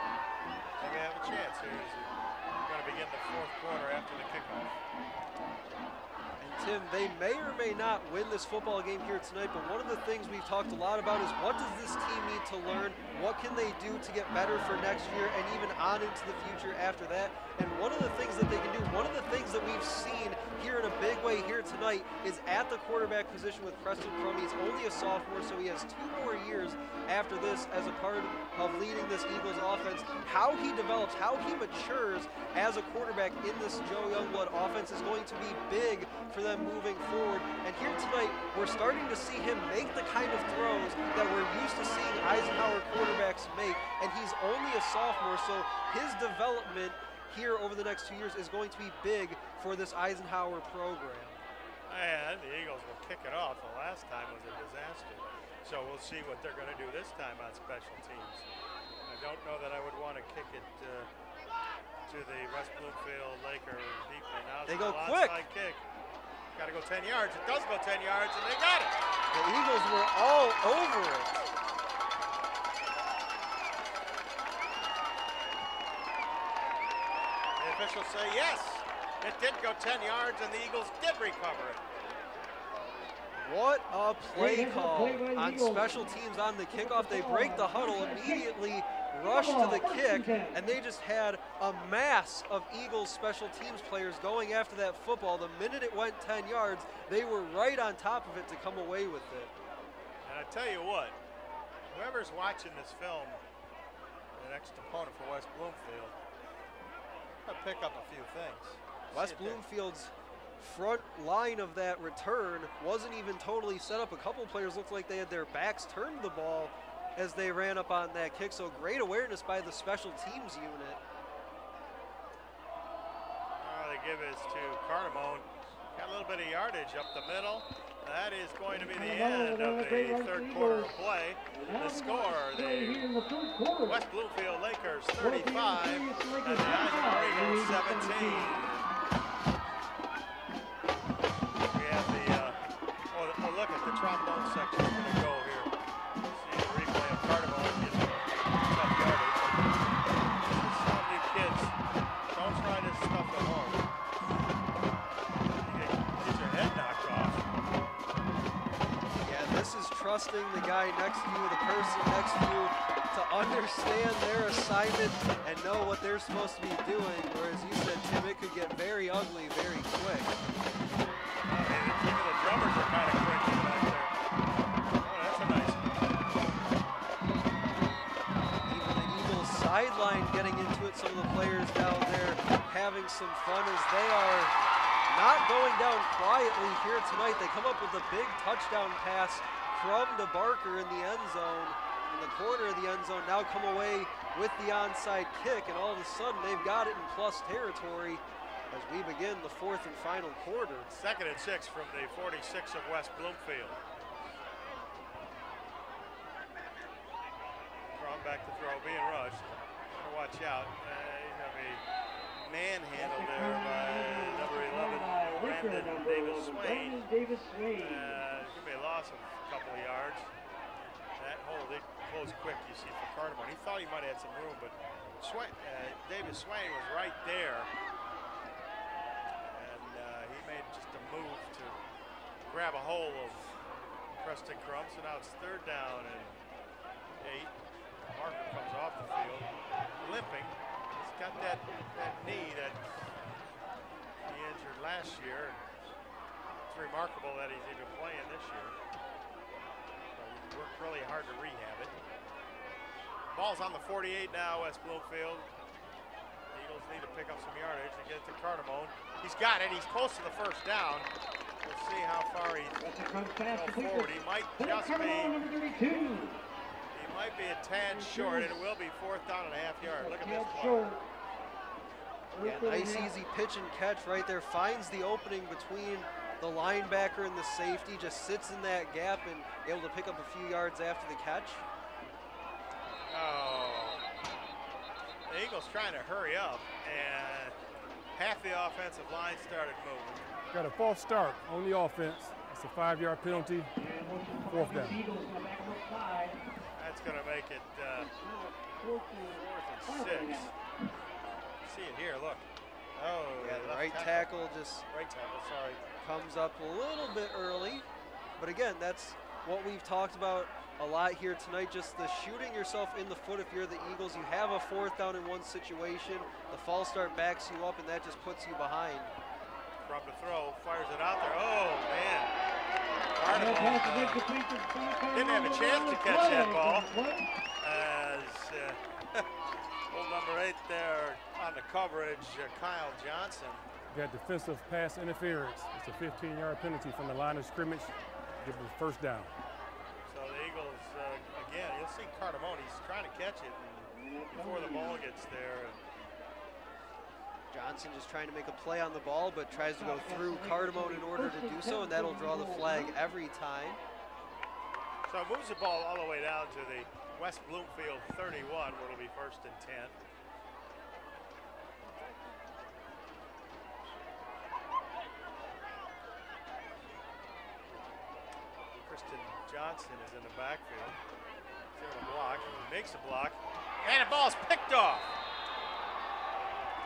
they may have a chance here as we're going to begin the fourth quarter after the kickoff. Tim, they may or may not win this football game here tonight, but one of the things we've talked a lot about is what does this team need to learn? What can they do to get better for next year and even on into the future after that? And one of the things that they can do, one of the things that we've seen here in a big way here tonight is at the quarterback position with Preston Crum. He's only a sophomore, so he has 2 more years after this as a part of leading this Eagles offense. How he develops, how he matures as a quarterback in this Joe Youngblood offense is going to be big for them moving forward. And here tonight, we're starting to see him make the kind of throws that we're used to seeing Eisenhower quarterbacks make, and he's only a sophomore, so his development here over the next 2 years is going to be big for this Eisenhower program. And the Eagles will kick it off. The last time was a disaster. So we'll see what they're going to do this time on special teams. I don't know that I would want to kick it to the West Bloomfield Laker deeply. Now they go quick. Kick. Got to go 10 yards. It does go 10 yards, and they got it. The Eagles were all over it. The officials say yes. It did go 10 yards, and the Eagles did recover it. What a play call on special teams on the kickoff. They break the huddle, immediately rush to the kick, and they just had a mass of Eagles special teams players going after that football. The minute it went 10 yards, they were right on top of it to come away with it. And I tell you what, whoever's watching this film, the next opponent for West Bloomfield, I'll pick up a few things. West Bloomfield's front line of that return wasn't even totally set up. A couple players looked like they had their backs turned to the ball as they ran up on that kick, so great awareness by the special teams unit. They give it to Cardamone. Got a little bit of yardage up the middle. That is going to be the end of the third quarter of play. The score, the West Bloomfield Lakers 35 and the Eisenhower Eagles 17. We have the, oh look at the trombone section is going to go here. See the replay of Cardamone getting tough yardage. Some of you kids, don't try this stuff at home. You get your head knocked off. This is trusting the guy next to you, the person next to you, to understand their assignment and know what they're supposed to be doing. Whereas you said, Tim, it could get very ugly very quick. Even the drummers are kind of quick back there. Oh, that's a nice one. Even the Eagles sideline getting into it. Some of the players down there having some fun as they are not going down quietly here tonight. They come up with a big touchdown pass from to Barker in the end zone, in the corner of the end zone, now come away with the onside kick, and all of a sudden they've got it in plus territory as we begin the fourth and final quarter. 2nd and 6 from the 46 of West Bloomfield. Crum back to throw, being rushed. Watch out. He's going to be manhandled there by number 11, Brandon Davis Swain. It's going to be a loss of a couple of yards. That hole did close quick, you see, for Cardamone. He thought he might have had some room, but Davis Swain was right there. And he made just a move to grab a hold of Preston Crum. So now it's 3rd down and 8. Marker comes off the field, limping. He's got that knee that he injured last year. It's remarkable that he's even playing this year. He worked really hard to rehab it. Ball's on the 48 now, West Bloomfield. The Eagles need to pick up some yardage to get it to Cardamone. He's got it. He's close to the 1st down. We'll see how far he goes forward. He might just be. He might be a tad short, and it will be 4th down and a half yard. Look at this play. Yeah, nice easy pitch and catch right there. Finds the opening between the linebacker and the safety. Just sits in that gap and able to pick up a few yards after the catch. Oh, the Eagles trying to hurry up, and half the offensive line started moving. Got a false start on the offense. It's a 5-yard penalty. 4th down. That's going to make it 4th and 6. See it here, look. Oh, yeah, the right tackle just sorry, comes up a little bit early. But again, that's what we've talked about a lot here tonight, just the shooting yourself in the foot if you're the Eagles. You have a 4th down in one situation. The false start backs you up, and that just puts you behind. From the throw, fires it out there. Oh, man. Didn't have a chance to catch that ball. As old number 8 there on the coverage, Kyle Johnson. Got defensive pass interference. It's a 15-yard penalty from the line of scrimmage. Give the 1st down. So the Eagles, again, you'll see Cardamone. He's trying to catch it before the ball gets there. Johnson just trying to make a play on the ball, but tries to go through Cardamone in order to do so, and that'll draw the flag every time. So it moves the ball all the way down to the West Bloomfield 31, where it'll be 1st and 10. Kristen Johnson is in the backfield. He's going to block. He makes a block, and the ball's picked off.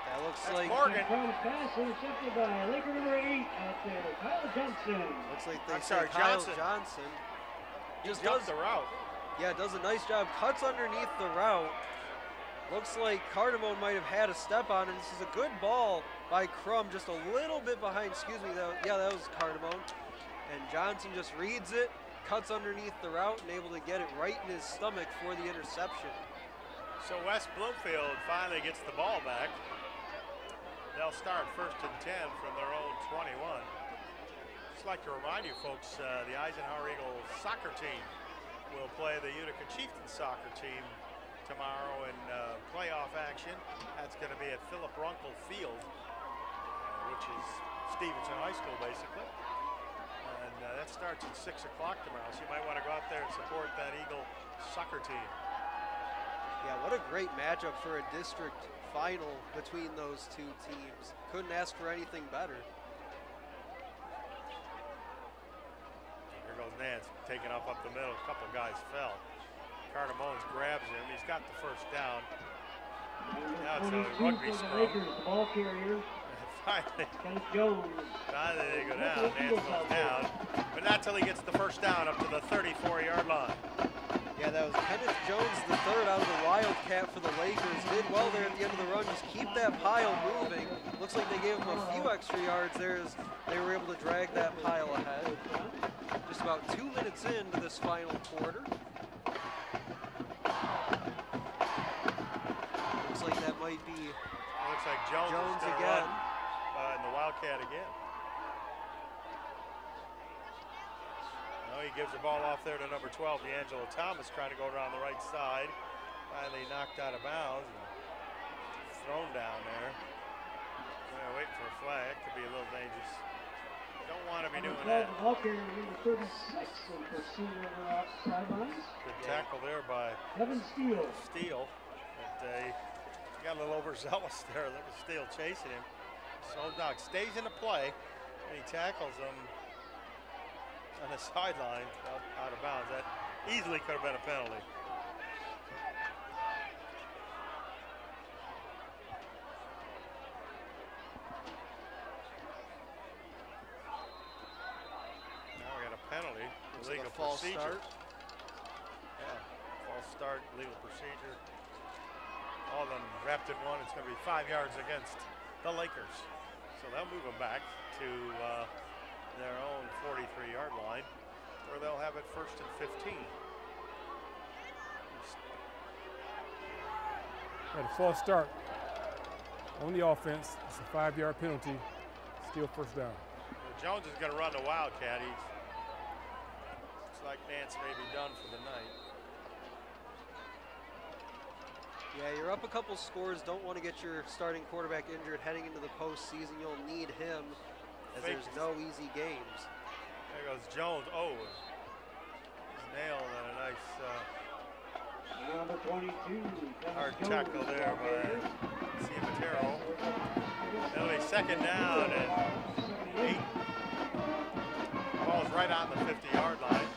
That looks That's like Morgan. Pass intercepted by Laker number 8 out there, Kyle Johnson. Looks like they I'm sorry, Kyle Johnson. Just does does the route. Yeah, does a nice job. Cuts underneath the route. Looks like Cardamone might have had a step on it. This is a good ball by Crum, just a little bit behind. Excuse me. That was Cardamone. And Johnson just reads it, cuts underneath the route, and able to get it right in his stomach for the interception. So West Bloomfield finally gets the ball back. They'll start 1st and 10 from their own 21. Just like to remind you folks, the Eisenhower Eagles soccer team will play the Utica Chieftains soccer team tomorrow in playoff action. That's going to be at Philip Runkle Field, which is Stevenson High School, basically. And that starts at 6 o'clock tomorrow, so you might want to go out there and support that Eagle soccer team. Yeah, what a great matchup for a district final between those two teams. Couldn't ask for anything better. Here goes Nance, taking off up the middle. A couple guys fell. Cardamones grabs him. He's got the first down. Now it's a rugby scrum. The ball carrier. Finally, Kenneth Jones. finally they go down. Nance goes down. But not till he gets the first down up to the 34-yard line. Yeah, that was Kenneth Jones, the third out of the Wildcat for the Lakers. Did well there at the end of the run. Just keep that pile moving. Looks like they gave him a few extra yards there as they were able to drag that pile ahead. Just about 2 minutes into this final quarter. Looks like that might be Looks like Jones is gonna again. Run, in the Wildcat again. No, he gives the ball off there to number 12, D'Angelo Thomas, trying to go around the right side. Finally knocked out of bounds. Thrown down there. Waiting for a flag. Could be a little dangerous. Don't want to be doing that. The ball carrier, number 36, on the senior sidelines. Good tackle there by Kevin Steele. Steele. But he got a little overzealous there. Look at Steele chasing him. So Dog stays in the play, and he tackles him on the sideline out of bounds. That easily could have been a penalty. Now we got a penalty. Looks Legal like a false procedure. start. Yeah, false start, legal procedure. All of them wrapped in one. It's going to be 5 yards against the Lakers. So they'll move them back to their own 43-yard line, where they'll have it 1st and 15. Had a false start on the offense. It's a 5-yard penalty. Still first down. Well, Jones is going to run the Wildcat. Looks like Nance may be done for the night. Yeah, you're up a couple scores. Don't want to get your starting quarterback injured heading into the postseason. You'll need him, as there's no easy games. There goes Jones. Oh, he's nailed on a nice Number 22. hard tackle there by Ciamatero. It'll be 2nd down and 8. Ball's right on the 50-yard line.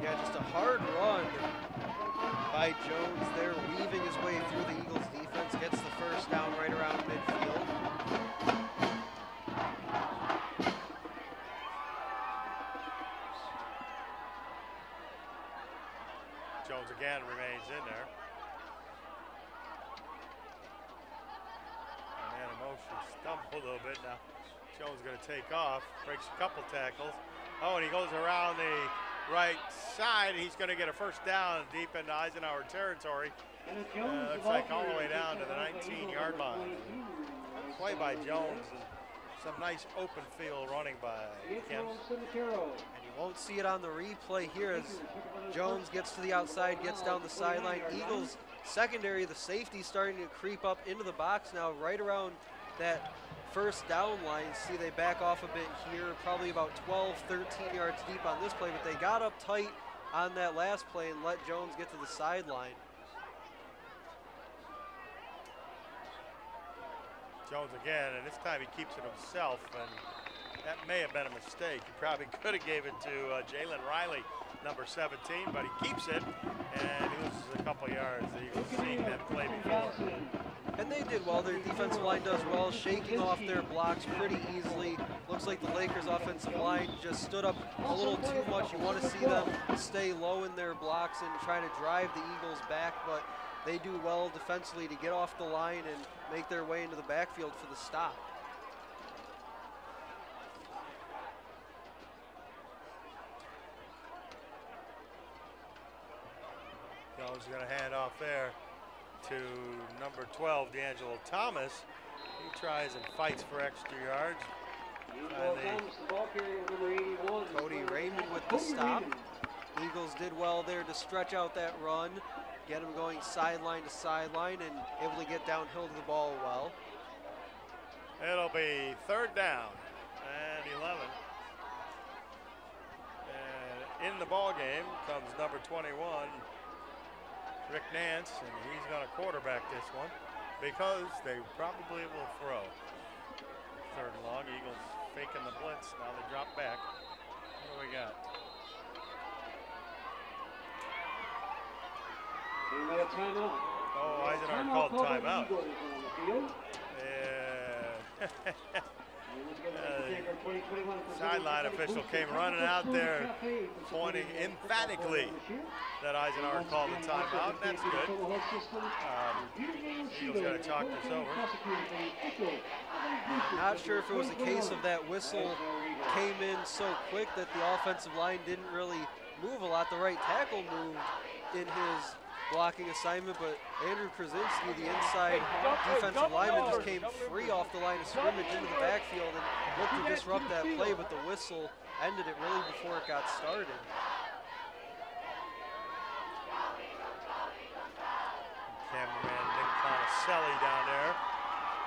Yeah, just a hard run by Jones there, weaving his way through the Eagles defense, gets the first down right around midfield. Jones again remains in there. Man, emotion stumbled a little bit now. Jones going to take off, breaks a couple tackles. Oh, and he goes around the right side. He's going to get a first down deep into Eisenhower territory. Looks like all the way down to the 19-yard line. Play by Jones. And some nice open field running by Kemp. And you won't see it on the replay here as Jones gets to the outside, gets down the sideline. Eagles secondary, the safety starting to creep up into the box now, right around that first down line. See, they back off a bit here, probably about 12, 13 yards deep on this play, but they got up tight on that last play and let Jones get to the sideline. Jones again, and this time he keeps it himself, and that may have been a mistake. He probably could have gave it to Jalen Riley, number 17, but he keeps it, and he loses a couple yards. You've seen that play before. And they did well. Their defensive line does well, shaking off their blocks pretty easily. Looks like the Lakers' offensive line just stood up a little too much. You want to see them stay low in their blocks and try to drive the Eagles back, but they do well defensively to get off the line and make their way into the backfield for the stop. Jones is going to hand off there to number 12, D'Angelo Thomas. He tries and fights for extra yards. Cody Raymond with the stop. Eagles did well there to stretch out that run, get him going sideline to sideline and able to get downhill to the ball well. It'll be 3rd down and 11. And in the ball game comes number 21, Rick Nance, and he's going to quarterback this one because they probably will throw. 3rd and long. Eagles faking the blitz. Now they drop back. What do we got? 2-minute timeout. Oh, Eisenhower called timeout. Sideline official came running out there pointing emphatically that Eisenhower called the timeout, and that's good. Eagles got to talk this over. Not sure if it was a case of that whistle came in so quick that the offensive line didn't really move a lot. The right tackle moved in his blocking assignment, but Andrew Krasinski, the inside defensive lineman, just came free off the line of scrimmage into the backfield and looked to disrupt that play, but the whistle ended it really before it got started. Cameraman Nick Ponticelli down there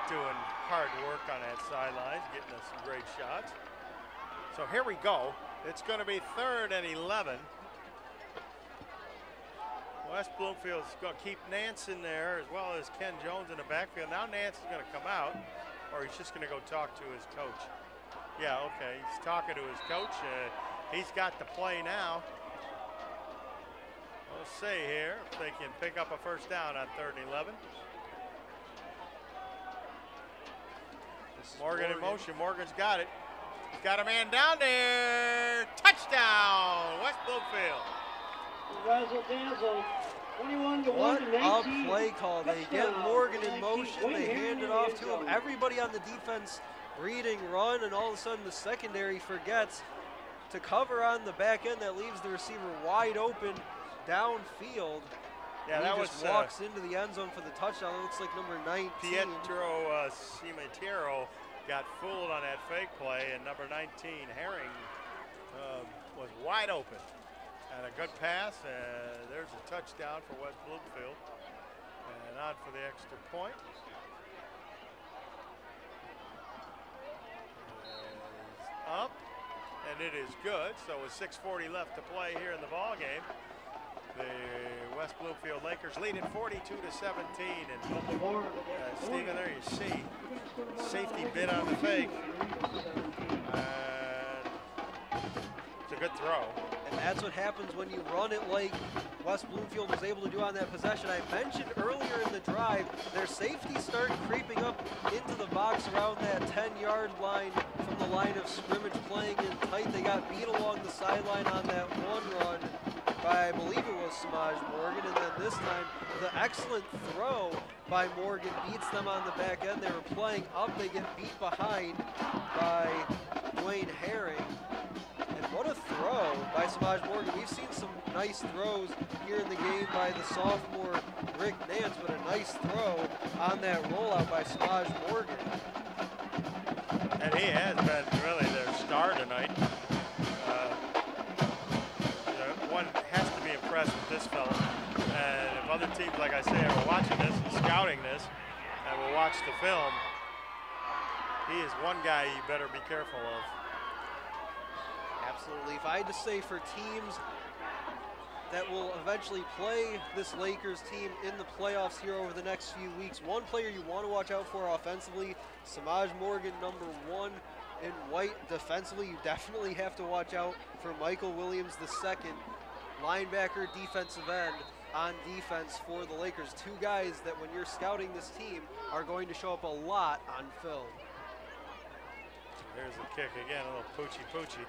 doing hard work on that sideline, getting us some great shots. So here we go. It's going to be 3rd and 11. West Bloomfield's going to keep Nance in there as well as Ken Jones in the backfield. Now Nance is going to come out, or he's just going to go talk to his coach. Yeah, okay, he's talking to his coach. He's got the play now. We'll see here if they can pick up a 1st down on 3rd and 11. Morgan in motion. Morgan's got it. He's got a man down there. Touchdown, West Bloomfield. Razzle dazzle. 21 to what 1 to 19. A play call. They get Morgan in motion. They hand it off to him. Everybody on the defense reading run, and all of a sudden the secondary forgets to cover on the back end. That leaves the receiver wide open downfield. Yeah, and that he just was walks into the end zone for the touchdown. It looks like number 19. Pietro Cimetiero got fooled on that fake play, and number 19 Herring was wide open. And a good pass, and there's a touchdown for West Bloomfield. And on for the extra point. Up, and it is good. So with 6:40 left to play here in the ball game, the West Bloomfield Lakers lead it 42 to 17. And Stephen, there you see safety bid on the fake. And it's a good throw. And that's what happens when you run it like West Bloomfield was able to do on that possession. I mentioned earlier in the drive, their safeties start creeping up into the box around that 10-yard line from the line of scrimmage, playing in tight. They got beat along the sideline on that one run by, I believe it was Samaj Morgan, and then this time the excellent throw by Morgan beats them on the back end. They were playing up, they get beat behind by Dwayne Herring. What a throw by Samaj Morgan. We've seen some nice throws here in the game by the sophomore Rick Nance, but a nice throw on that rollout by Samaj Morgan. And he has been really their star tonight. One has to be impressed with this fella. And if other teams, like I say, are watching this and scouting this and will watch the film, he is one guy you better be careful of. Absolutely. If I had to say for teams that will eventually play this Lakers team in the playoffs here over the next few weeks, one player you want to watch out for offensively, Samaj Morgan, number 1 in white. Defensively, you definitely have to watch out for Michael Williams, the second linebacker, defensive end on defense for the Lakers. Two guys that when you're scouting this team are going to show up a lot on film. There's the kick again, a little poochie.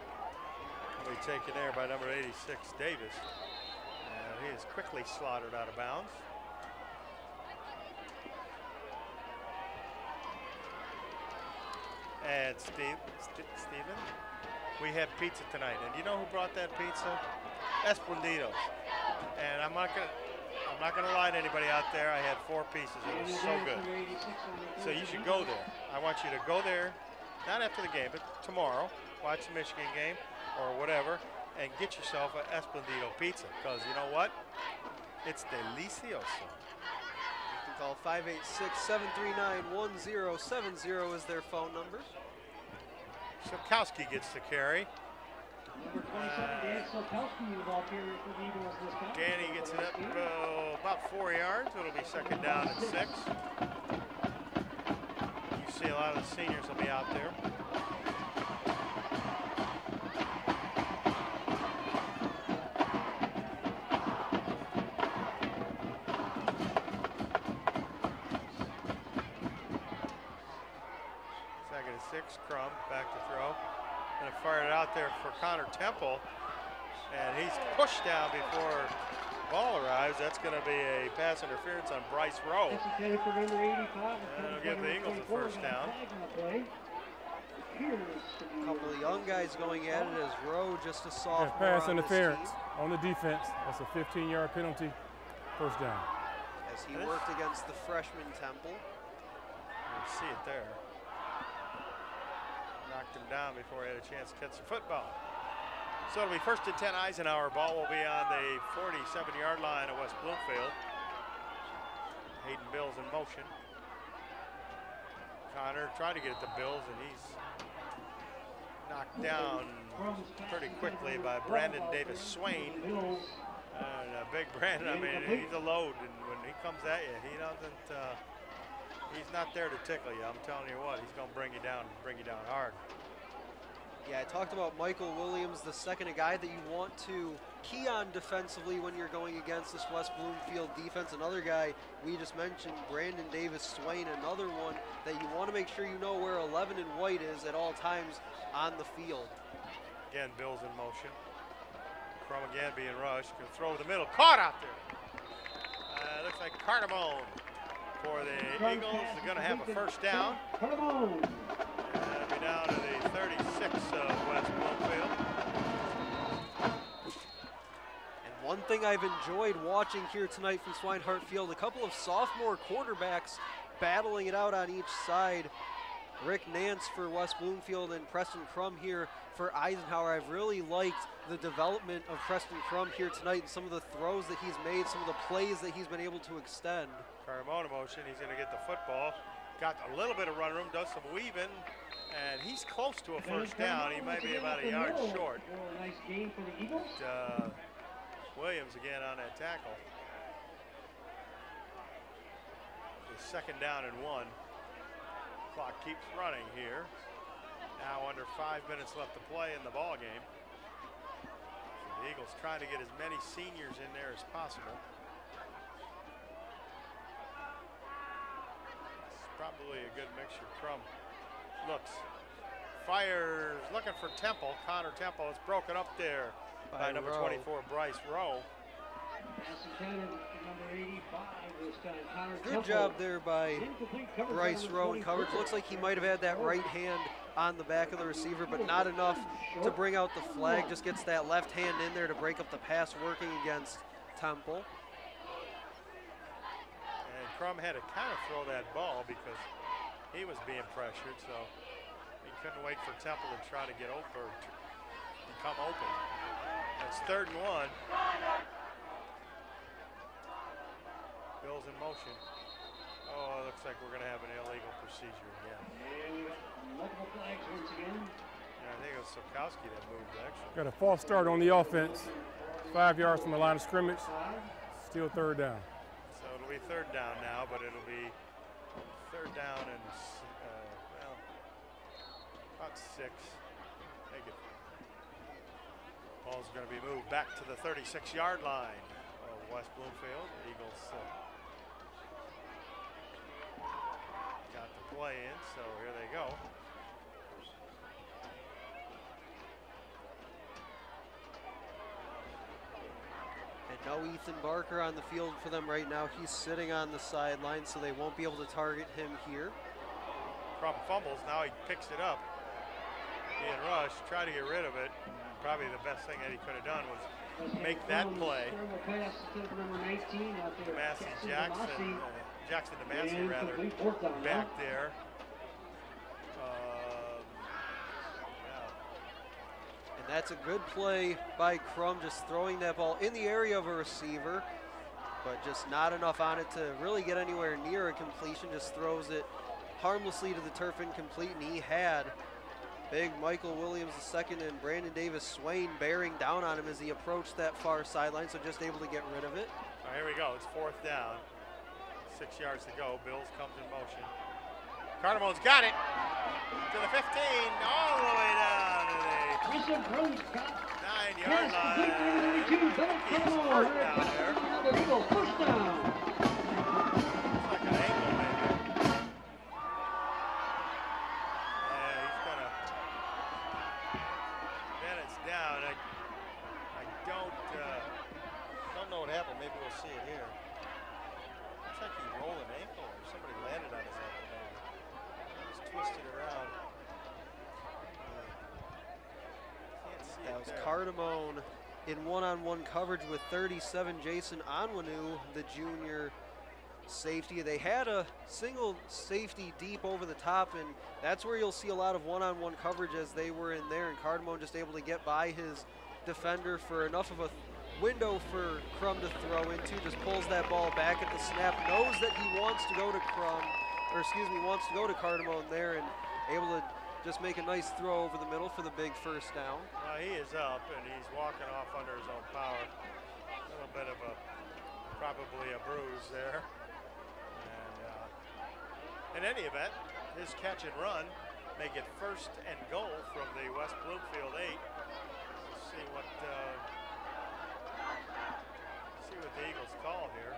Be taken there by number 86, Davis. And he is quickly slaughtered out of bounds. And Stephen, we have pizza tonight. And you know who brought that pizza? Esplendidos. And I'm not gonna lie to anybody out there. I had 4 pieces. It was so good. So you should go there. I want you to go there, not after the game, but tomorrow. Watch the Michigan game or whatever, and get yourself an Esplendido pizza, because you know what? It's delicioso. call. 586-739-1070 is their phone number. Shelkowski gets the carry. Number 27, Dan Sokowski, the ball carrier for the Eagles this time. Danny gets it up about 4 yards. It'll be second down and 6. You see a lot of the seniors will be out there. Second and 6, Crum back to throw. Gonna fire it out there for Connor Temple. And he's pushed down before the ball arrives. That's going to be a pass interference on Bryce Rowe. That's intended for number 85. And it'll give the Eagles a first down. A couple of young guys going at it as Rowe, just a sophomore. Pass interference on the defense. That's a 15-yard penalty. First down. As he worked against the freshman Temple. You see it there. Knocked him down before he had a chance to catch the football. So it'll be first and 10 Eisenhower. Ball will be on the 47-yard line of West Bloomfield. Hayden Bills in motion. Connor tried to get it to Bills, and he's knocked down pretty quickly by Brandon Davis Swain. And big Brandon, I mean, he's a load, and when he comes at you, he doesn't, he's not there to tickle you. I'm telling you what, he's going to bring you down hard. Yeah, I talked about Michael Williams, the second, a guy that you want to key on defensively when you're going against this West Bloomfield defense. Another guy we just mentioned, Brandon Davis Swain, another one that you want to make sure you know where 11 and white is at all times on the field. Again, Bill's in motion. Crum again being rushed. Going to throw the middle. Caught out there. Looks like Cardamone for the Eagles. They're going to have a first down. Cardamone. And be down to the 36 of West Bloomfield. And one thing I've enjoyed watching here tonight from Swinehart Field, a couple of sophomore quarterbacks battling it out on each side. Rick Nance for West Bloomfield and Preston Crum here for Eisenhower. I've really liked the development of Preston Crum here tonight and some of the throws that he's made, some of the plays that he's been able to extend. Cardamone in motion. He's going to get the football. Got a little bit of run room, does some weaving, and he's close to a first down. He might be about a yard short. Nice game for the Eagles. Williams again on that tackle. The second down and 1. Clock keeps running here. Now under 5 minutes left to play in the ball game. So the Eagles trying to get as many seniors in there as possible. Probably a good mixture. Crum looks, fires, looking for Temple. Connor Temple. It's broken up there by number 24, Bryce Rowe. Good job there by Bryce Rowe in coverage. Looks like he might have had that right hand on the back of the receiver, but not enough to bring out the flag. Just gets that left hand in there to break up the pass working against Temple. Crum had to kind of throw that ball because he was being pressured, so he couldn't wait for Temple to try to get open or become open. It's 3rd and 1. Bill's in motion. Oh, it looks like we're going to have an illegal procedure again. Multiple flags once again. Yeah, I think it was Sokowski that moved actually. Got a false start on the offense. 5 yards from the line of scrimmage. Still 3rd down. So it'll be 3rd down now, but it'll be 3rd down and well, about 6. Take it. Ball's going to be moved back to the 36-yard line of West Bloomfield. The Eagles got the play in, so here they go. No Ethan Barker on the field for them right now. He's sitting on the sideline, so they won't be able to target him here. Crum fumbles. Now he picks it up. Being rushed, try to get rid of it. Probably the best thing that he could have done was make that play. Jackson DeMassey rather, back there. And that's a good play by Crum, just throwing that ball in the area of a receiver. but just not enough on it to really get anywhere near a completion. Just throws it harmlessly to the turf, incomplete, and he had big Michael Williams II and Brandon Davis Swain bearing down on him as he approached that far sideline, so just able to get rid of it. All right, here we go. It's 4th down. 6 yards to go. Bills comes in motion. Cardamone's got it to the 15, all the way down to the 9-yard line. He's hurt down there. First down. Looks like an ankle, maybe. Yeah, he's gonna. Bennett's down. I don't know what happened. Maybe we'll see it here. Looks like he rolled an ankle, or somebody landed on his ankle. Maybe. Just twisted around. Can't see That it was there. Cardamone in one-on-one coverage with 37, Jason Onwenu, the junior safety. They had a single safety deep over the top, and that's where you'll see a lot of one-on-one coverage as they were in there, and Cardamone just able to get by his defender for enough of a window for Crum to throw into. Just pulls that ball back at the snap, knows that he wants to go to wants to go to Cardamone there, and able to just make a nice throw over the middle for the big first down. Now he is up and he's walking off under his own power. A little bit of probably a bruise there. And in any event, his catch and run make it 1st and goal from the West Bloomfield 8. Let's see what the Eagles call here.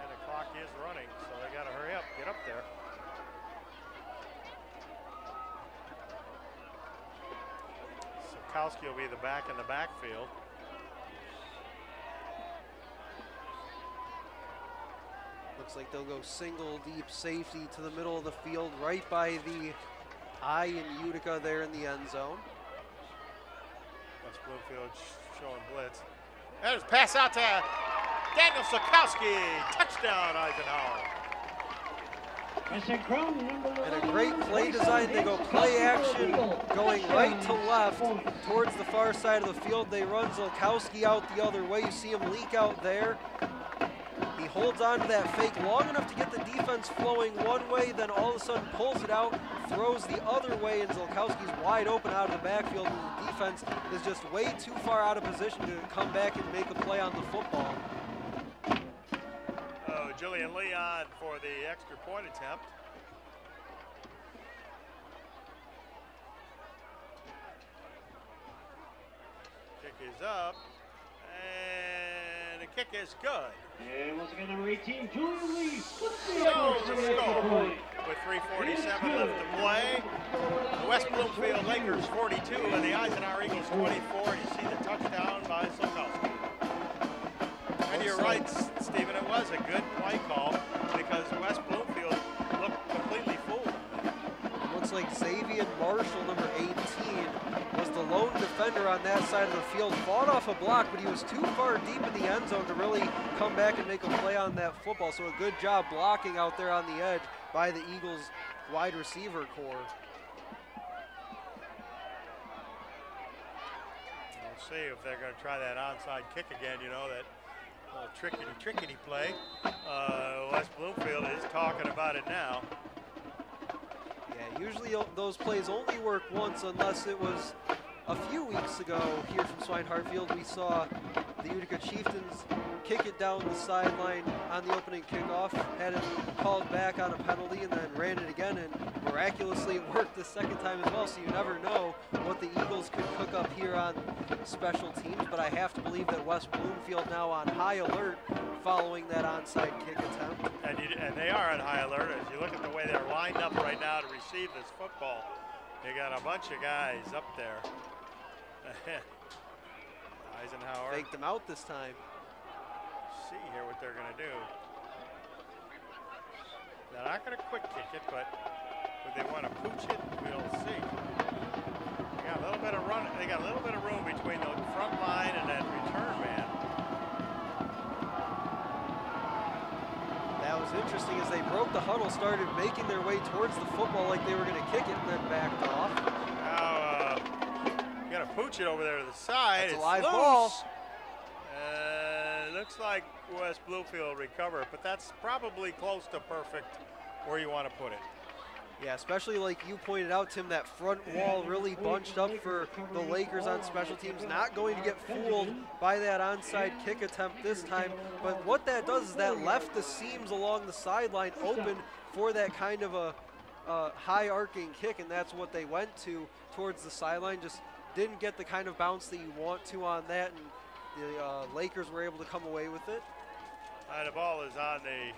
And the clock is running, so they got to hurry up, get up there. Kowski will be the back in the backfield. Looks like they'll go single deep safety to the middle of the field, right by the I in Utica there in the end zone. West Bloomfield showing blitz. There's a pass out to Daniel Sokowski. Touchdown, Eisenhower. And a great play design. They go play action going right to left towards the far side of the field. They run Zolkowski out the other way. You see him leak out there. He holds on to that fake long enough to get the defense flowing one way, then all of a sudden pulls it out, throws the other way, and Zolkowski's wide open out of the backfield, and the defense is just way too far out of position to come back and make a play on the football. Julian Leon for the extra point attempt. Kick is up, and the kick is good. And once again, number 18, Julian Lee. With 3:47 left to play. The West Bloomfield Lakers 42 and the Eisenhower Eagles 24. You see the touchdown by Sokowski. And you're right, Stephen, it was a good play call because West Bloomfield looked completely fooled. It looks like Xavier Marshall, number 18, was the lone defender on that side of the field. Fought off a block, but he was too far deep in the end zone to really come back and make a play on that football. So a good job blocking out there on the edge by the Eagles wide receiver core. We'll see if they're going to try that onside kick again, you know, that trickety play. West Bloomfield is talking about it now. Yeah, usually those plays only work once unless it was a few weeks ago here from Swinehart Field. We saw the Utica Chieftains kick it down the sideline on the opening kickoff, had it called back on a penalty, and then ran it again, and miraculously it worked the second time as well, so you never know what the Eagles could cook up here on special teams, but I have to believe that West Bloomfield now on high alert following that onside kick attempt. And they are on high alert as you look at the way they're lined up right now to receive this football. You got a bunch of guys up there. Eisenhower. Faked them out this time. See here what they're going to do. They're not going to quick kick it, but would they want to pooch it? We'll see. They got a little bit of run. They got a little bit of room between the front line and that return man. That was interesting as they broke the huddle, started making their way towards the football like they were going to kick it, and then backed off. Now, you got to pooch it over there to the side. It's a live ball. looks like West Bloomfield recovered, but that's probably close to perfect where you want to put it. Yeah, especially like you pointed out, Tim, that front wall really bunched up for the Lakers on special teams. Not going to get fooled by that onside kick attempt this time. But what that does is that left the seams along the sideline open for that kind of a high arcing kick, and that's what they went to towards the sideline. Just didn't get the kind of bounce that you want to on that, and the Lakers were able to come away with it. The ball is on the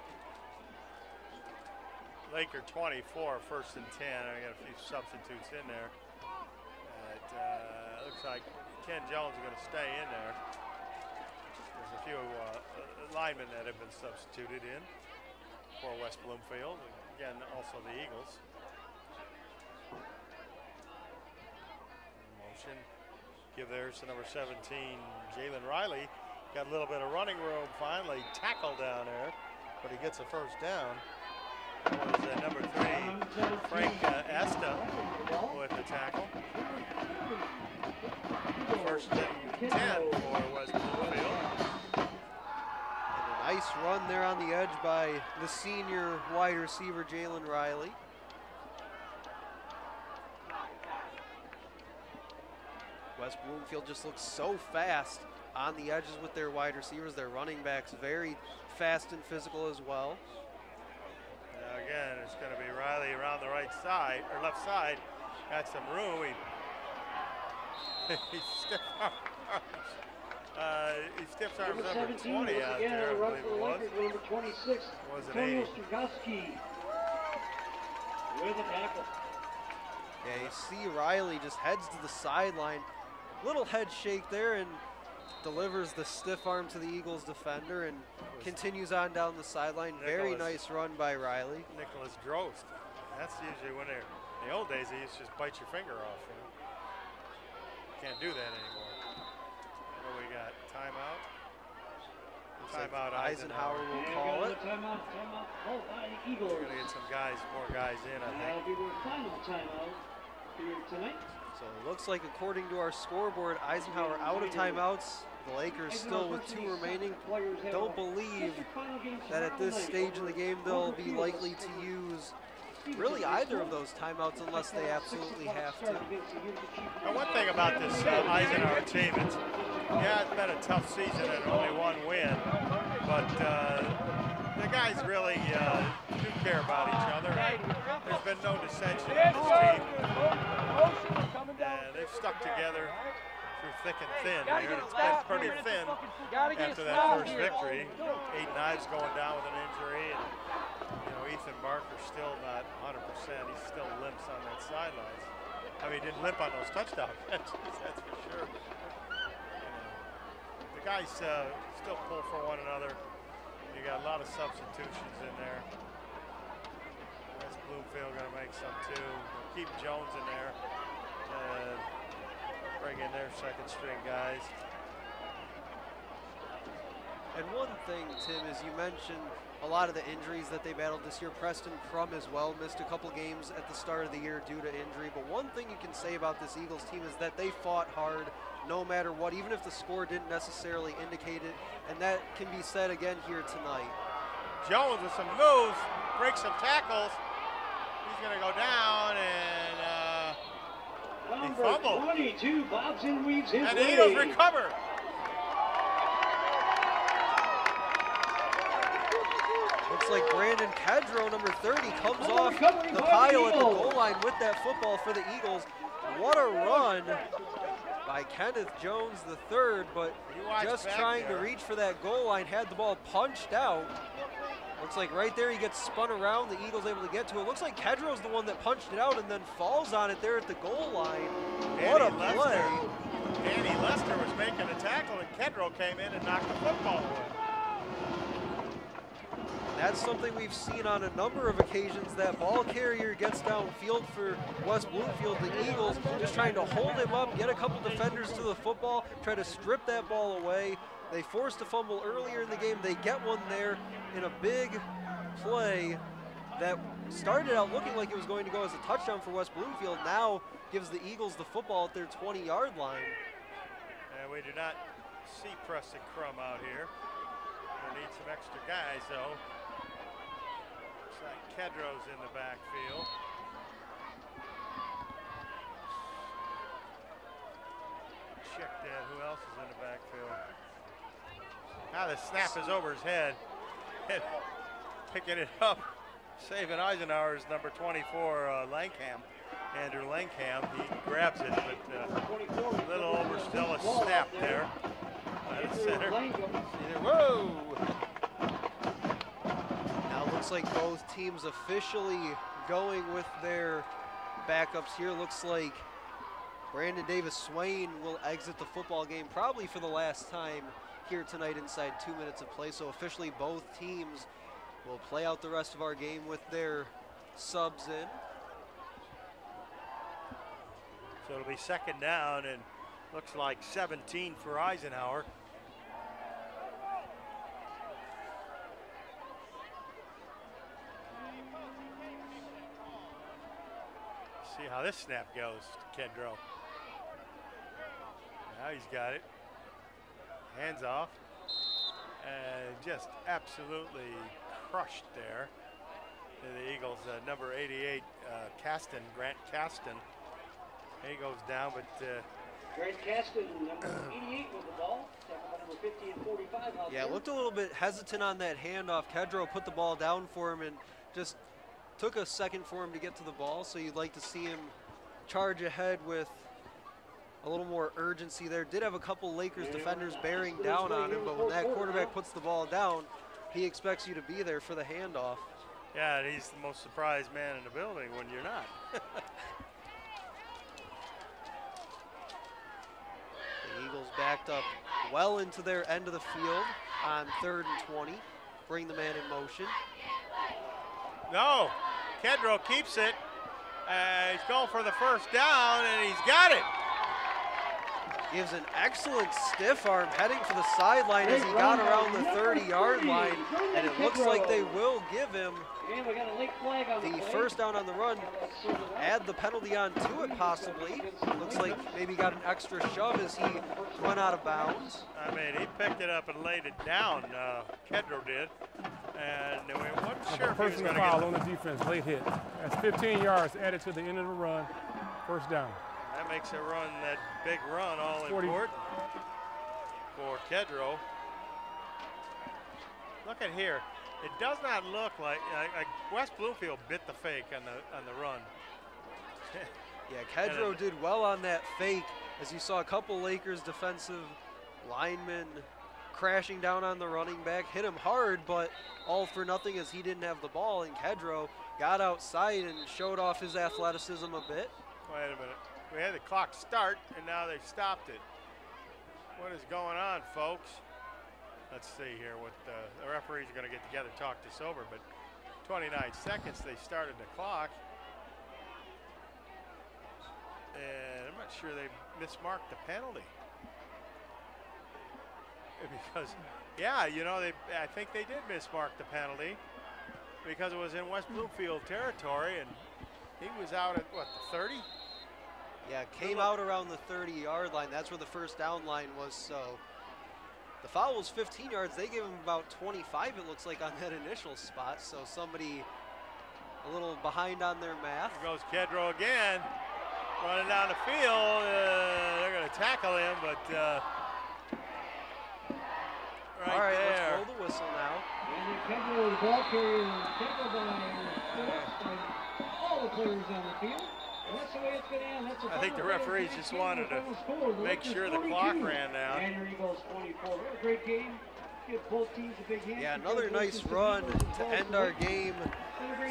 Laker 24, 1st and 10. I got a few substitutes in there. It looks like Ken Jones is going to stay in there. There's a few linemen that have been substituted in for West Bloomfield. Again, also the Eagles. Motion. Give theirs to number 17, Jalen Riley. Got a little bit of running room finally. Tackle down there, but he gets a first down. That was number 3, Frank Asta with the tackle. 1st and 10 for West Bloomfield. And a nice run there on the edge by the senior wide receiver, Jalen Riley. West Bloomfield just looks so fast on the edges with their wide receivers. Their running backs very fast and physical as well. Again, it's going to be Riley around the right side, or left side. Got some room. He stiff arms number 20 out there, I believe it was. Number 26, Was it Antonio 80? Strugowski with a tackle. Yeah, you see Riley just heads to the sideline. Little head shake there and delivers the stiff arm to the Eagles defender and continues on down the sideline. Very nice run by Riley. Nicholas Drost. That's usually when they're, in the old days, they used to just bite your finger off. You know? Can't do that anymore. What do we got? Timeout? Timeout, Eisenhower will call it. Timeout. Oh, Eagles. We're going to get some guys, more guys in, I think. That'll be the final timeout here tonight. So it looks like, according to our scoreboard, Eisenhower out of timeouts. The Lakers still with 2 remaining. Don't believe that at this stage in the game they'll be likely to use really either of those timeouts unless they absolutely have to. Now, one thing about this Eisenhower team, it's been a tough season and only 1 win, but the guys really do care about each other. There's been no dissension in this team. They've stuck together through thick and thin here. It's been pretty thin after that first victory. 8 Knives going down with an injury, and Ethan Barker still not 100%. He still limps on that sidelines. I mean, he didn't limp on those touchdown catches, that's for sure. But, the guys still pull for one another. You got a lot of substitutions in there. West Bloomfield going to make some too. Keep Jones in there. Bring in their 2nd string guys. And one thing, Tim, is you mentioned a lot of the injuries that they battled this year. Preston Crum as well missed a couple games at the start of the year due to injury. But one thing you can say about this Eagles team is that they fought hard no matter what, even if the score didn't necessarily indicate it. And that can be said again here tonight. Jones with some moves, breaks some tackles. He's going to go down and he fumbled. 22 bobs and weaves his and way. the Eagles recover. Looks like Brandon Kedrow, number 30, comes off the pile at the goal line with that football for the Eagles. What a run by Kenneth Jones III, but just trying to reach for that goal line, had the ball punched out. Looks like right there he gets spun around, the Eagles able to get to it. Looks like Kedrow's the one that punched it out and then falls on it there at the goal line. What a play. Danny Lester was making a tackle and Kedrow came in and knocked the football away. That's something we've seen on a number of occasions. That ball carrier gets downfield for West Bloomfield. The Eagles just trying to hold him up, get a couple defenders to the football, try to strip that ball away. They forced a fumble earlier in the game. They get one there in a big play that started out looking like it was going to go as a touchdown for West Bloomfield. Now gives the Eagles the football at their 20-yard line. And we do not see Preston Crum out here. need some extra guys, though. Looks like Kedro's in the backfield. Check that. Who else is in the backfield? Now the snap is over his head. Picking it up, saving Eisenhower is number 24, Langham. Andrew Langham. He grabs it, but a little over still a snap there. At the center. Whoa! Now it looks like both teams officially going with their backups here. Looks like Brandon Davis Swain will exit the football game probably for the last time here tonight inside 2 minutes of play. So officially both teams will play out the rest of our game with their subs in. So it'll be second down and looks like 17 for Eisenhower. See how this snap goes to Kedro. Now he's got it. Hands off. And just absolutely crushed there. The Eagles, number 88, Grant Caston. He goes down, but Grant Caston, number 88 with the ball. Number 50 and 45 out Yeah, there. looked a little bit hesitant on that handoff. Kedro put the ball down for him and just took a second for him to get to the ball. So you'd like to see him charge ahead with a little more urgency there. Did have a couple Lakers defenders bearing down on him, but when that quarterback puts the ball down, he expects you to be there for the handoff. yeah, he's the most surprised man in the building when you're not. The Eagles backed up well into their end of the field on 3rd and 20. Bring the man in motion. No, Kedro keeps it. He's going for the first down, and he's got it. Gives an excellent stiff arm heading for the sideline as he got around the 30-yard line, and it looks like they will give him the first down on the run. Add the penalty on to it possibly. Looks like maybe got an extra shove as he went out of bounds. I mean, he picked it up and laid it down, Kedro did. And we weren't sure if he was Personal going to foul get on the defense, late hit. That's 15 yards added to the end of the run. First down. That makes a run, that big run, all 40. important for Kedro. Look at here. It does not look like West Bloomfield bit the fake on the run. Yeah, Kedro did well on that fake as you saw a couple Lakers defensive linemen crashing down on the running back, hit him hard, but all for nothing as he didn't have the ball, and Kedro got outside and showed off his athleticism a bit. Wait a minute. We had the clock start, and now they've stopped it. What is going on, folks? Let's see here what the referees are going to get together, talk this over, but 29 seconds they started the clock. And I'm not sure they mismarked the penalty. Because, yeah, you know, I think they did mismark the penalty because it was in West Bloomfield territory, and he was out at, what, the 30? Yeah, came out around the 30-yard line. That's where the first down line was, so the foul was 15 yards. They gave him about 25, it looks like, on that initial spot, so somebody a little behind on their math. Here goes Kedro again, running down the field. They're going to tackle him, but all right, there. let's blow the whistle now. And Kedro, the ball carrier, tackled by all the players on the field. And that's the way it's going to end. That's I think the referees just wanted to make sure the clock ran down. And here he goes, 24. What a great game. Give both teams a big hand. Yeah, another nice run to end our game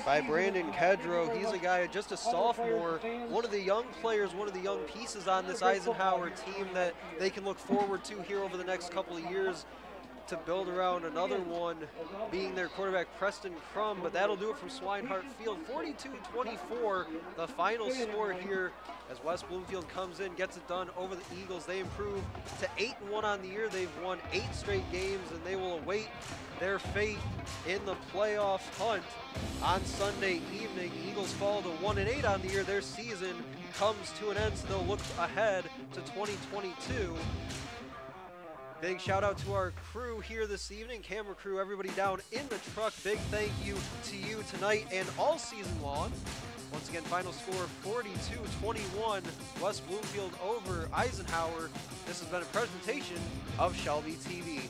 by Brandon Kedro. He's a guy, just a sophomore, one of the young players, one of the young pieces on this Eisenhower team that they can look forward to here over the next couple of years to build around another one, being their quarterback Preston Crum. But that'll do it from Swinehart Field. 42-24, the final score here as West Bloomfield comes in, gets it done over the Eagles. They improve to 8-1 on the year. They've won 8 straight games, and they will await their fate in the playoff hunt on Sunday evening. Eagles fall to 1-8 on the year. Their season comes to an end, so they'll look ahead to 2022. Big shout out to our crew here this evening, camera crew, everybody down in the truck. Big thank you to you tonight and all season long. Once again, final score 42-21, West Bloomfield over Eisenhower. This has been a presentation of Shelby TV.